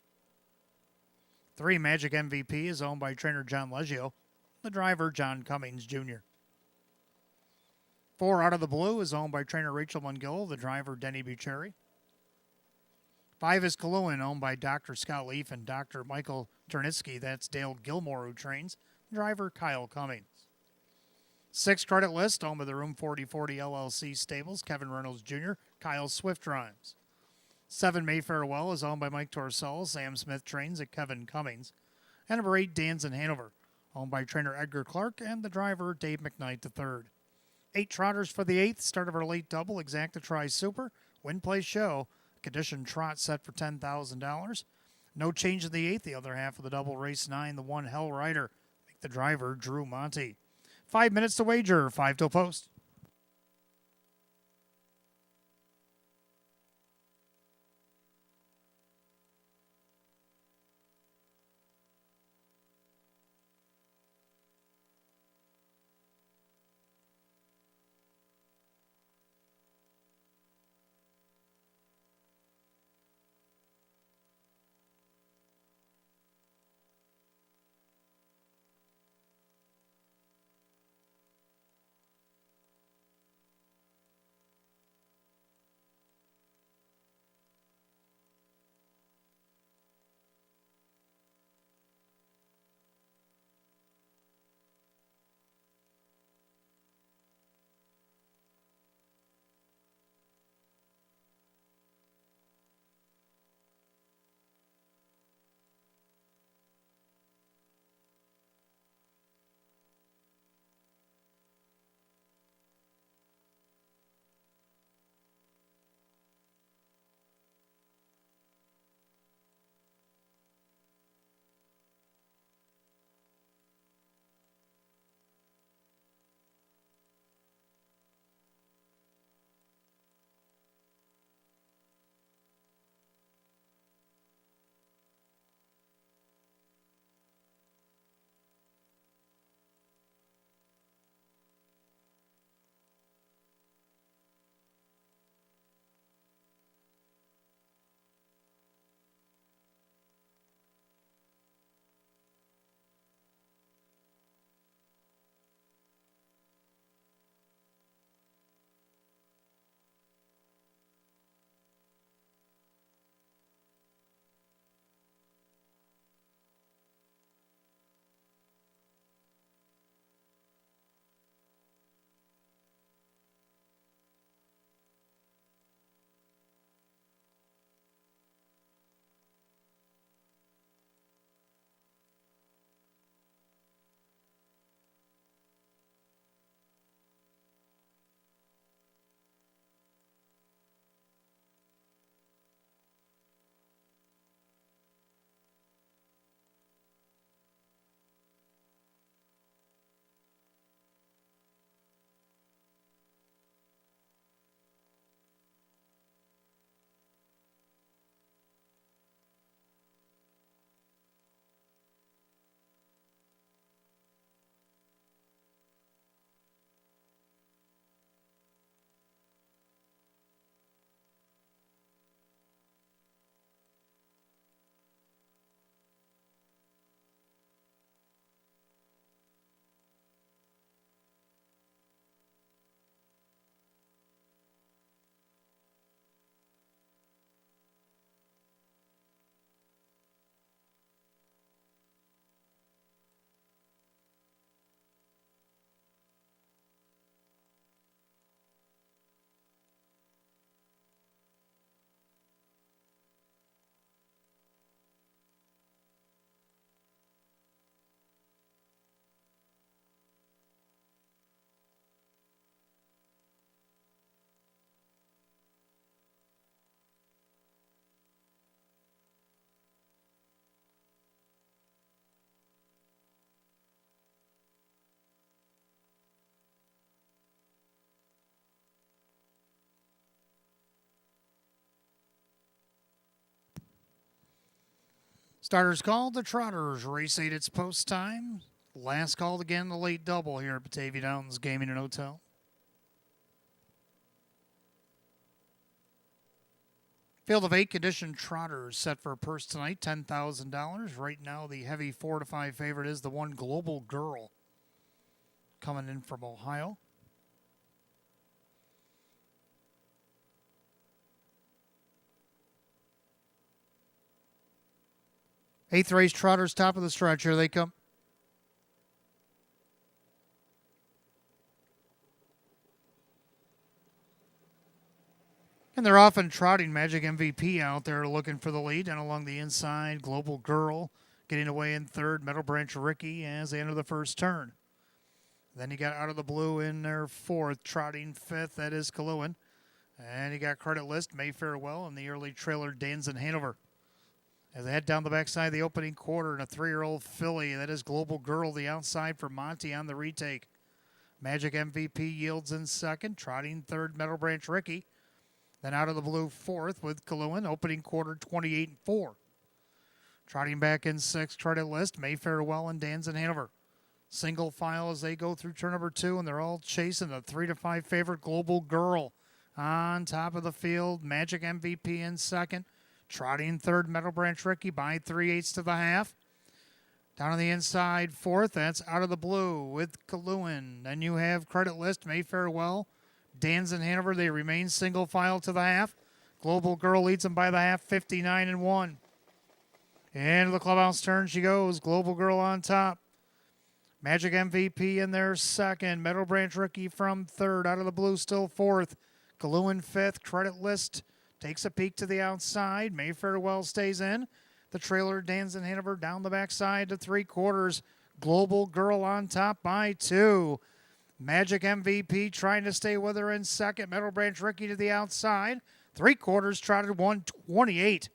3, Magic MVP is owned by trainer John Leggio. The driver, John Cummings Jr. 4 Out of the Blue is owned by trainer Rachel Mungill, the driver Denny Bucheri. 5 is Kaluan, owned by Dr. Scott Leaf and Dr. Michael Turnitsky. That's Dale Gilmore who trains. Driver Kyle Cummings. 6 Credit List, owned by the Room 4040 LLC Stables, Kevin Reynolds Jr., Kyle Swift drives. 7 Mayfair Well is owned by Mike Torcell. Sam Smith trains at Kevin Cummings. And number 8 Dan's in Hanover, owned by trainer Edgar Clark and the driver Dave McKnight III. 8 Trotters for the 8th, start of our late double, Exacta Tri Super, Win Play Show, condition trot set for $10,000. No change in the 8th, the other half of the double, race 9, the 1 Hell Rider, make the driver Drew Monty. 5 minutes to wager, 5 till post. Starters called, the Trotters. Race 8, it's post time. Last called again, the late double here at Batavia Downs Gaming and Hotel. Field of 8 condition Trotters set for a purse tonight, $10,000. Right now, the heavy 4 to 5 favorite is the 1 Global Girl coming in from Ohio. Eighth race, Trotters, top of the stretch. Here they come. And they're often trotting Magic MVP out there looking for the lead. And along the inside, Global Girl getting away in third. Meadow Branch Ricky as they enter the first turn. Then you got Out of the Blue in their fourth, trotting fifth. That is Kaluan. And you got Credit List, Mayfarewell, and the early trailer Danzen Hanover. As they head down the backside of the opening quarter, and a 3-year-old filly, that is Global Girl, the outside for Monty on the retake. Magic MVP yields in second, trotting third, Meadow Branch Ricky. Then Out of the Blue fourth with Kaluan, opening quarter 28-4. Trotting back in sixth, Credit List, Mayfarewell, and Danzen Hanover. Single file as they go through turn number 2, and they're all chasing the 3-5 favorite Global Girl. On top of the field, Magic MVP in second. Trotting third, Meadow Branch Ricky by 3/8 to the half. Down on the inside, fourth, that's Out of the Blue with Kaluan. Then you have Credit List, Mayfarewell, Danzen Hanover. They remain single file to the half. Global Girl leads them by the half, 59-1. Into the clubhouse turn she goes. Global Girl on top. Magic MVP in there second. Meadow Branch Ricky from third. Out of the Blue still fourth. Kaluan fifth. Credit List takes a peek to the outside. Mayfarewell stays in. The trailer Danzen Hanover down the backside to 3/4. Global Girl on top by 2. Magic MVP trying to stay with her in second. Meadow Branch Ricky to the outside. 3/4 trotted 128.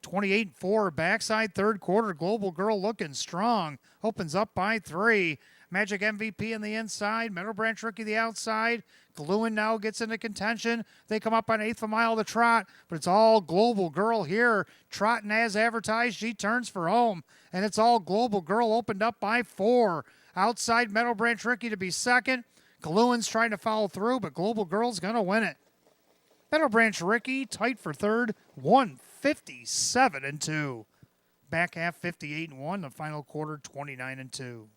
28-4 backside third quarter. Global Girl looking strong. Opens up by 3. Magic MVP in the inside. Meadow Branch Ricky the outside. Kaluan now gets into contention. They come up on eighth of a mile to trot, but it's all Global Girl here. Trotting as advertised. She turns for home, and it's all Global Girl opened up by 4. Outside Meadow Branch Ricky to be second. Kaluan's trying to follow through, but Global Girl's going to win it. Meadow Branch Ricky tight for third, 157-2. Back half 58-1. The final quarter 29-2.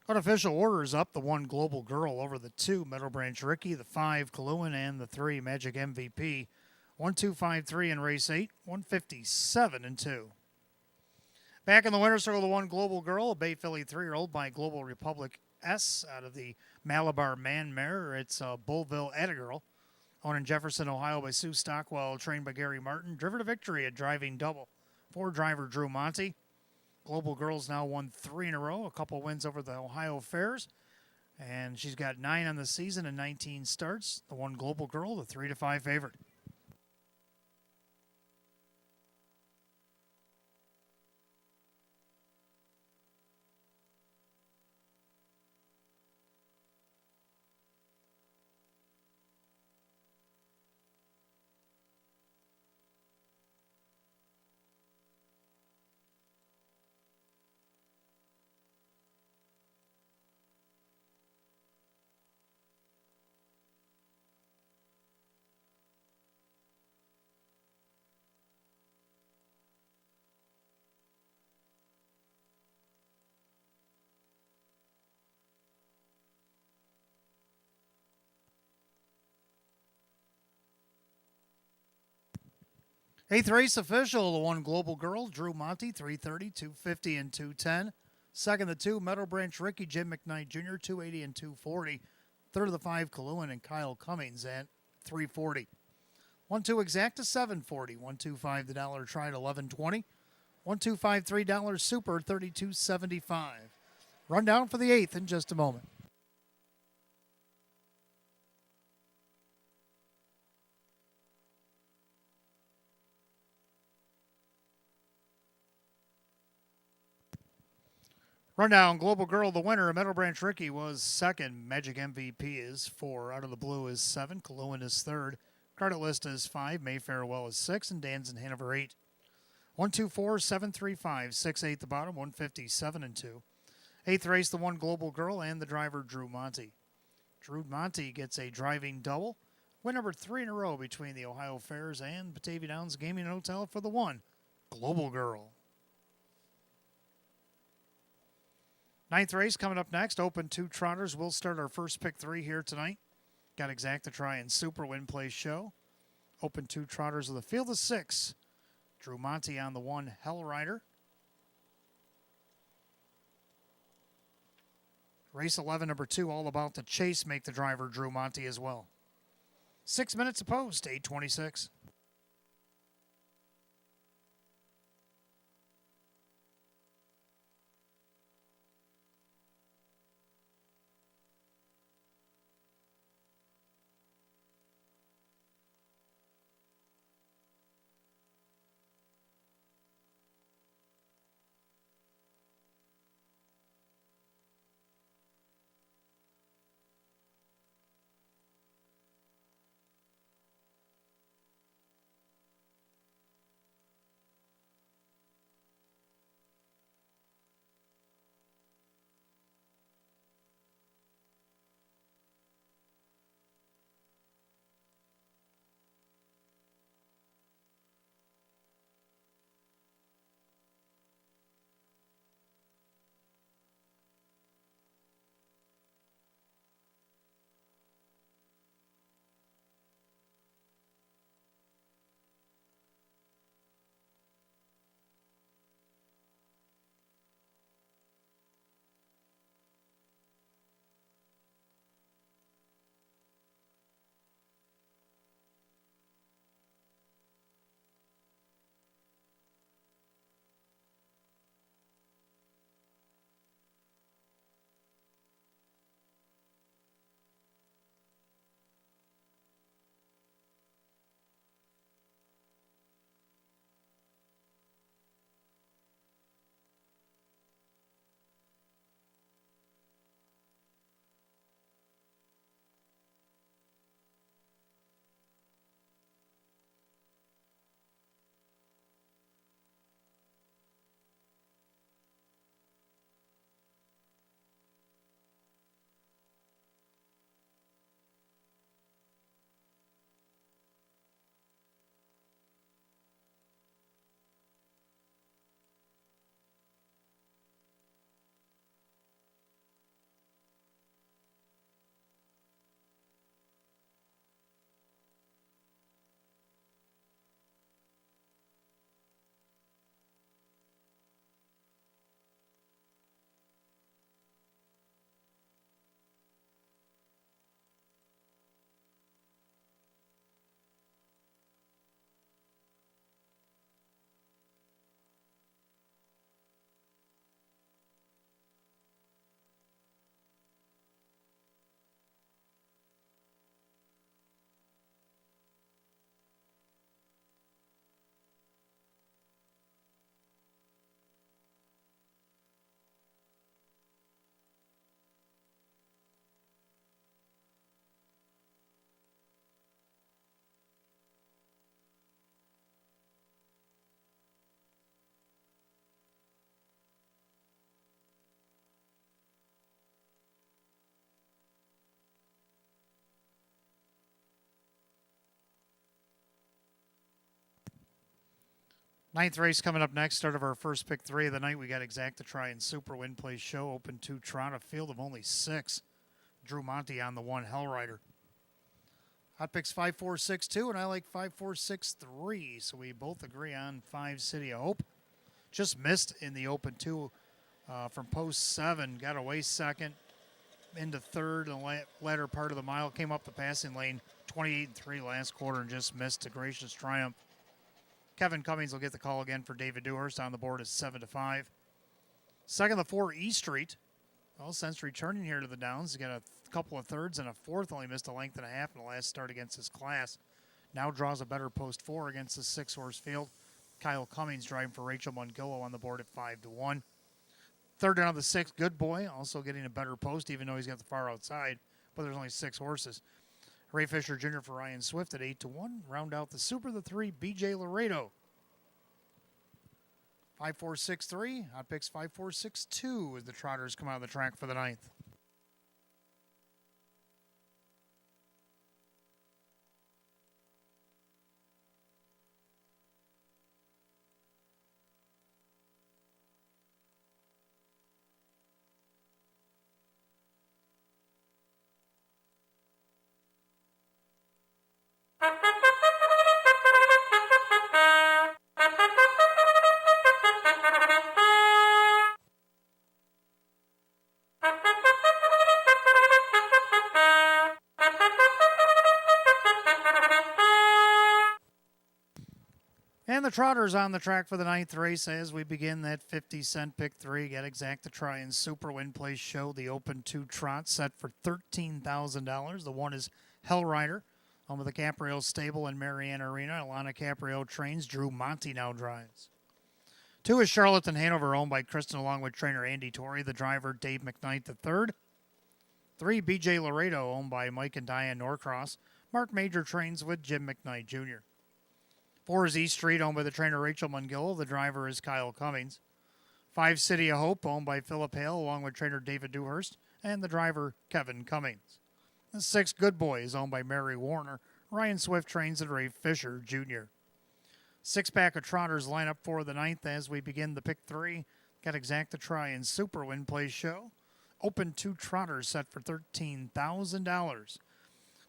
Unofficial orders up. The 1 Global Girl over the 2 Meadow Branch Ricky, the 5 Kaluan, and the 3 Magic MVP. 1-2-5-3 in race 8, 157-2. Back in the winner's circle, the 1 Global Girl, a Bay Filly 3-year-old by Global Republic S out of the Malabar Man Mare. It's Bullville Girl, owned in Jefferson, Ohio by Sue Stockwell, trained by Gary Martin. Driven to victory at Driving Double. 4 driver Drew Monty. Global Girl's now won 3 in a row, a couple wins over the Ohio Fairs. And she's got 9 on the season and 19 starts. The 1 Global Girl, the 3-5 favorite. Eighth race official, the 1 Global Girl, Drew Monty, 330, 250, and 210. Second, the 2 Meadow Branch Ricky, Jim McKnight Jr., 280 and 240. Third of the 5 Kaluan and Kyle Cummings at $340. 1-2 exact to $740. 1-2-5 the dollar try at $11.20. 1-2-5 $3 super $32.75. Rundown for the 8th in just a moment. Rundown, Global Girl, the winner. Meadow Branch Ricky was second. Magic MVP is 4. Out of the Blue is 7. Kaluan is third. Credit List is 5. Mayfarewell is 6. And Dan's in Hanover 8. 1-2-4, 7-3-5, 6-8 the bottom, 157 and 2. 8th race, the 1 Global Girl and the driver Drew Monty. Drew Monty gets a driving double. Win number 3 in a row between the Ohio Fairs and Batavia Downs Gaming and Hotel for the 1 Global Girl. 9th race coming up next. Open 2 trotters. We'll start our first pick 3 here tonight. Got exact to try and super win play show. Open 2 trotters with a field of 6. Drew Monty on the 1 Hell Rider. Race 11, number 2, All About the Chase, make the driver Drew Monty as well. 6 minutes of post, 8:26. Ninth race coming up next. Start of our first pick 3 of the night. We got exact to try and super win play show. Open 2 trot, a field of only 6. Drew Monty on the 1 Hell Rider. Hot picks 5-4-6-2, and I like 5-4-6-3. So we both agree on 5 City of Hope. Just missed in the open 2 from post 7. Got away second. into third and the latter part of the mile. Came up the passing lane 28-3 last quarter and just missed a gracious triumph. Kevin Cummings will get the call again for David Dewhurst. On the board is 7-5. Second, the 4 E Street. Well, since returning here to the Downs, he got a couple of thirds and a fourth. Only missed a length and a half in the last start against his class. Now draws a better post 4 against the 6-horse field. Kyle Cummings driving for Rachel Mungillo on the board at 5-1. Third down of the 6, Good Boy, also getting a better post, even though he's got the far outside. But there's only 6 horses. Ray Fisher Jr. for Ryan Swift at 8-1. Round out the Super, the 3, BJ Laredo. 5-4-6-3. Hot picks 5-4-6-2 as the Trotters come out of the track for the 9th. And the Trotters on the track for the 9th race as we begin that 50-cent pick 3. Get exact to try and Super Win Place Show. The Open 2 trot set for $13,000. The 1 is Hell Rider. Home of the Caprio Stable in Marianne Arena. Alana Caprio trains. Drew Monty now drives. 2 is Charlotte and Hanover, owned by Kristen along with trainer Andy Torrey. The driver Dave McKnight III. 3, BJ Laredo, owned by Mike and Diane Norcross. Mark Major trains with Jim McKnight Jr. 4 is East Street, owned by the trainer Rachel Mungillo. The driver is Kyle Cummings. 5, City of Hope, owned by Philip Hale, along with trainer David Dewhurst, and the driver Kevin Cummings. And 6, Good Boy, is owned by Mary Warner. Ryan Swift trains at Ray Fisher Jr. 6-pack of Trotters line up for the 9th as we begin the pick 3. Got exact to try and Super Win Place Show. Open 2 Trotters set for $13,000.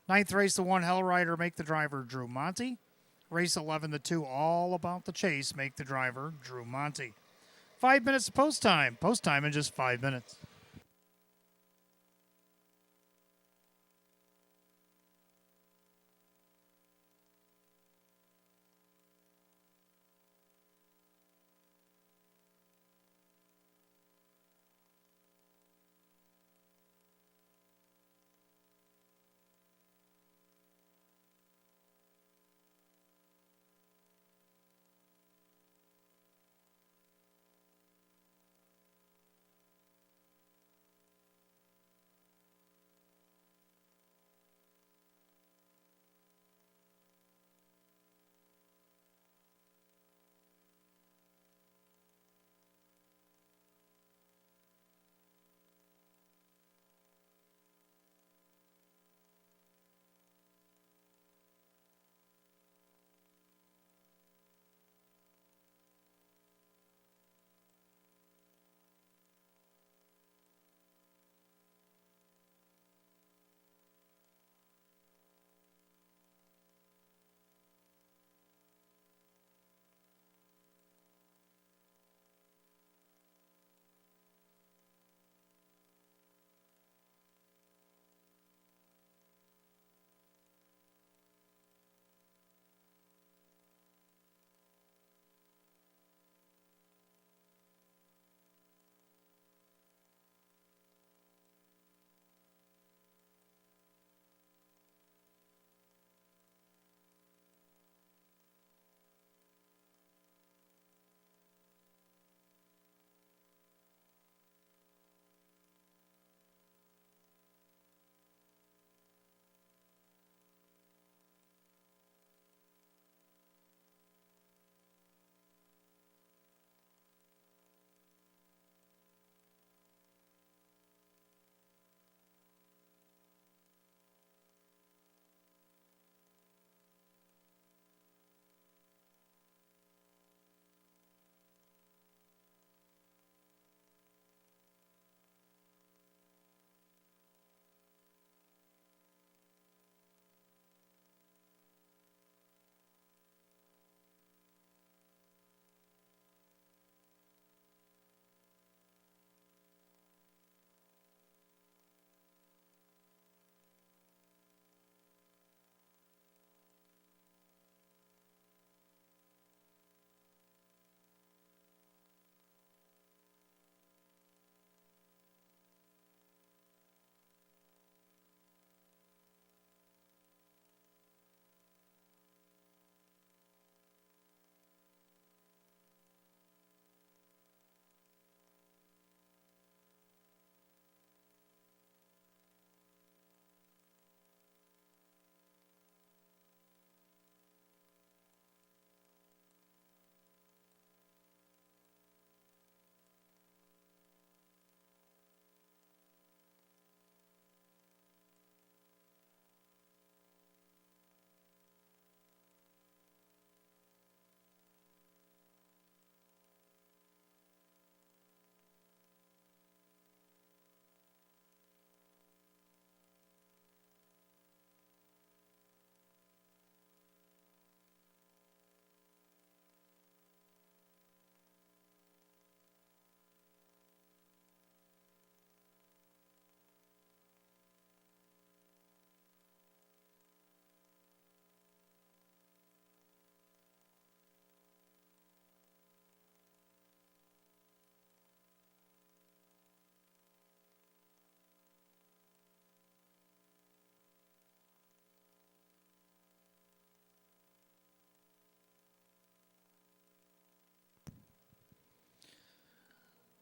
9th race, the 1 Hell Rider, make the driver Drew Monty. Race 11, the 2 All About the Chase, make the driver Drew Monty. 5 minutes of post time. Post time in just 5 minutes.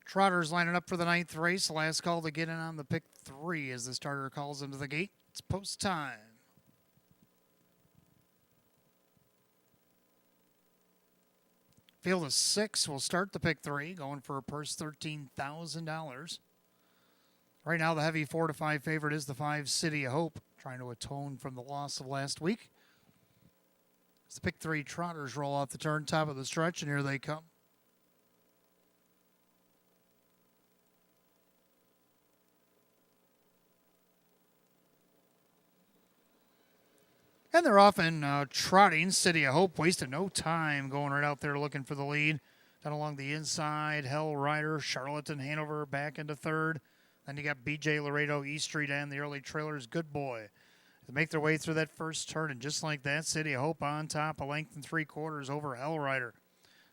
Trotters lining up for the 9th race. Last call to get in on the pick 3 as the starter calls into the gate. It's post time. Field of 6 will start the pick 3, going for a purse $13,000. Right now, the heavy 4 to 5 favorite is the 5 City of Hope, trying to atone from the loss of last week. As the pick 3 Trotters roll off the turn, top of the stretch, and here they come. And they're often trotting. City of Hope wasted no time going right out there looking for the lead. Down along the inside, Hell Rider, Charlatan, Hanover back into third. Then you got BJ Laredo, East Street, and the early trailers. Good Boy. They make their way through that first turn, and just like that, City of Hope on top, a length and 3/4 over Hell Rider.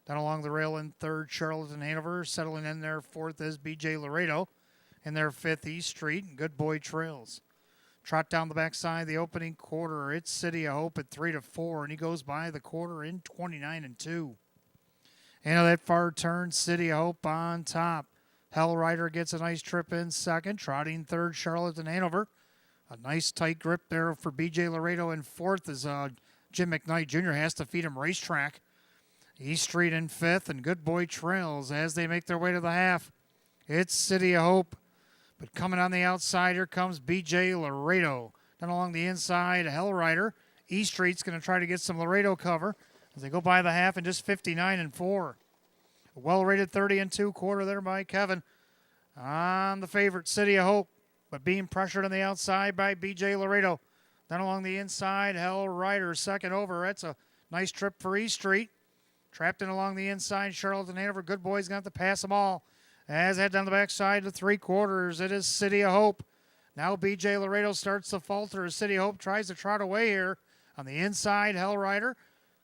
Down along the rail in third, Charlatan, Hanover. Settling in there fourth is BJ Laredo. In their fifth, East Street, and Good Boy trails. Trot down the backside, the opening quarter. It's City of Hope at 3 to 4, and he goes by the quarter in 29 and 2. And that far turn, City of Hope on top. Hell Rider gets a nice trip in second. Trotting third, Charlatan, Hanover. A nice tight grip there for BJ Laredo in fourth as Jim McKnight Jr. has to feed him racetrack. East Street in fifth, and Good Boy trails as they make their way to the half. It's City of Hope. But coming on the outside, here comes BJ Laredo. Then along the inside, Hell Rider. East Street's going to try to get some Laredo cover as they go by the half in just 59 and 4. A well-rated 30 and 2/4 there by Kevin on the favorite, City of Hope, but being pressured on the outside by BJ Laredo. Then along the inside, Hell Rider second over. That's a nice trip for East Street. Trapped in along the inside, Charlatan, Hanover. Good Boy's going to have to pass them all. As head down the backside to 3/4, it is City of Hope. Now BJ Laredo starts to falter as City of Hope tries to trot away here. On the inside, Hell Rider.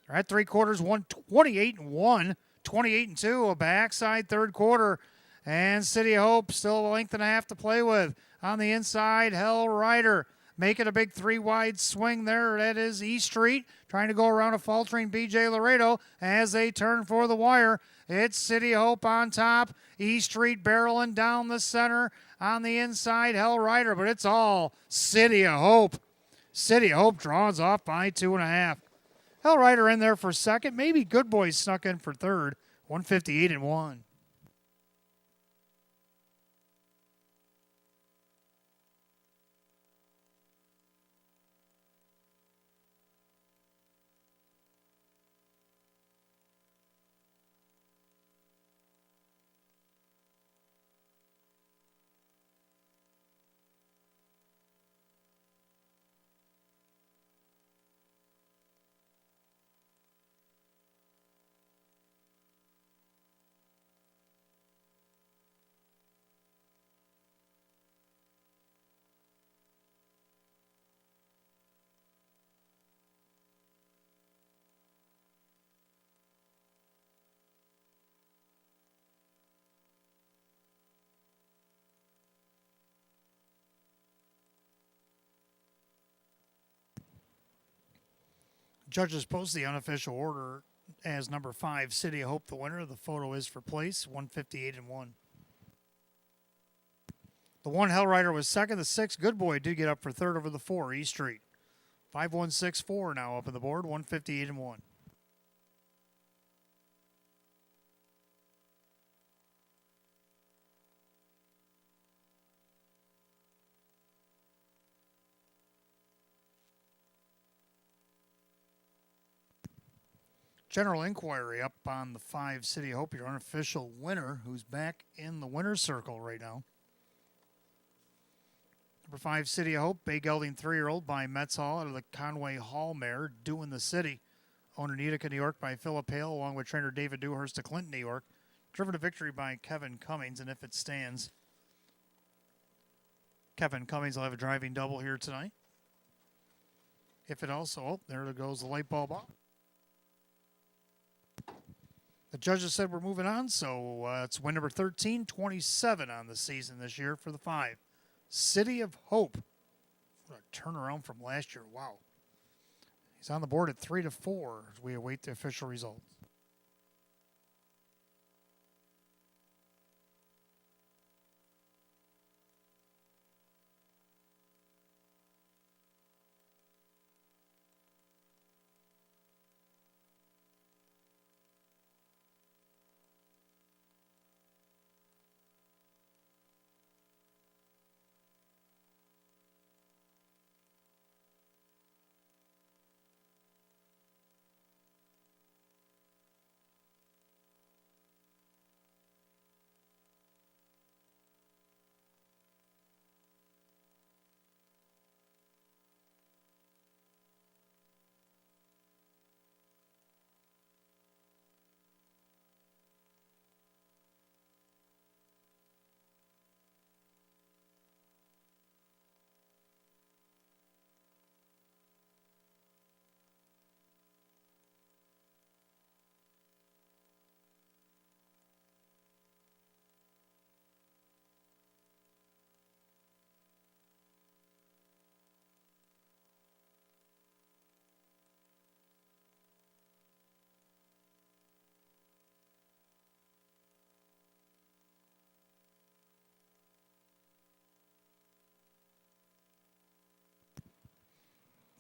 They're at 3/4, 128 and 1, 28 and 2, a backside third quarter. And City of Hope still a length and a half to play with. On the inside, Hell Rider. Making a big 3-wide swing there. That is East Street trying to go around a faltering BJ Laredo as they turn for the wire. It's City of Hope on top. East Street barreling down the center. On the inside, Hell Rider, but it's all City of Hope. City of Hope draws off by 2.5. Hell Rider in there for second. Maybe Good Boy snuck in for third. 158 and 1. Judges post the unofficial order as number 5, City of Hope, the winner. The photo is for place, 158 and 1. The 1, Hell Rider, was second. The 6, Good Boy, did get up for third over the 4, East Street. 5164 now up on the board, 158 and 1. General inquiry up on the 5, City of Hope, your unofficial winner, who's back in the winner's circle right now. Number 5, City of Hope, bay gelding 3-year-old by Metz Hall out of the Conway Hall mare, Doing the City. Owned in Utica, New York by Philip Hale, along with trainer David Dewhurst of Clinton, New York. Driven to victory by Kevin Cummings, and if it stands, Kevin Cummings will have a driving double here tonight. If it also, oh, there goes the light bulb off. The judges said we're moving on, so it's win number 1327 on the season this year for the 5. City of Hope. What a turnaround from last year. Wow. He's on the board at 3 to 4 as we await the official results.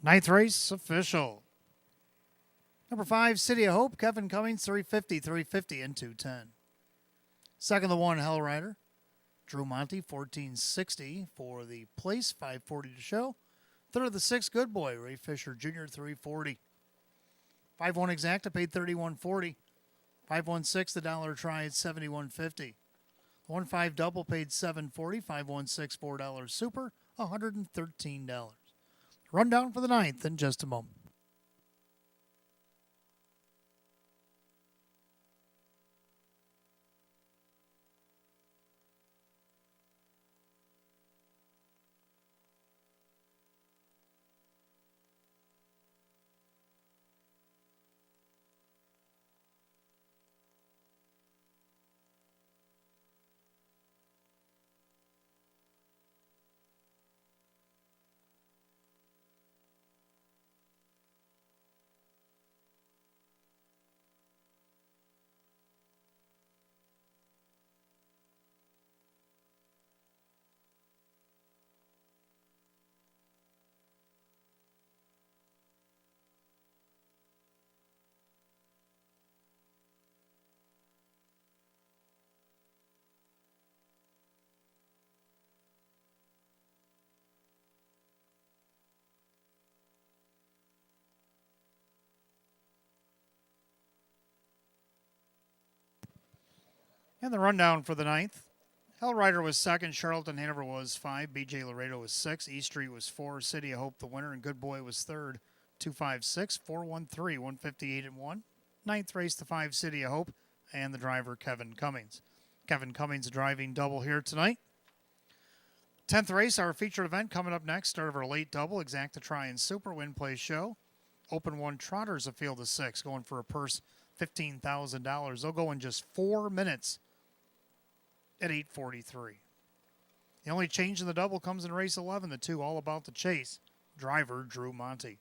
Ninth race official. Number 5, City of Hope, Kevin Cummings, 350 and 210. Second, the 1, Hell Rider. Drew Monty, 1460 for the place, 540 to show. Third, the 6, Good Boy, Ray Fisher Jr., 340. 5-1 Exacta paid 31.40. 5-1-6, the dollar try at 71.50. 1-5 double paid 7.40. 5-1-6, $4 super, $113. Rundown for the 9th in just a moment. And the rundown for the 9th. Hell Rider was 2nd, Charlton Hanover was 5, BJ Laredo was 6, East Street was 4, City of Hope the winner, and Good Boy was 3rd, 256, 413, 158 and 1. 9th race, the 5, City of Hope, and the driver, Kevin Cummings. Kevin Cummings driving double here tonight. 10th race, our featured event coming up next. Start of our late double, Exacta Try and Super Win Play Show. Open 1 Trotters, a field of 6, going for a purse $15,000. They'll go in just 4 minutes at 8:43. The only change in the double comes in race 11, the 2 All About the Chase. Driver, Drew Monty.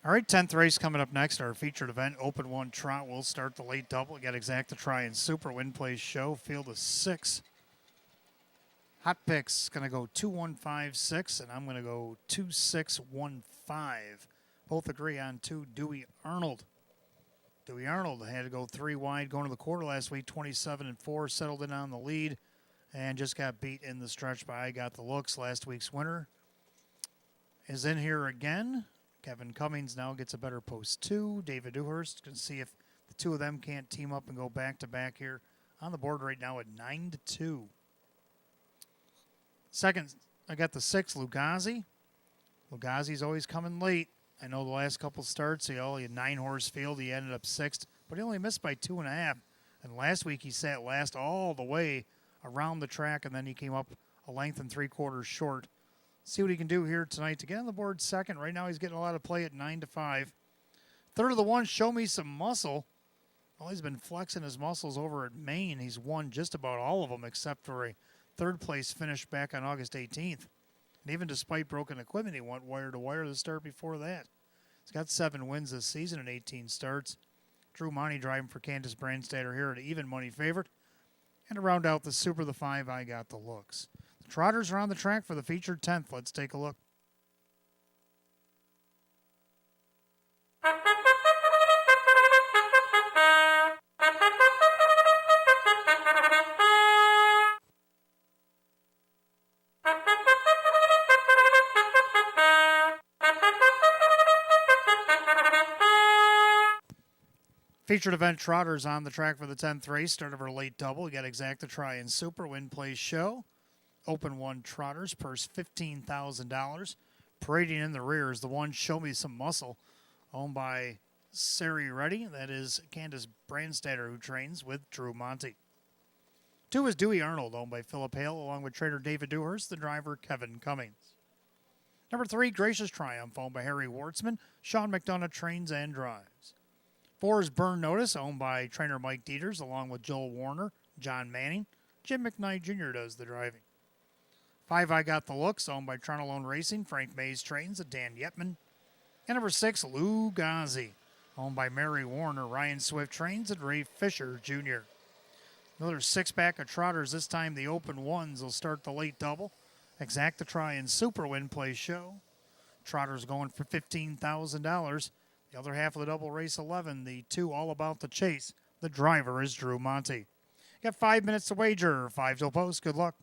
All right, 10th race coming up next. Our featured event, Open 1 Trot. We'll start the late double. We got Exacta Try and Super Win Play Show. Field of 6. Hot picks going to go 2-1-5-6, and I'm going to go 2-6-1-5. Both agree on 2 Dewey Arnold. Dewey Arnold had to go 3 wide going to the quarter last week, 27-4, settled in on the lead, and just got beat in the stretch by I Got the Looks. Last week's winner is in here again. Kevin Cummings now gets a better post 2. David Dewhurst, going to see if the 2 of them can't team up and go back-to-back here. On the board right now at 9-2. Second, I got the 6, Lugazi. Lugazi's always coming late. I know the last couple starts, he only had 9-horse field. He ended up 6th, but he only missed by 2.5. And last week he sat last all the way around the track, and then he came up a length and 3/4 short. See what he can do here tonight to get on the board second. Right now he's getting a lot of play at 9-5. Third of the 1, Show Me Some Muscle. Well, he's been flexing his muscles over at Maine. He's won just about all of them except for a third-place finish back on August 18th. And even despite broken equipment, he went wire-to-wire the start before that. He's got 7 wins this season and 18 starts. Drew Monty driving for Candace Brandstatter here at even money favorite. And to round out the Super, the 5, I Got the Looks. The Trotters are on the track for the featured 10th. Let's take a look. Featured event Trotters on the track for the 10th race. Start of our late double. We got Exacta Try and Super. Win, place, show. Open 1 Trotters. Purse $15,000. Parading in the rear is the 1 Show Me Some Muscle, owned by Sari Reddy. That is Candace Brandstatter, who trains with Drew Monty. 2 is Dewey Arnold, owned by Philip Hale, along with trainer David Dewhurst, the driver Kevin Cummings. Number 3, Gracious Triumph, owned by Harry Wartzman. Sean McDonough trains and drives. 4 is Burn Notice, owned by trainer Mike Dieters, along with Joel Warner, John Manning. Jim McKnight Jr. does the driving. 5, I Got the Looks, owned by Tronolone Racing. Frank Mays trains at Dan Yetman. And number 6, Lou Ghazi, owned by Mary Warner. Ryan Swift trains at Ray Fisher Jr. Another 6-pack of Trotters. This time the open 1s will start the late double. Exacta Try and Super. Win, place, show. Trotters going for $15,000. The other half of the double race 11, the 2 All About the Chase. The driver is Drew Monty. You got 5 minutes to wager. 5 till post. Good luck.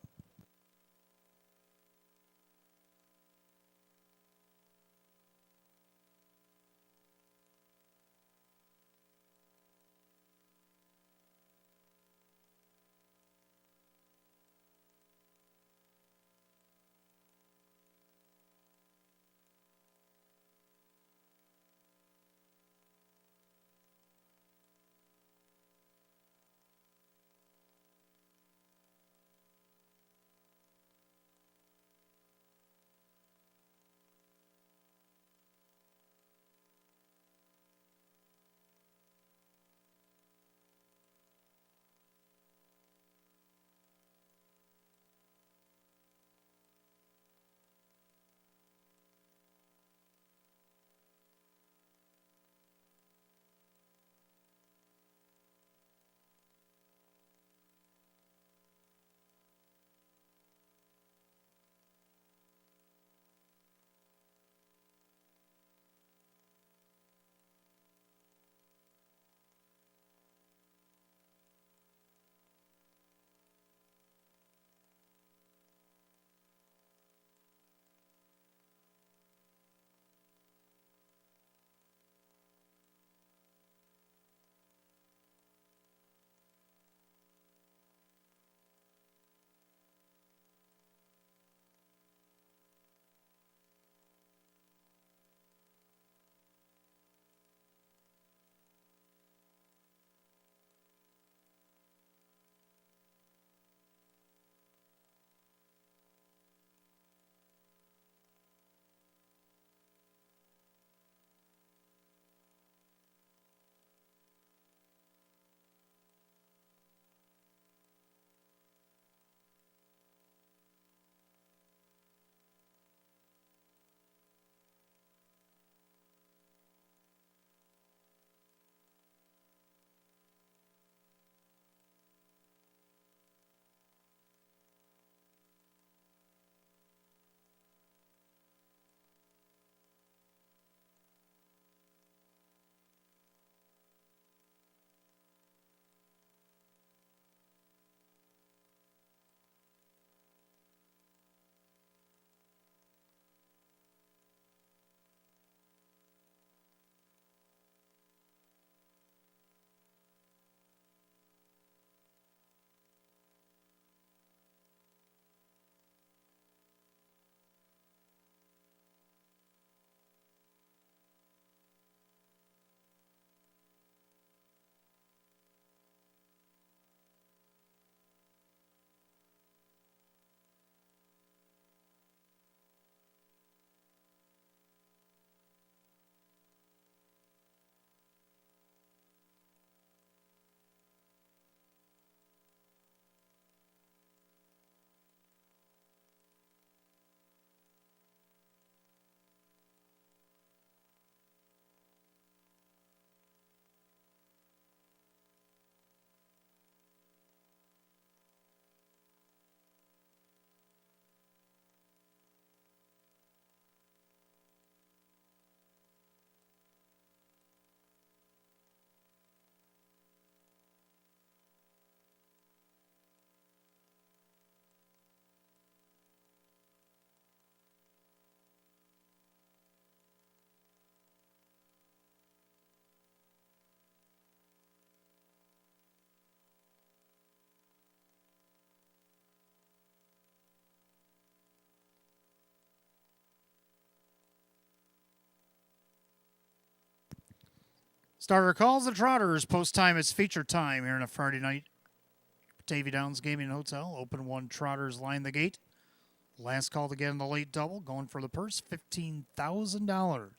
Starter calls the Trotters. Post time is feature time here on a Friday night. Batavia Downs Gaming Hotel. Open 1 Trotters line the gate. Last call to get in the late double. Going for the purse, $15,000.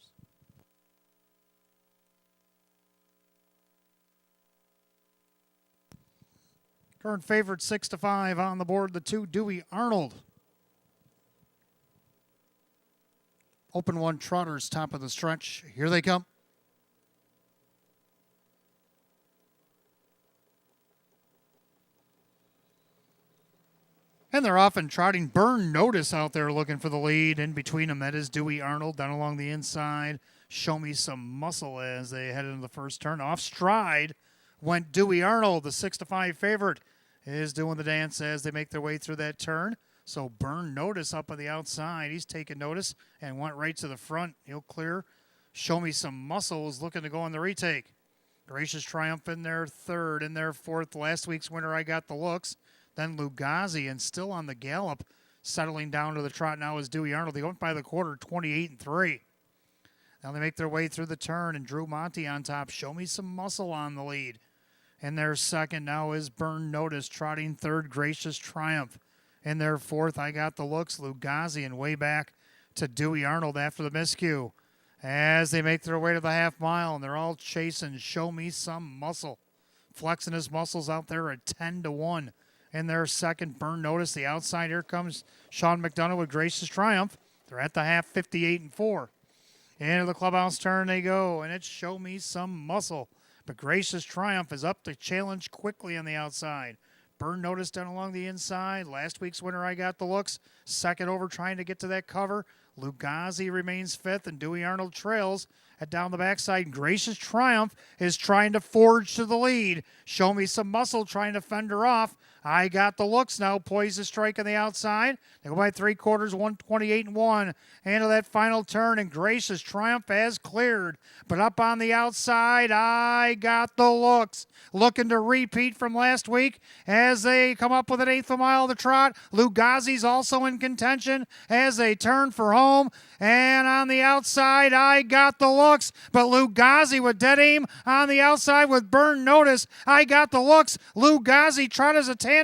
Current favorite 6-5 on the board. The 2 Dewey Arnold. Open 1 Trotters, top of the stretch. Here they come. And they're off and trotting. Burn Notice out there looking for the lead. In between them, that is Dewey Arnold down along the inside. Show Me Some Muscle as they head into the first turn. Off stride went Dewey Arnold. The 6-5 favorite is doing the dance as they make their way through that turn. So Burn Notice up on the outside. He's taking notice and went right to the front. He'll clear. Show Me Some Muscle is looking to go on the retake. Gracious Triumph in their third. In their fourth. Last week's winner, I Got the Looks. Then Lugazi, and still on the gallop, settling down to the trot now is Dewey Arnold. They went by the quarter, 28-3. Now they make their way through the turn, and Drew Monty on top. Show Me Some Muscle on the lead. In their second now is Burn Notice, trotting third, Gracious Triumph. In their fourth, I Got the Looks, Lugazi, and way back to Dewey Arnold after the miscue. As they make their way to the half mile, and they're all chasing Show Me Some Muscle. Flexing his muscles out there at 10-1. In their second, Burn Notice, the outside. Here comes Sean McDonough with Gracious Triumph. They're at the half, 58-4. Into the clubhouse turn they go, and it's Show Me Some Muscle. But Gracious Triumph is up to challenge quickly on the outside. Burn Notice down along the inside. Last week's winner, I Got the Looks. Second over trying to get to that cover. Lugazi remains fifth, and Dewey Arnold trails at down the backside. Gracious Triumph is trying to forge to the lead. Show Me Some Muscle trying to fend her off. I Got the Looks now poised to strike on the outside. They go by 3/4, 128-1. Into that final turn, and Gracious Triumph has cleared. But up on the outside, I Got the Looks. Looking to repeat from last week as they come up with an eighth of a mile of the trot. Lugazi's also in contention as they turn for home. And on the outside, I Got the Looks. But Lugazi with dead aim on the outside with Burn Notice. I Got the Looks. Lugazi trot as a tandem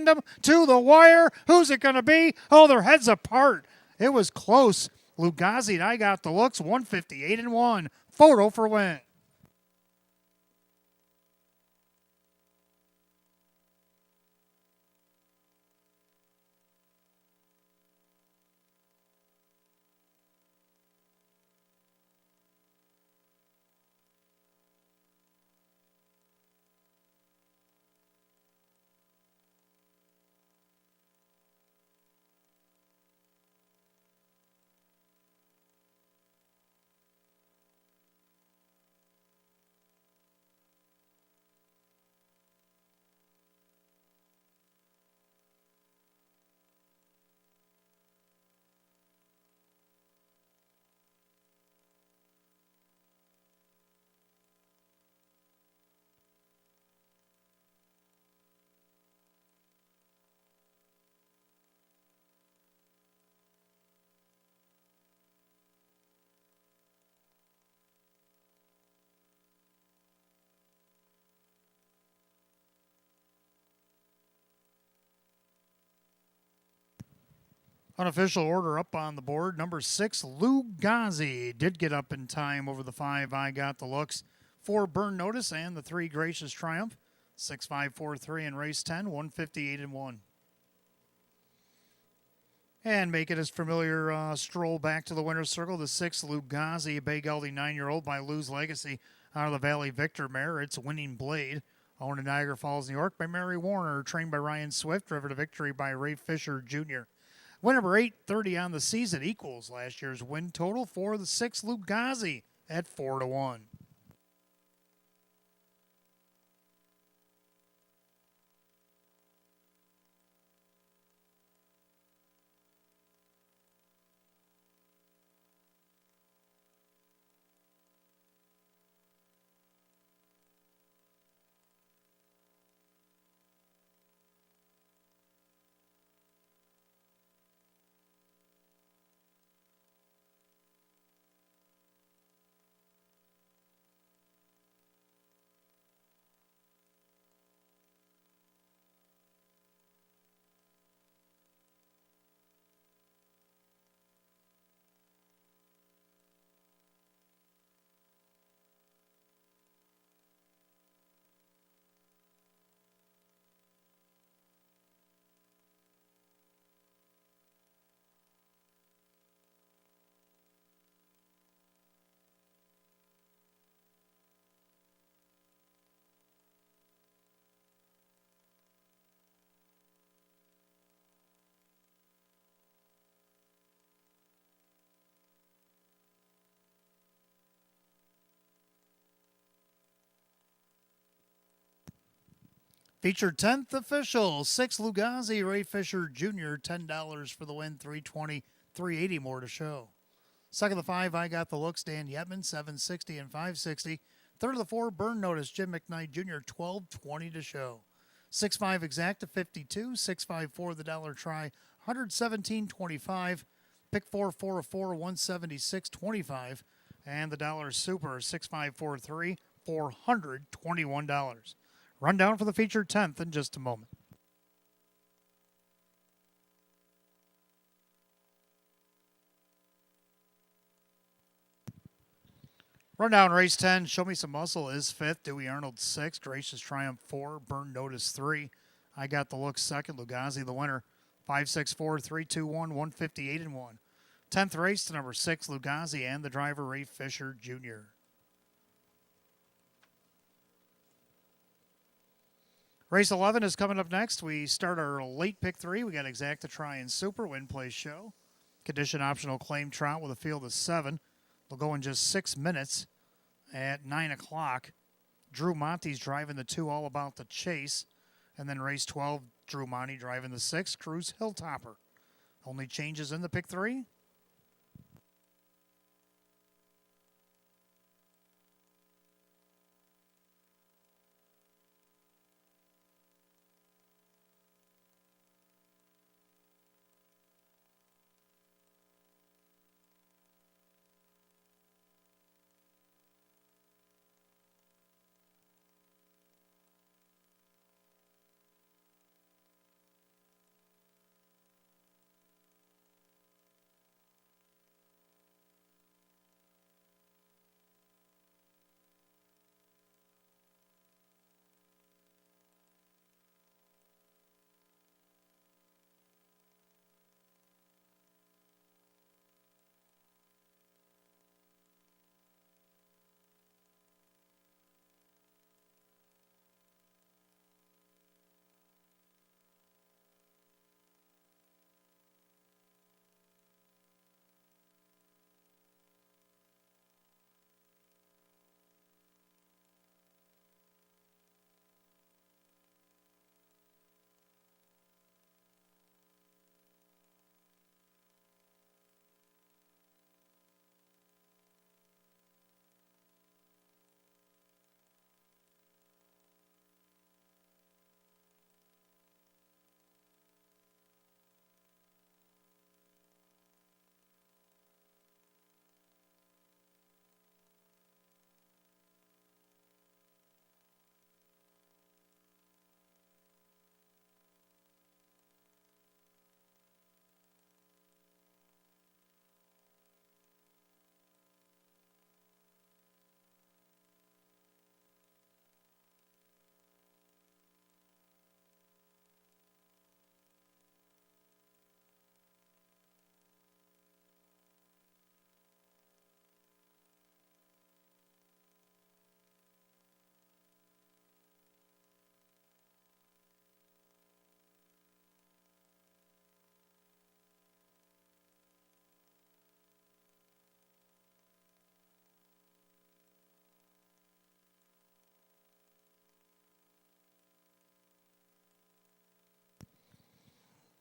to the wire. Who's it going to be? Oh, their heads apart. It was close. Lugazi and I Got the Looks, 158-1. Photo for win. Unofficial order up on the board. Number 6, Lugazi did get up in time over the 5. I Got the Looks. 4, Burn Notice, and the 3, Gracious Triumph. 6-5-4-3 in race 10, 158-1. And make it his familiar stroll back to the winner's circle. The 6, Lugazi, a Bay Geldie 9-year-old by Lou's Legacy out of the Valley Victor mare. It's Winning Blade. Owned in Niagara Falls, New York by Mary Warner. Trained by Ryan Swift. Driven to victory by Ray Fisher Jr. Win number 830 on the season equals last year's win total for the 6 Lugazi at 4-1. Featured 10th official, 6 Lugazi, Ray Fisher Jr., $10 for the win, 320, 380 more to show. Second of the 5, I Got the Looks, Dan Yetman, 760 and 560. Third of the 4, Burn Notice, Jim McKnight Jr., 1220 to show. 6-5 Exacta, 52. 6-5-4 the dollar try, 117.25. Pick 4, 4 of 4, 176.25. And the dollar super, 6-5-4-3, $421. Rundown for the featured 10th in just a moment. Rundown race 10, Show Me Some Muscle is 5th, Dewey Arnold 6th, Gracious Triumph 4, Burn Notice 3. I Got the Look 2nd, Lugazi the winner, 5-6-4, 3-2-1, 158 and 1. 10th race to number 6, Lugazi and the driver Ray Fisher Jr. Race 11 is coming up next. We start our late pick 3. We got Exacta Try and Super, Win Place Show. Condition optional claim trot with a field of 7. They'll go in just 6 minutes at 9 o'clock. Drew Monte's driving the 2, All About the Chase. And then race 12, Drew Monte driving the 6, Cruise Hilltopper. Only changes in the pick 3.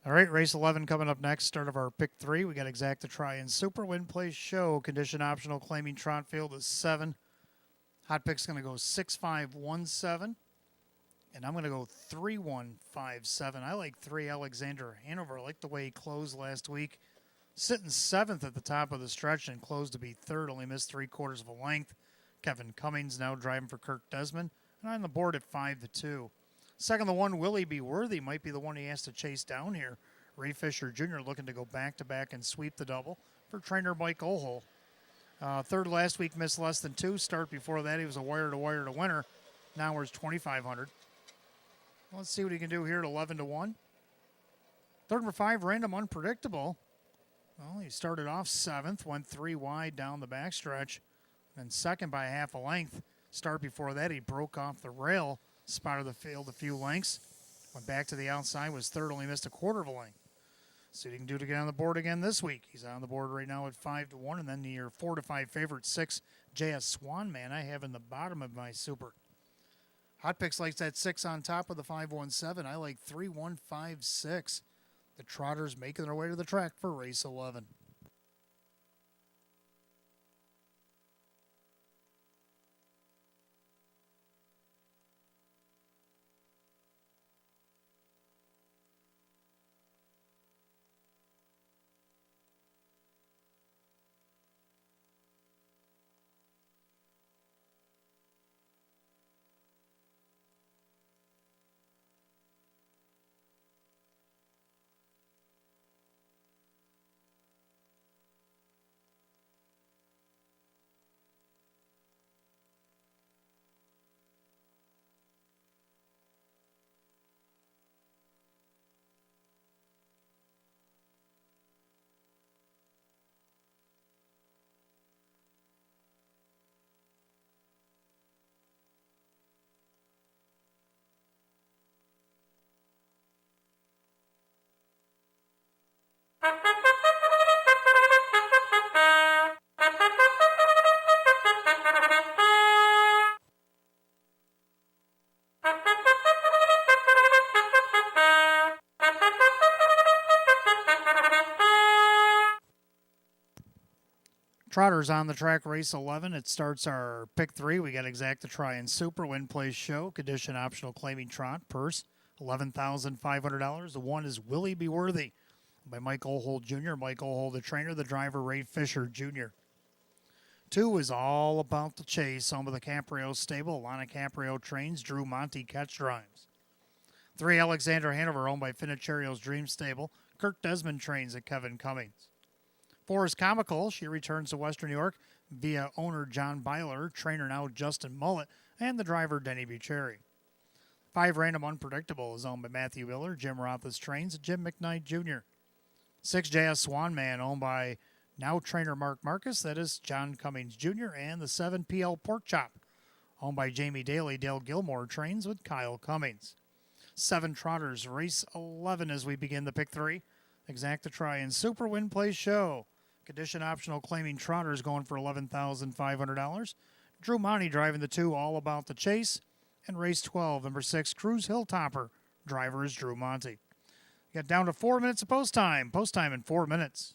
All right, race 11 coming up next. Start of our pick 3. We got Exacta Try and Super, Win Place Show. Condition optional claiming trot field is 7. Hot pick's going to go 6-5-1-7. And I'm going to go 3-1-5-7. I like 3 Alexander Hanover. I like the way he closed last week. Sitting 7th at the top of the stretch and closed to be 3rd. Only missed 3/4 of a length. Kevin Cummings now driving for Kirk Desmond. And on the board at 5-2. Second, the 1, Willie Be Worthy, might be the one he has to chase down here. Ray Fisher Jr. looking to go back-to-back and sweep the double for trainer Mike Ohl. Third last week, missed less than 2. Start before that, he was a wire-to-wire to winner. Now we're 2,500. Let's see what he can do here at 11-1. Third number 5, Random Unpredictable. Well, he started off 7th, went 3 wide down the backstretch, and second by half a length. Start before that, he broke off the rail. Spotted the field a few lengths. Went back to the outside, was 3rd, only missed 1/4 of a length. See what he can do to get on the board again this week. He's on the board right now at 5-1, and then your 4-5 favorite 6, JS Swanman, I have in the bottom of my super. Hot Picks likes that 6 on top of the 517. I like 3156. The Trotters making their way to the track for race 11. Trotters on the track, race 11. It starts our pick 3. We got Exacta Try and Super Win Place Show. Condition optional claiming trot. Purse, $11,500. The 1 is Willie Be Worthy by Mike Ohold Jr. Mike Ohold, the trainer. The driver, Ray Fisher Jr. 2 is All About the Chase, home of the Caprio stable. Lana Caprio trains. Drew Monty catch drives. 3, Alexander Hanover, owned by Finicherio's Dream Stable. Kirk Desmond trains at Kevin Cummings. 4 is Comical. She returns to Western New York via owner John Byler, trainer now Justin Mullet, and the driver Denny Bucheri. 5, Random Unpredictable, is owned by Matthew Miller. Jim Roth's trains Jim McKnight Jr. 6, JS Swanman, owned by now trainer Mark Marcus, that is John Cummings Jr. And the 7, PL Pork Chop, owned by Jamie Daly. Dale Gilmore trains with Kyle Cummings. 7 Trotters, race 11 as we begin the pick 3. Exacta Try and Super Win Place Show. Condition optional claiming Trotters going for $11,500. Drew Monty driving the 2, All About the Chase. And race 12, number 6, Cruise Hilltopper. Driver is Drew Monty. Got down to 4 minutes of post time. Post time in 4 minutes.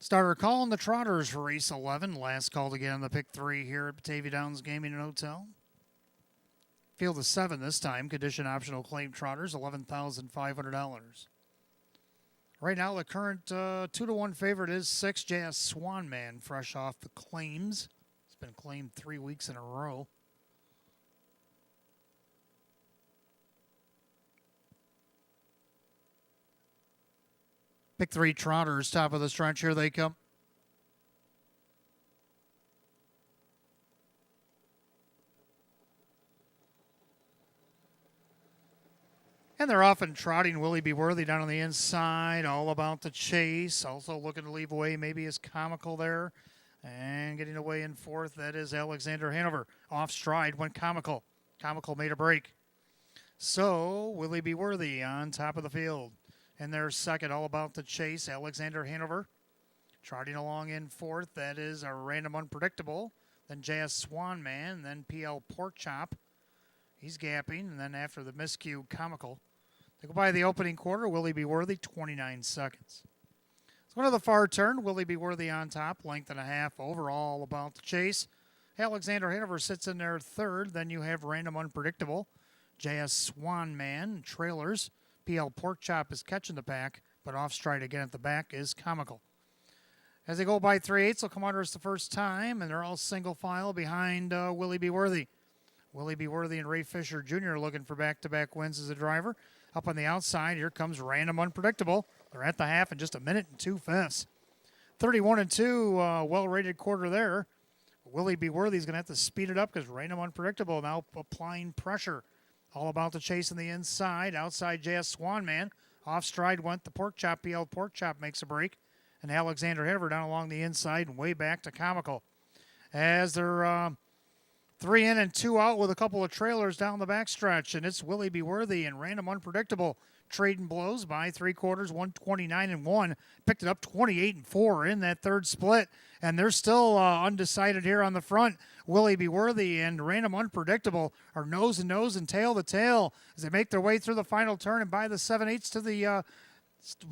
Starter calling the Trotters for race 11. Last called again on the pick 3 here at Batavia Downs Gaming and Hotel. Field of 7 this time. Condition optional claim Trotters, $11,500. Right now, the current 2-1 favorite is 6 JS Swan Man, fresh off the claims. It's been claimed 3 weeks in a row. Pick 3 Trotters, top of the stretch. Here they come. And they're often trotting Willie Be Worthy down on the inside, all about the chase. Also looking to leave away, maybe is Comical there. And getting away in fourth, that is Alexander Hanover. Off stride went Comical. Comical made a break. So Willie Be Worthy on top of the field. And their second, all about the chase, Alexander Hanover. Trotting along in fourth, that is a Random Unpredictable. Then JS Swan Man, then PL Pork Chop. He's gapping, and then after the miscue, Comical. They go by the opening quarter, Willie Be Worthy, 29 seconds. So into the far turn, Willie Be Worthy on top, length and a half overall about the chase. Alexander Hanover sits in there third. Then you have Random Unpredictable, JS Swan Man, trailers. PL Pork Chop is catching the pack, but off stride again at the back is Comical. As they go by 3/8, they'll come under us the first time, and they're all single file behind Willie Be Worthy. Willie Be Worthy and Ray Fisher Jr. looking for back-to-back wins as a driver. Up on the outside, here comes Random Unpredictable. They're at the half in just a minute and 2/5. 31-2, well-rated quarter there. Willie Be Worthy is going to have to speed it up because Random Unpredictable now applying pressure. All about the chase on the inside. Outside, JS Swan Man. Off stride went the Pork Chop. PL Pork Chop makes a break. And Alexander Hanover down along the inside and way back to Comical. As they're 3 in and 2 out with a couple of trailers down the backstretch. And it's Willie Be Worthy and Random Unpredictable trading blows by 3/4, 129-1. Picked it up 28-4 in that third split. And they're still undecided here on the front. Willie Be Worthy and Random Unpredictable are nose and nose and tail to tail as they make their way through the final turn and by the 7/8 to the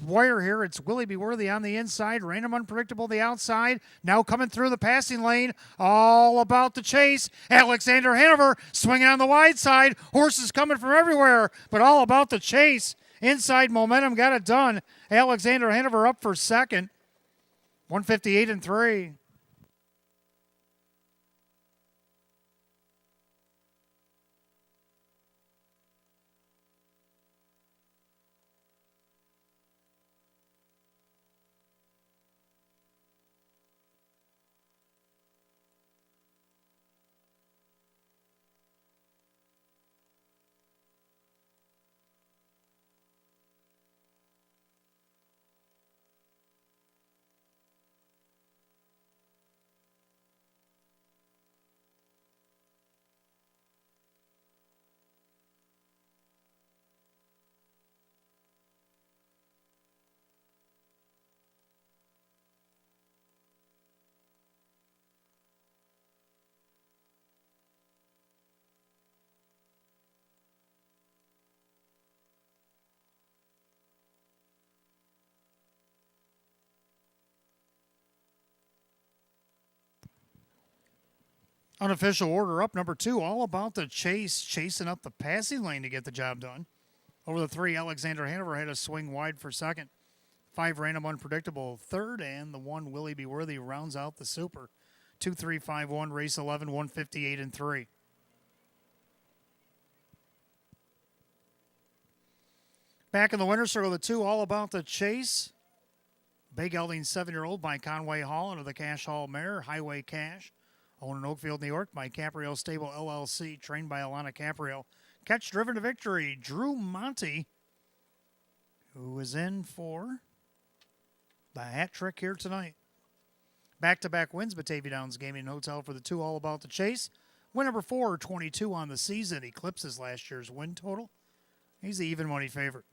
wire here. It's Willie Be Worthy on the inside, Random Unpredictable the outside. Now coming through the passing lane, all about the chase. Alexander Hanover swinging on the wide side. Horses coming from everywhere, but all about the chase. Inside momentum got it done. Alexander Hanover up for second. 158-3. Unofficial order up number 2, all about the chase, chasing up the passing lane to get the job done. Over the 3, Alexander Hanover had a swing wide for second. 5, Random Unpredictable third, and the 1, Willie Be Worthy, rounds out the super. 2-3-5-1, race 11, 158-3. Back in the winner's circle, the 2, all about the chase. Big gelding 7-year-old by Conway Hall under the Cash Hall mare, Highway Cash. Owned in Oakfield, New York by Caprio Stable LLC, trained by Alana Caprio. Catch driven to victory, Drew Monty, who is in for the hat trick here tonight. Back-to-back wins, Batavia Downs Gaming and Hotel for the 2, all about the chase. Win number 4, 22 on the season, eclipses last year's win total. He's the even money favorite.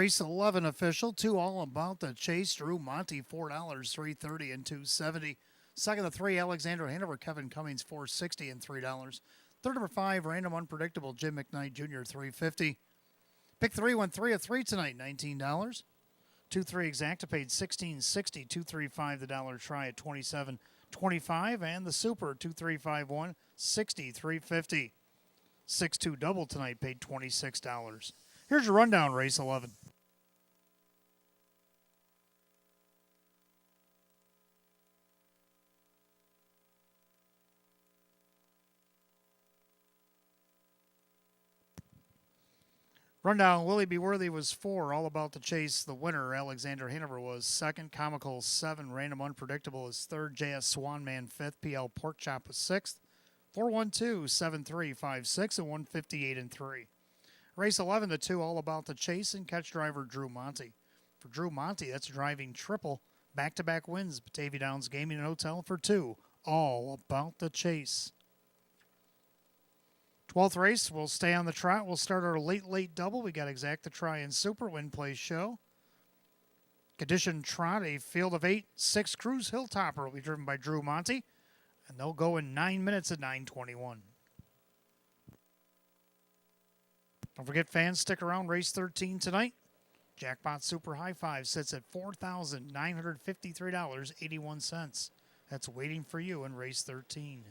race 11 official. 2 All About the Chase. Drew Monty, $4, $3.30 and $2.70. Second to 3, Alexander Hanover, Kevin Cummings, $4.60 and $3. Third number 5, Random Unpredictable, Jim McKnight Jr., $3.50. Pick 3 won 3 of 3 tonight, $19. 2-3 Exacta paid $16.60. 2-3-5 the dollar try at $27.25. And the Super 2-3-5-1, $63.50. 6-2 double tonight paid $26. Here's your rundown, race 11. Rundown, Willie Be Worthy was 4, All About the Chase, the winner. Alexander Hanover was 2nd, Comical 7, Random Unpredictable is 3rd, JS Swanman 5th, PL Pork Chop was 6th, 4-1-2, 7-3, 5-6, and 158 and 3. Race 11 to 2, All About the Chase, and catch driver Drew Monty. For Drew Monty, that's driving triple, back-to-back wins, Batavia Downs Gaming and Hotel for 2, All About the Chase. 12th race, we'll stay on the trot. We'll start our late double. We got Exacta Try and Super Win Play Show. Condition Trot, a field of 8, 6 Cruise Hilltopper will be driven by Drew Monty, and they'll go in 9 minutes at 9:21. Don't forget, fans, stick around. Race 13 tonight. Jackpot Super High Five sits at $4,953.81. That's waiting for you in race 13.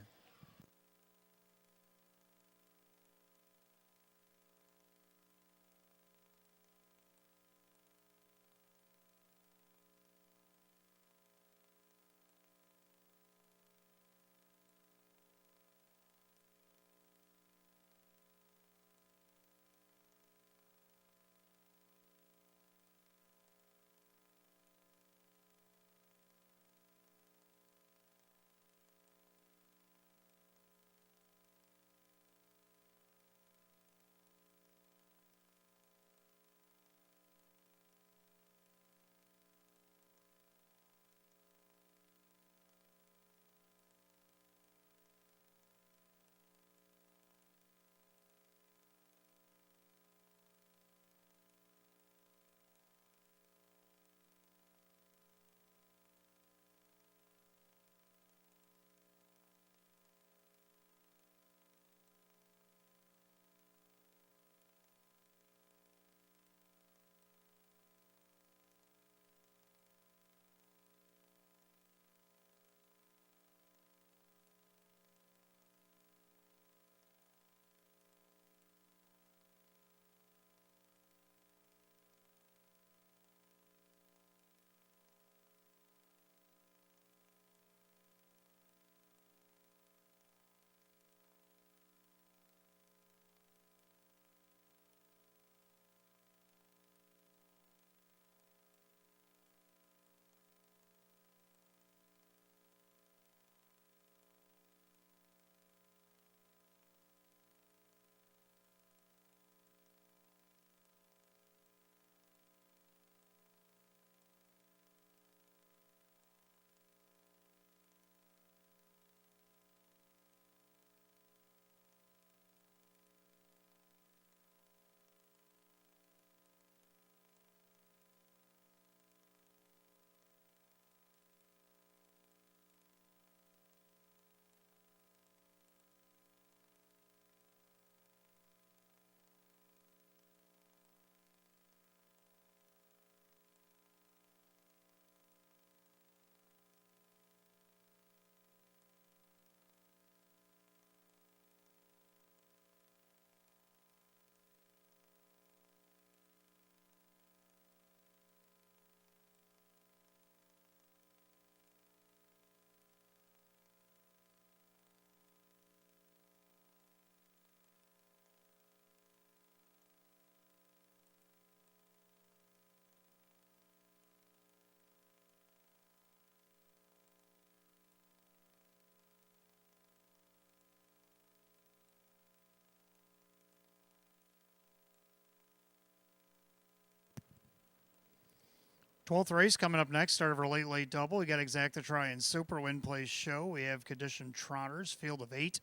Twelfth race coming up next. Start of our late double. We got Exacta Try and Super Win Play Show. We have Condition Trotters, field of 8.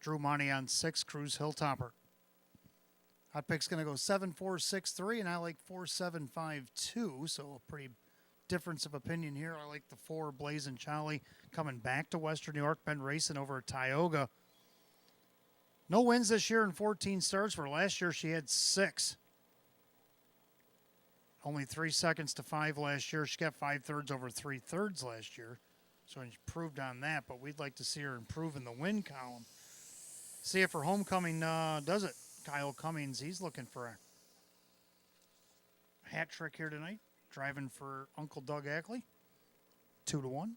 Drew Monty on 6, Cruise Hilltopper. Hot pick's going to go 7-4-6-3, and I like 4-7-5-2, so a pretty difference of opinion here. I like the 4 Blazing Charlie coming back to Western New York. Been racing over at Tioga. No wins this year in 14 starts, where last year she had 6. Only 3 seconds to 5 last year. She got 5/3 over 3/3 last year, so she improved on that, but we'd like to see her improve in the win column. See if her homecoming does it. Kyle Cummings, he's looking for a hat trick here tonight. Driving for Uncle Doug Ackley. 2-1.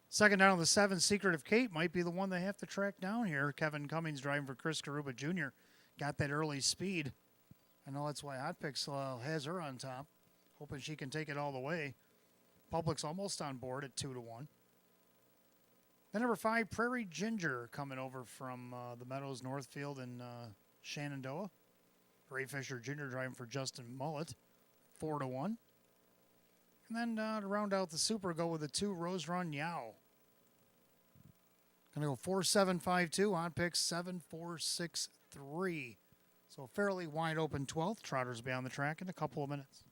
Second down of the 7, Secret of Kate, might be the one they have to track down here. Kevin Cummings driving for Chris Karuba Jr. Got that early speed. I know that's why Hot Picks has her on top. Hoping she can take it all the way. Public's almost on board at 2-1. Then number 5, Prairie Ginger, coming over from the Meadows Northfield in Shenandoah. Ray Fisher Jr. driving for Justin Mullet, 4-1. And then to round out the Super, go with the 2, Rose Run Yao. Going to go 4-7-5-2, on picks 7-4-6-3. So fairly wide open 12th. Trotters will be on the track in a couple of minutes.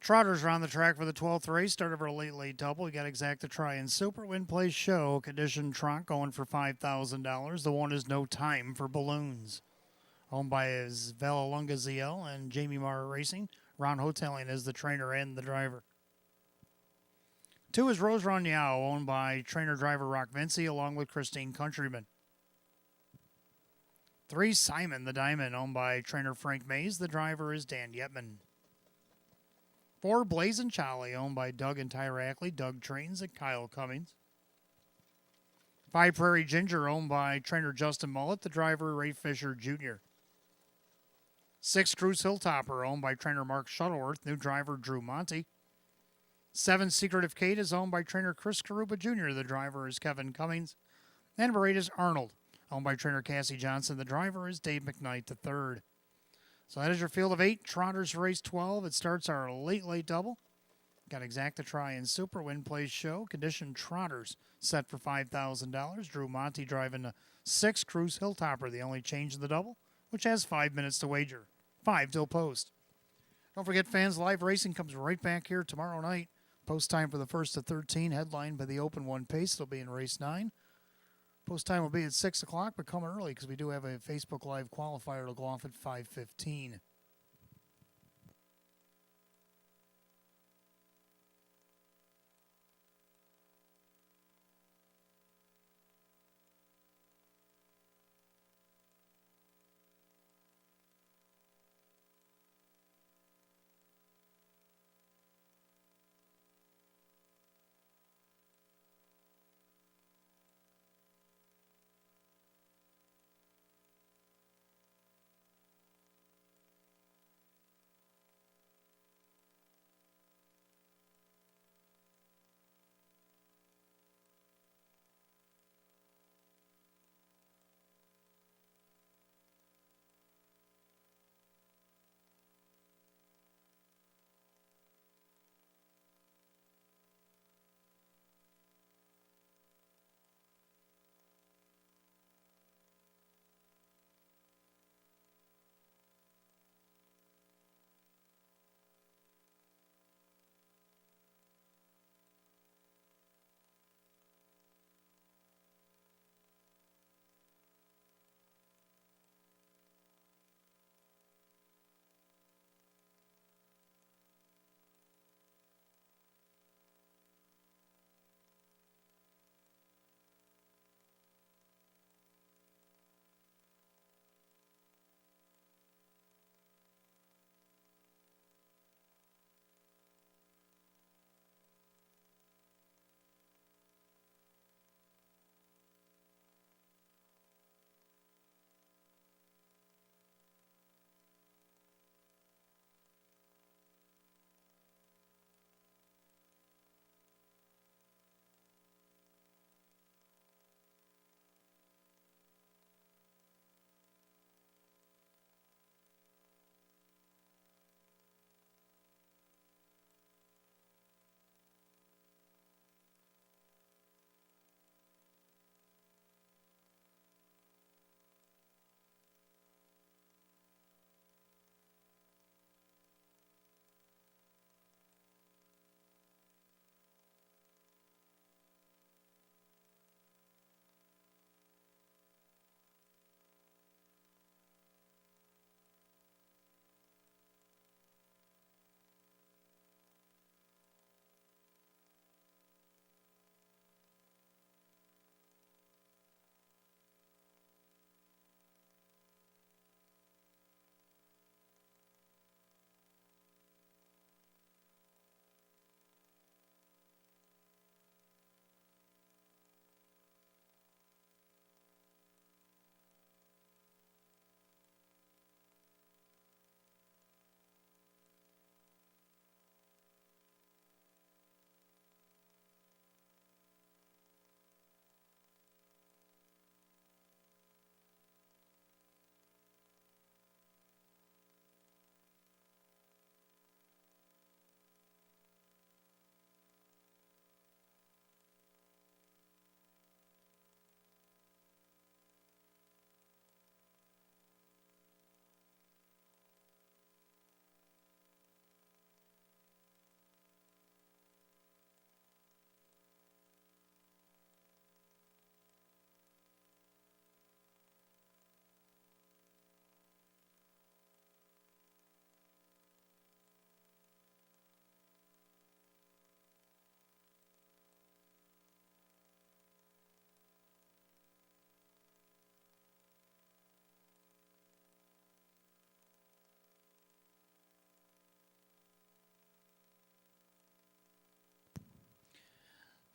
Trotters are on the track for the 12th race. Start of our late double. We got Exacta Try and Super Win Play Show. Condition trunk going for $5,000. The one is No Time for Balloons. Owned by Valalunga ZL and Jamie Marr Racing. Ron Hoteling is the trainer and the driver. 2 is Rose Ron Yao, owned by trainer-driver Rock Vinci along with Christine Countryman. 3, Simon the Diamond, owned by trainer Frank Mays. The driver is Dan Yetman. 4, Blazin' Charlie, owned by Doug and Tyra Ackley. Doug trains and Kyle Cummings. 5 Prairie Ginger, owned by trainer Justin Mullet, the driver Ray Fisher Jr. 6 Cruise Hilltopper, owned by trainer Mark Shuttleworth, new driver Drew Monty. 7 Secretive Kate is owned by trainer Chris Karuba Jr., the driver is Kevin Cummings. And number 8 is Arnold, owned by trainer Cassie Johnson, the driver is Dave McKnight III. So that is your field of 8. Trotters for race 12. It starts our late double. Got Exacta Try and Super Win Plays Show. Condition Trotters set for $5,000. Drew Monty driving the 6 Cruise Hilltopper, the only change in the double, which has 5 minutes to wager. 5 till post. Don't forget, fans, live racing comes right back here tomorrow night. Post time for the first of 13, headlined by the Open 1 Pace. It'll be in race 9. Post time will be at 6 o'clock, but come early because we do have a Facebook Live qualifier to go off at 5:15.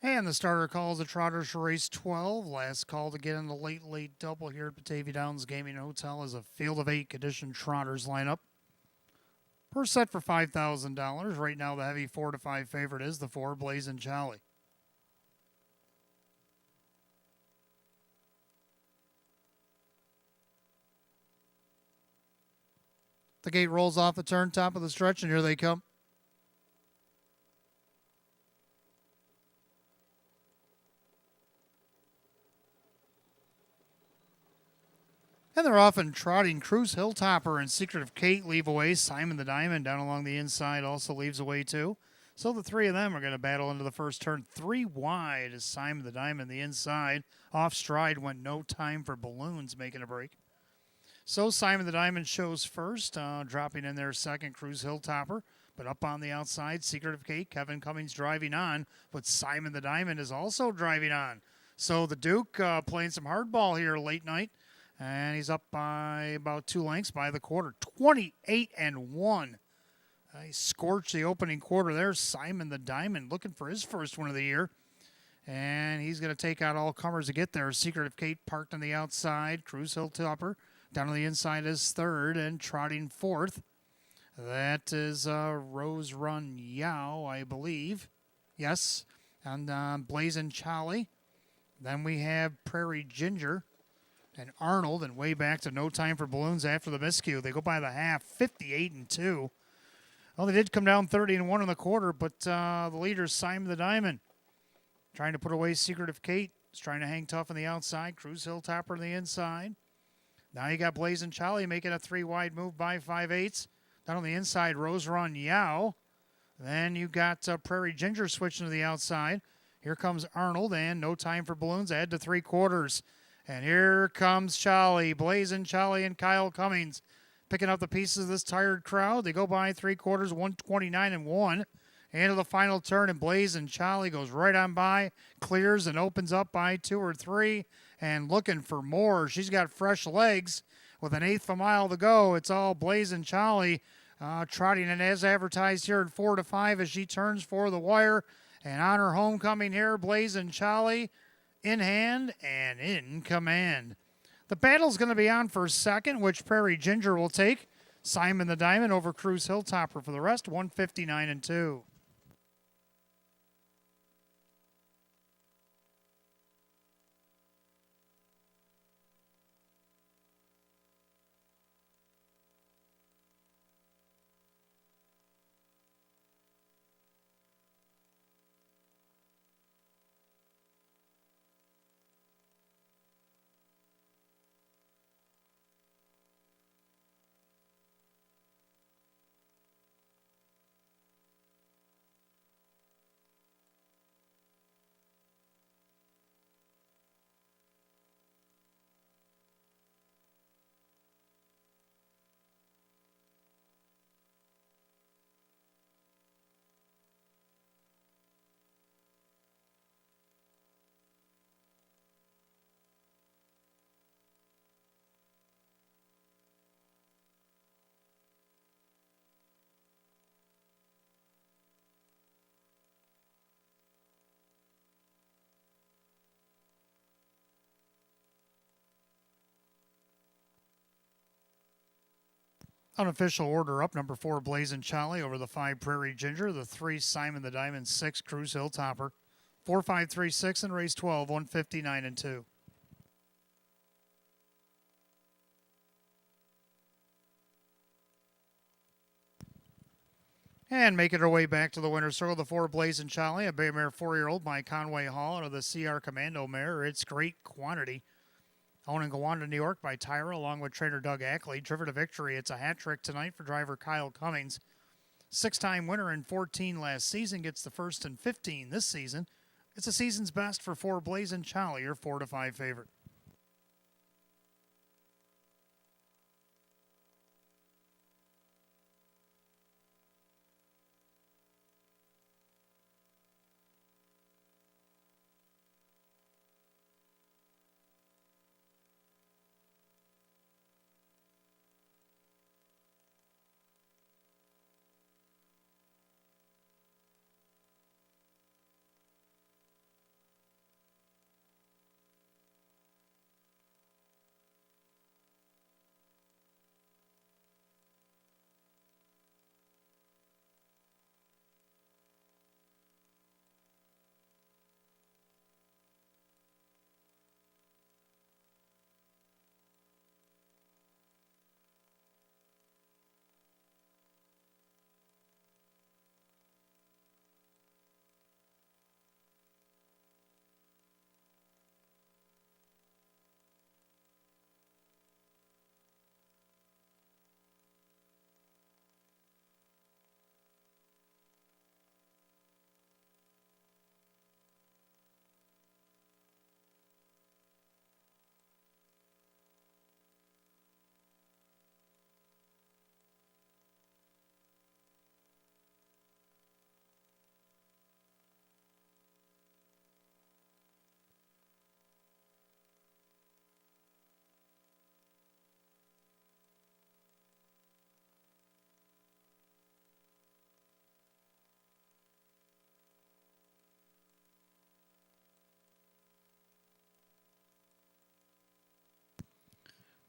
And the starter calls the Trotters for race 12. Last call to get in the late double here at Batavia Downs Gaming Hotel is a field of 8 conditioned Trotters lineup. Per set for $5,000. Right now, the heavy 4 to 5 favorite is the 4 Blazing Charlie. The gate rolls off the turn, top of the stretch, and here they come. And they're off and trotting. Cruise Hilltopper and Secret of Kate leave away. Simon the Diamond down along the inside also leaves away too. So the three of them are going to battle into the first turn. 3 wide is Simon the Diamond the inside. Off stride went No Time for Balloons making a break. So Simon the Diamond shows first, dropping in there second, Cruise Hilltopper. But up on the outside, Secret of Kate, Kevin Cummings driving on, but Simon the Diamond is also driving on. So the Duke playing some hardball here late night, and he's up by about 2 lengths by the quarter, 28-1. He scorched the opening quarter there. Simon the Diamond looking for his first win of the year. And he's going to take out all comers to get there. Secret of Kate parked on the outside. Cruise Hilltopper down on the inside is third and trotting fourth. That is Rose Run Yao, I believe. Yes. And Blazing Charlie. Then we have Prairie Ginger and Arnold, and way back to No Time for Balloons after the miscue. They go by the half, 58-2. Well, they did come down 30-1 in the quarter, but the leader's Simon the Diamond trying to put away Secret of Kate. He's trying to hang tough on the outside. Cruise Hilltopper on the inside. Now you got Blazing Charlie making a 3-wide move by 5/8. Down on the inside, Rose Run Yao. Then you got Prairie Ginger switching to the outside. Here comes Arnold, and No Time for Balloons ahead to 3/4. And here comes Charlie, Blazing Charlie and Kyle Cummings picking up the pieces of this tired crowd. They go by 3/4, 129-1. Into the final turn, and Blazing Charlie goes right on by, clears and opens up by 2 or 3, and looking for more. She's got fresh legs with an eighth of a mile to go. It's all Blazing Charlie trotting in as advertised here at 4 to 5 as she turns for the wire. And on her homecoming here, Blazing Charlie in hand and in command. The battle's going to be on for second, which Prairie Ginger will take. Simon the Diamond over Cruise Hilltopper for the rest, 159-2. Unofficial order up, number 4, Blazing Charlie over the 5, Prairie Ginger, the 3, Simon the Diamond, 6, Cruise Hilltopper, 4, 5, 3, 6, and race 12, 159-2. And making her way back to the winner's circle, the 4, Blazing Charlie, a bay mare 4-year-old by Conway Hall, out of the CR Commando mare. It's Great Quantity. Owned in Gowanda, New York by Tyra, along with trainer Doug Ackley. Driven to victory. It's a hat trick tonight for driver Kyle Cummings. 6-time winner in 14 last season. Gets the first in 15 this season. It's a season's best for 4, Blazing Charlie, your 4 to 5 favorite.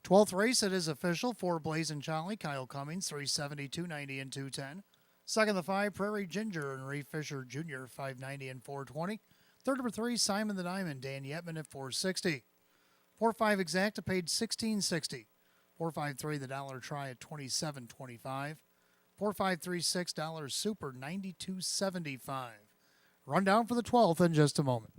12th race, it is official. 4 Blazing Charlie, Kyle Cummings, 370, 290, and 210. Second, the 5 Prairie Ginger and Ray Fisher Jr., 590 and 420. Third, number 3 Simon the Diamond, Dan Yetman at 460. 4-5 Exacta paid $16.60. 4-5-3 the Dollar Try at $27.25. 4-5-3 $6 Super $92.75. Rundown for the 12th in just a moment.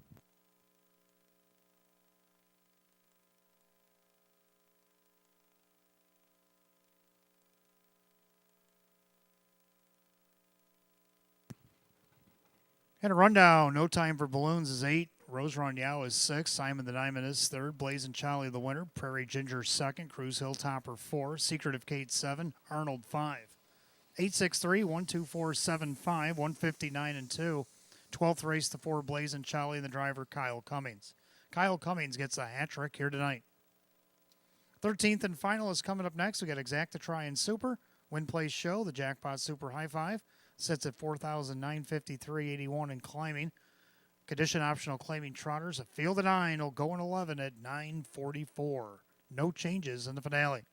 And a rundown. No Time for Balloons is 8. Rose Run Yao is 6. Simon the Diamond is 3rd. Blazing Charlie the winner. Prairie Ginger 2nd. Cruise Hill Topper 4. Secret of Kate 7. Arnold 5. 863 124 75 159 and 2. 12th race, the 4 Blazing Charlie and the driver Kyle Cummings. Kyle Cummings gets a hat trick here tonight. 13th and final is coming up next. We got Exacta Try and Super. Win Place Show, the Jackpot Super High Five. Sits at 4,953.81 and climbing. Condition optional claiming trotters. A field of 9 will go in 11 at 9:44. No changes in the finale.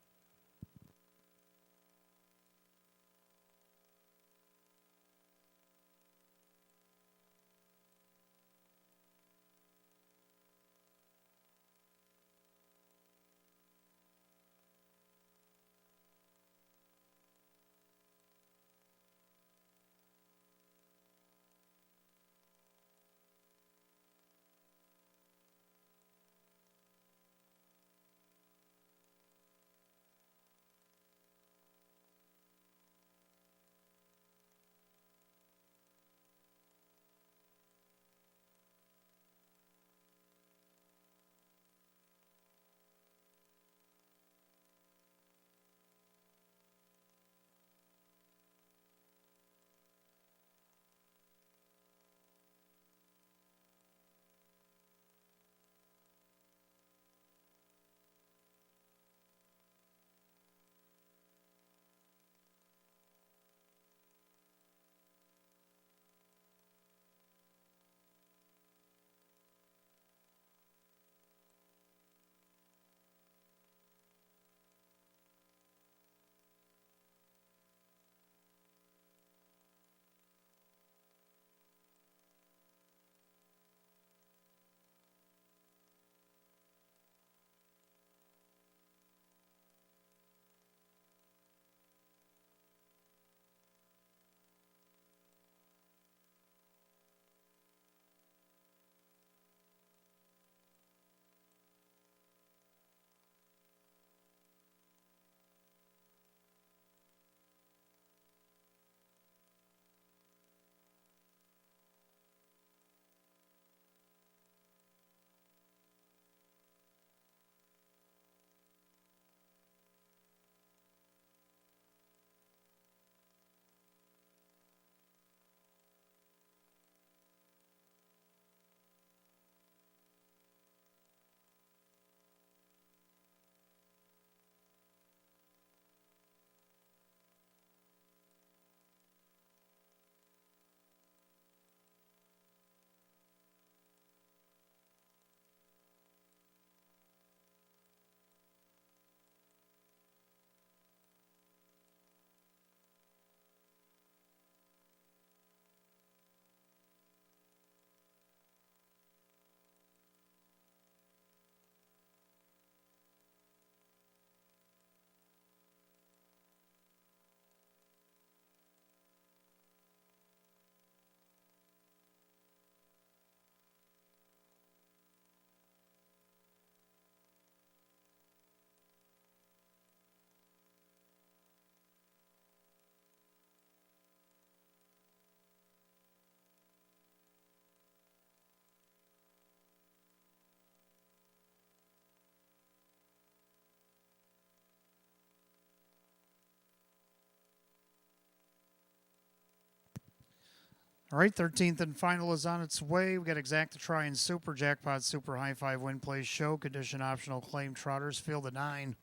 All right, 13th and final is on its way. We got Exacta Try and Super Jackpot Super High Five Win Place Show. Condition optional claim trotters. Field of 9.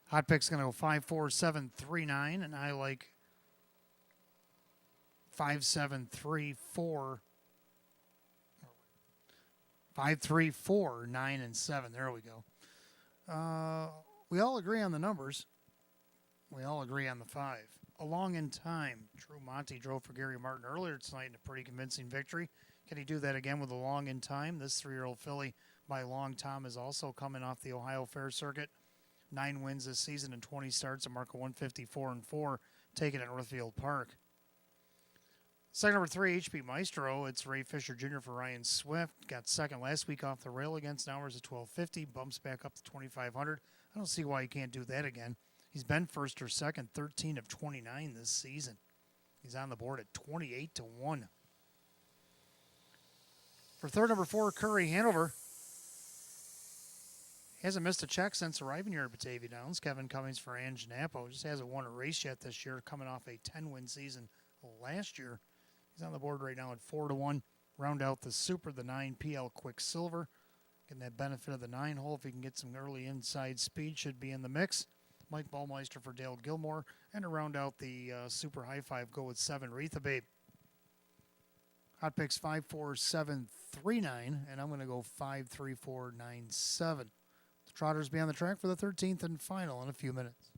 Hot pick's going to go 5, 4, 7, 3, 9. And I like 5, 7, 3, 4. 5, 3, 4, 9, and 7. There we go. We all agree on the numbers. We all agree on the 5. A Long in Time. Drew Monty drove for Gary Martin earlier tonight in a pretty convincing victory. Can he do that again with A Long in Time? This 3-year-old filly by Long Tom is also coming off the Ohio Fair circuit. 9 wins this season and 20 starts, a mark of 154-4, taken at Northfield Park. Second number 3, HP Maestro. It's Ray Fisher Jr. for Ryan Swift. Got second last week off the rail against Hours at 1250. Bumps back up to 2,500. I don't see why he can't do that again. He's been first or second, 13 of 29 this season. He's on the board at 28-1. For third number 4, Curry Hanover. He hasn't missed a check since arriving here at Batavia Downs. Kevin Cummings for Ange Napo. Just hasn't won a race yet this year, coming off a 10-win season last year. He's on the board right now at 4-1. Round out the Super, the 9 PL Quicksilver. Getting that benefit of the 9 hole. If he can get some early inside speed, should be in the mix. Mike Ballmeister for Dale Gilmore. And to round out the Super High 5, go with 7, Retha Babe. Hot picks 5, 4, 7, 3, 9. And I'm going to go 5, 3, 4, 9, 7. The Trotters be on the track for the 13th and final in a few minutes.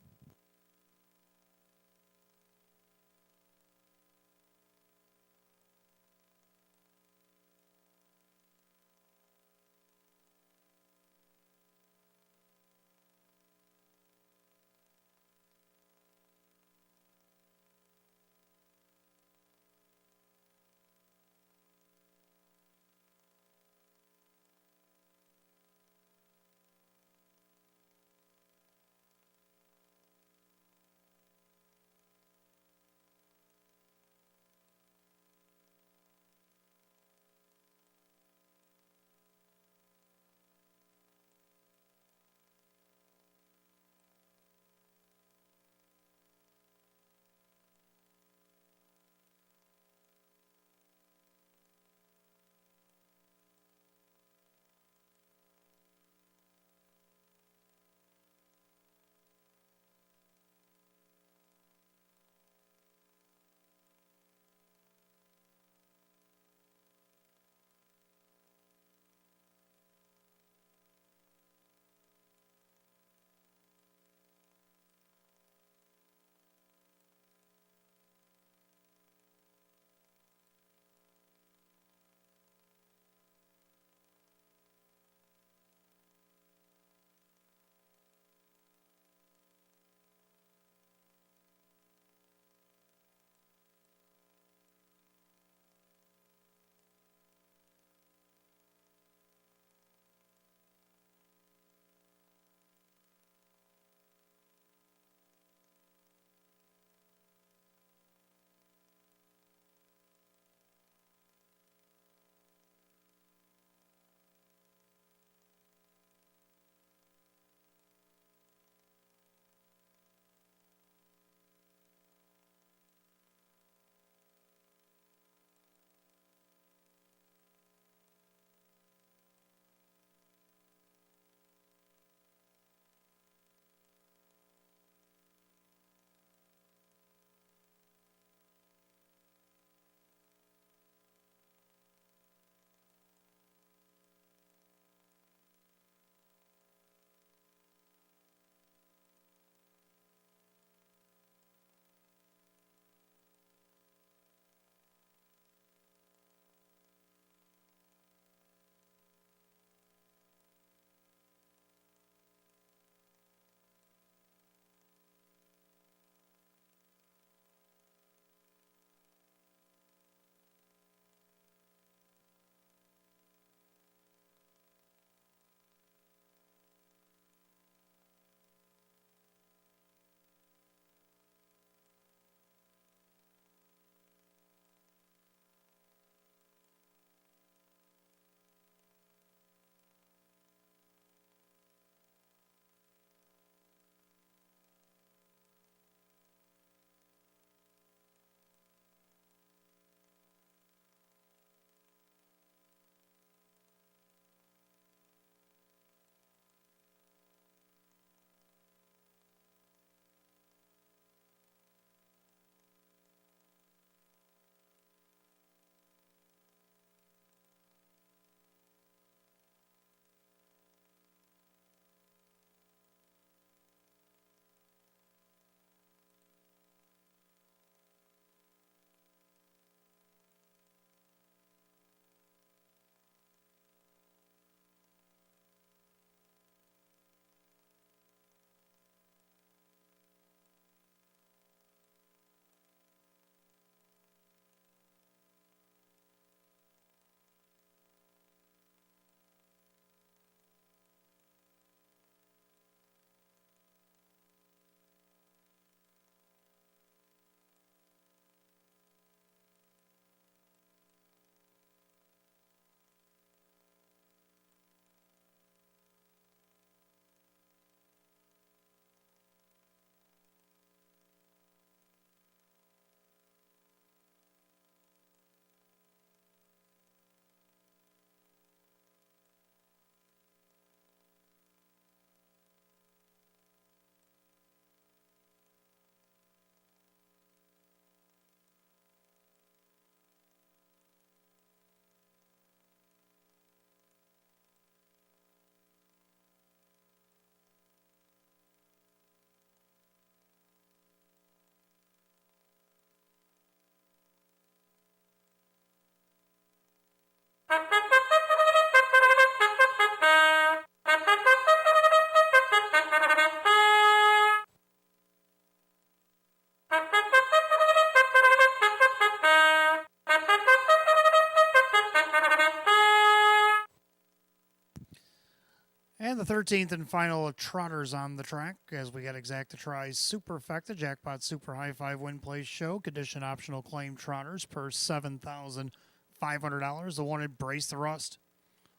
And the 13th and final of Trotters on the track as we got Exacta Tries Superfecta Jackpot Super High Five Win Place Show. Condition optional claim Trotters per $7,500. The one at Brace the Rust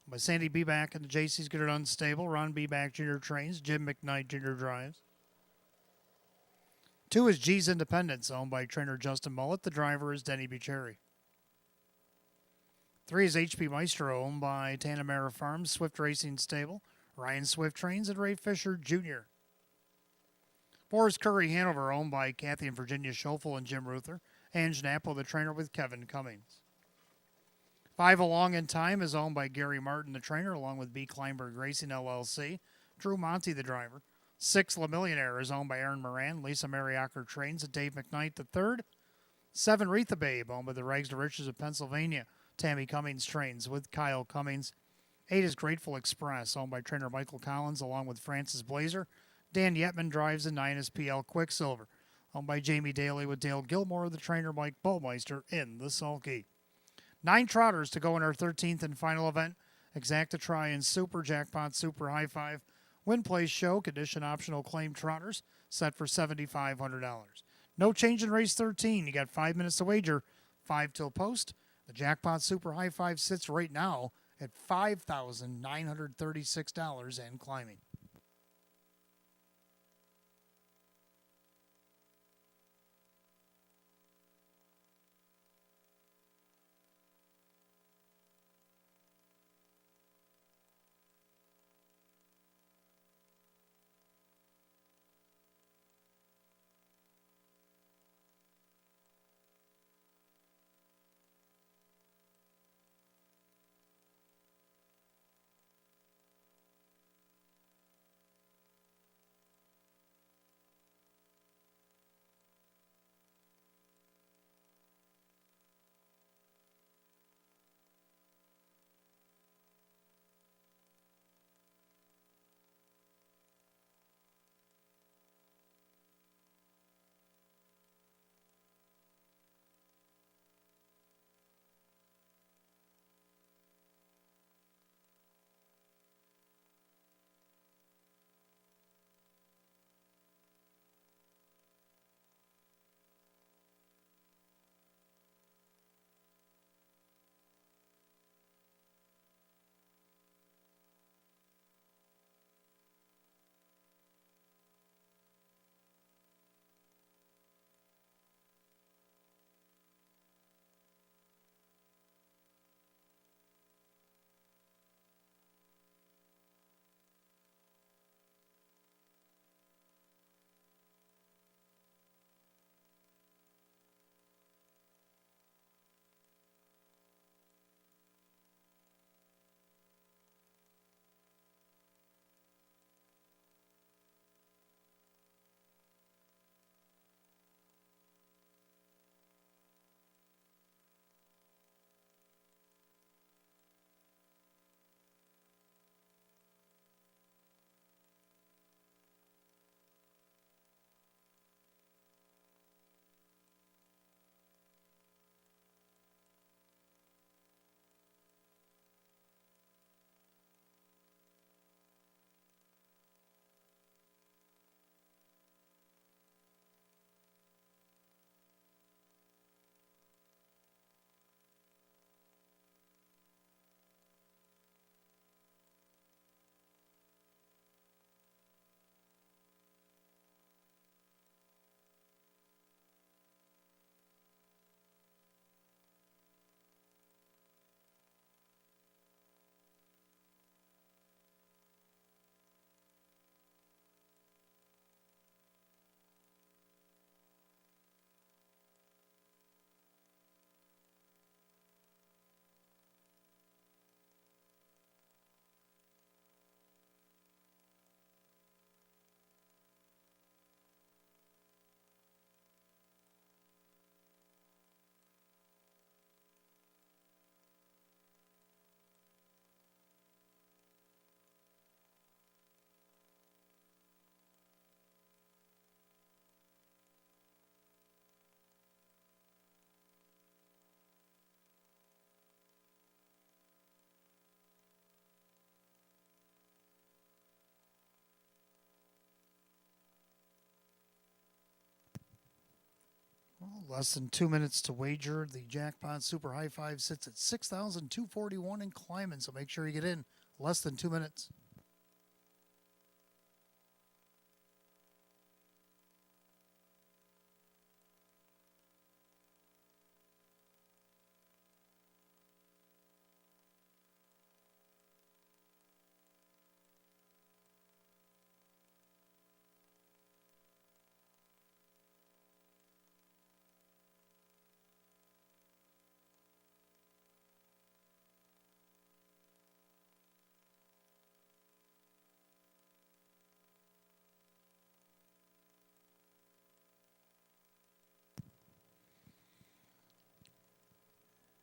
by Sandy Beback and the JC's Good and Unstable. Ron Beback Jr. trains. Jim McKnight Jr. drives. 2 is G's Independence, owned by trainer Justin Mullet. The driver is Denny Bucherri. 3 is HP Maestro, owned by Tanamera Farms, Swift Racing Stable. Ryan Swift trains and Ray Fisher Jr. 4 is Curry Hanover, owned by Kathy and Virginia Schofel and Jim Ruther. Ange Nappo, the trainer, with Kevin Cummings. 5 Along in Time is owned by Gary Martin, the trainer, along with B. Kleinberg Racing LLC. Drew Monty, the driver. 6 La Millionaire is owned by Aaron Moran. Lisa Mariacker trains and Dave McKnight the third. 7 Retha Babe, owned by the Rags to Riches of Pennsylvania. Tammy Cummings trains with Kyle Cummings. 8 is Grateful Express, owned by trainer Michael Collins, along with Francis Blazer. Dan Yetman drives, and 9 is PL Quicksilver, owned by Jamie Daly with Dale Gilmore, the trainer Mike Bullmeister in the sulky. 9 Trotters to go in our 13th and final event. Exacta Try and Super Jackpot Super High Five Win Place Show. Condition optional claim Trotters set for $7,500. No change in race 13. You got 5 minutes to wager, 5 till post. The Jackpot Super High Five sits right now at $5,936 and climbing. Less than 2 minutes to wager. The jackpot super high five sits at 6,241 and climbing, so make sure you get in. Less than 2 minutes.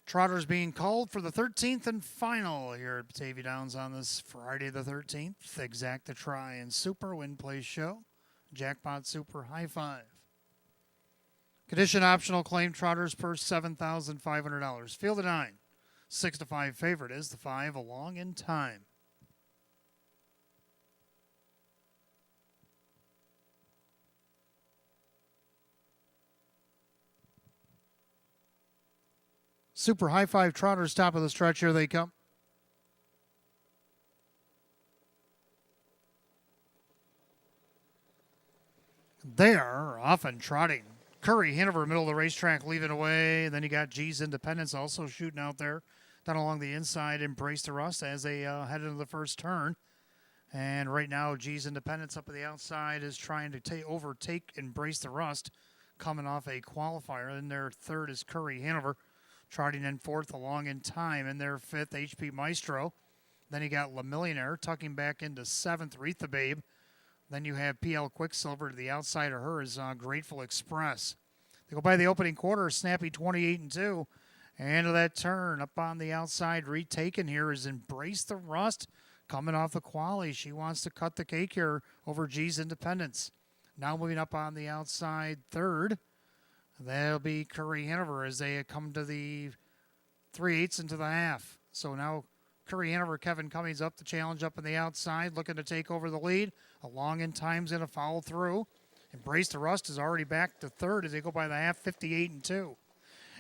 Trotters being called for the 13th and final here at Batavia Downs on this Friday the 13th. Exacta Try and Super Win Play Show. Jackpot Super High Five. Condition optional claim Trotters purse $7,500. Field of 9. 6 to 5 favorite is the 5 along in time. Super high five Trotters, top of the stretch. Here they come. They are often trotting. Curry, Hanover, middle of the racetrack, leaving away. And then you got G's Independence also shooting out there. Down along the inside, Embrace the Rust as they head into the first turn. And right now, G's Independence up at the outside is trying to overtake Embrace the Rust, coming off a qualifier. And their third is Curry, Hanover. Trotting in fourth along in time. In their fifth, HP Maestro. Then you got La Millionaire tucking back into seventh, Wreath the Babe. Then you have PL Quicksilver to the outside of her is Grateful Express. They go by the opening quarter, snappy 28-2. And to that turn, up on the outside, retaken here is Embrace the Rust. Coming off the quali, she wants to cut the cake here over G's Independence. Now moving up on the outside, third. That'll be Curry Hanover as they come to the 3/8 into the half. So now Curry Hanover, Kevin Cummings up the challenge up on the outside, looking to take over the lead. Along in time's going to follow through. Embrace the Rust is already back to third as they go by the half, 58-2.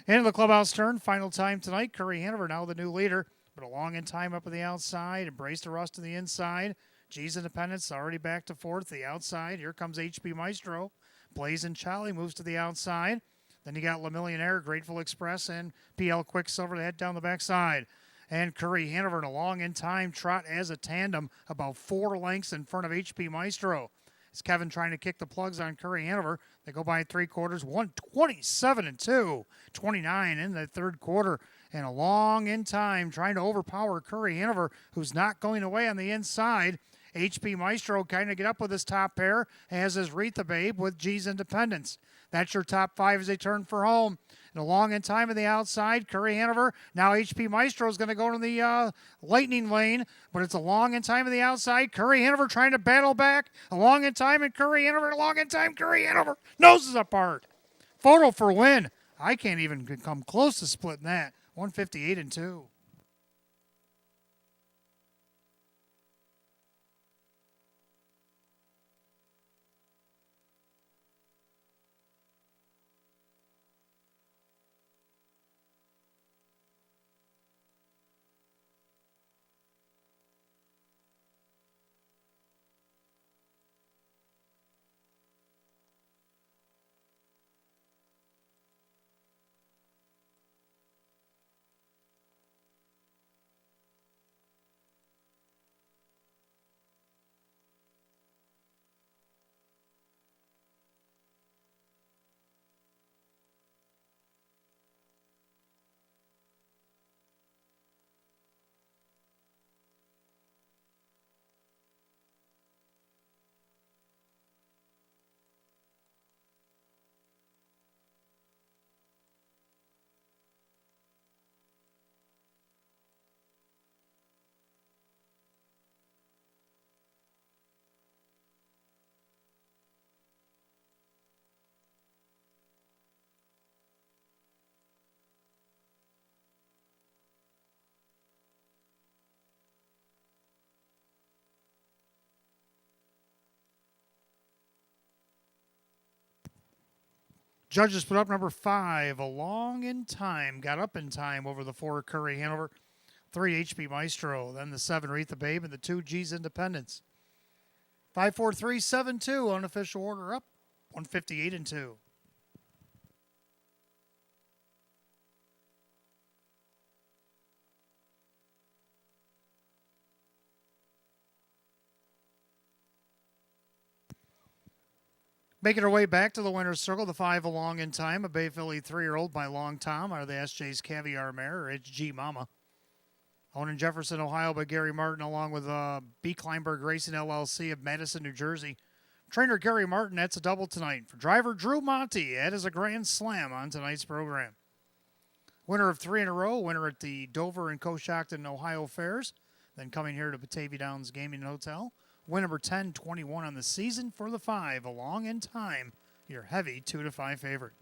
Into the clubhouse turn, final time tonight. Curry Hanover now the new leader, but along in time up on the outside. Embrace the Rust on the inside. G's Independence already back to fourth, the outside. Here comes HP Maestro. Blazing Charlie moves to the outside. Then you got La Millionaire, Grateful Express, and PL Quicksilver to head down the backside. And Curry Hanover in a long in time trot as a tandem, about 4 lengths in front of HP Maestro. It's Kevin trying to kick the plugs on Curry Hanover. They go by 3 quarters, 127-2, 29 in the third quarter. And a long in time trying to overpower Curry Hanover, who's not going away on the inside. HP Maestro kind of get up with his top pair, as is Wreath the Babe with G's Independence. That's your top 5 as they turn for home. And a long in time on the outside, Curry Hanover. Now HP Maestro is going to go to the lightning lane, but it's a long in time on the outside. Curry Hanover trying to battle back. A long in time and Curry Hanover. A long in time, Curry Hanover. Noses apart. Photo for win. I can't even come close to splitting that. 158-2. Judges put up number 5, Along in Time. Got up in time over the 4, Curry Hanover. 3, HP Maestro. Then the 7, Retha Babe, and the 2, G's Independence. 5, 4, 3, 7, 2. Unofficial order up. 158 and 2. Making her way back to the winner's circle, the 5, Along in Time, a Bay Philly 3-year-old by Long Tom out of the SJ's Caviar Mare, or HG Mama. Owned in Jefferson, Ohio by Gary Martin, along with B. Kleinberg Racing LLC of Madison, New Jersey. Trainer Gary Martin, that's a double tonight. For driver Drew Monty, that is a grand slam on tonight's program. Winner of 3 in a row, winner at the Dover and Coshocton, Ohio fairs. Then coming here to Batavia Downs Gaming and Hotel. Win number 10-21 on the season for the 5, Along in Time, your heavy 2-5 favorite.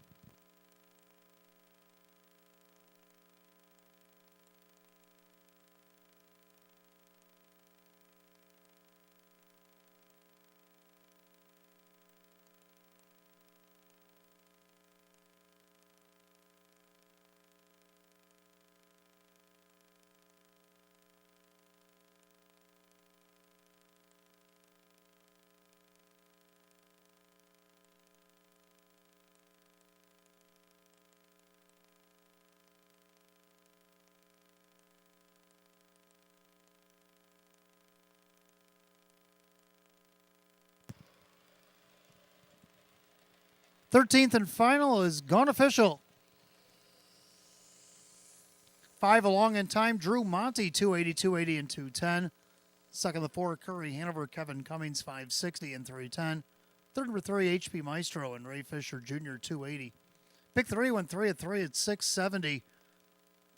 Thirteenth and final is gone official. 5, Along in Time, Drew Monty, 280, 280, and 210. Second, the 4, Curry Hanover, Kevin Cummings, 560 and 310. Third, number 3, HP Maestro, and Ray Fisher Jr., 280. Pick 3 went 3 at 3 at 670.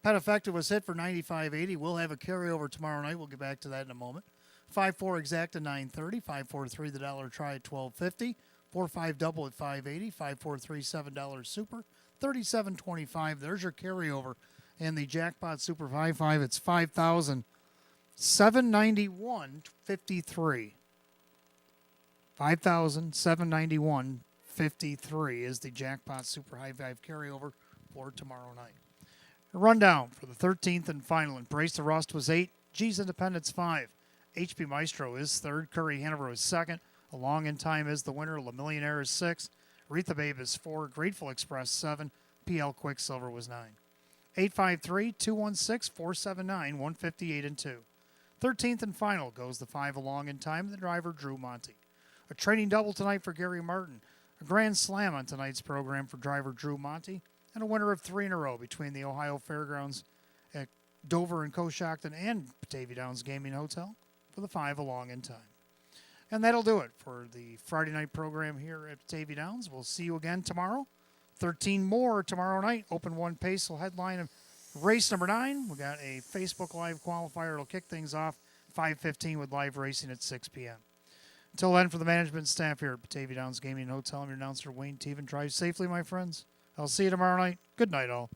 Pet Effective was hit for 95.80. We'll have a carryover tomorrow night. We'll get back to that in a moment. 5-4 Exact at 930. 5-4-3 the dollar try at 12.50. 4-5 double at 5.80. 5-4-3 $7 super. 37.25. There's your carryover. And the jackpot super 5-5. It's 5,791.53. 5,791.53 is the jackpot super high 5 carryover for tomorrow night. A rundown for the 13th and final. Embrace the Rust was 8. G's Independence 5. HP Maestro is 3rd. Curry Hanover is 2nd. Along in Time is the winner. La Millionaire is 6. Retha Babe is 4. Grateful Express 7. PL Quicksilver was 9. 853-216-479-158 and 2. 13th and final goes the 5 Along in Time. The driver Drew Monty. A training double tonight for Gary Martin. A grand slam on tonight's program for driver Drew Monty. And a winner of 3 in a row between the Ohio Fairgrounds at Dover and Coshocton and Batavia Downs Gaming Hotel for the 5 Along in Time. And that'll do it for the Friday night program here at Batavia Downs. We'll see you again tomorrow. 13 more tomorrow night. Open 1 pace will headline of race number 9. We got a Facebook Live qualifier. It'll kick things off 5:15 with live racing at 6 p.m. Until then, for the management staff here at Batavia Downs Gaming and Hotel, I'm your announcer, Wayne Teven. Drive safely, my friends. I'll see you tomorrow night. Good night, all.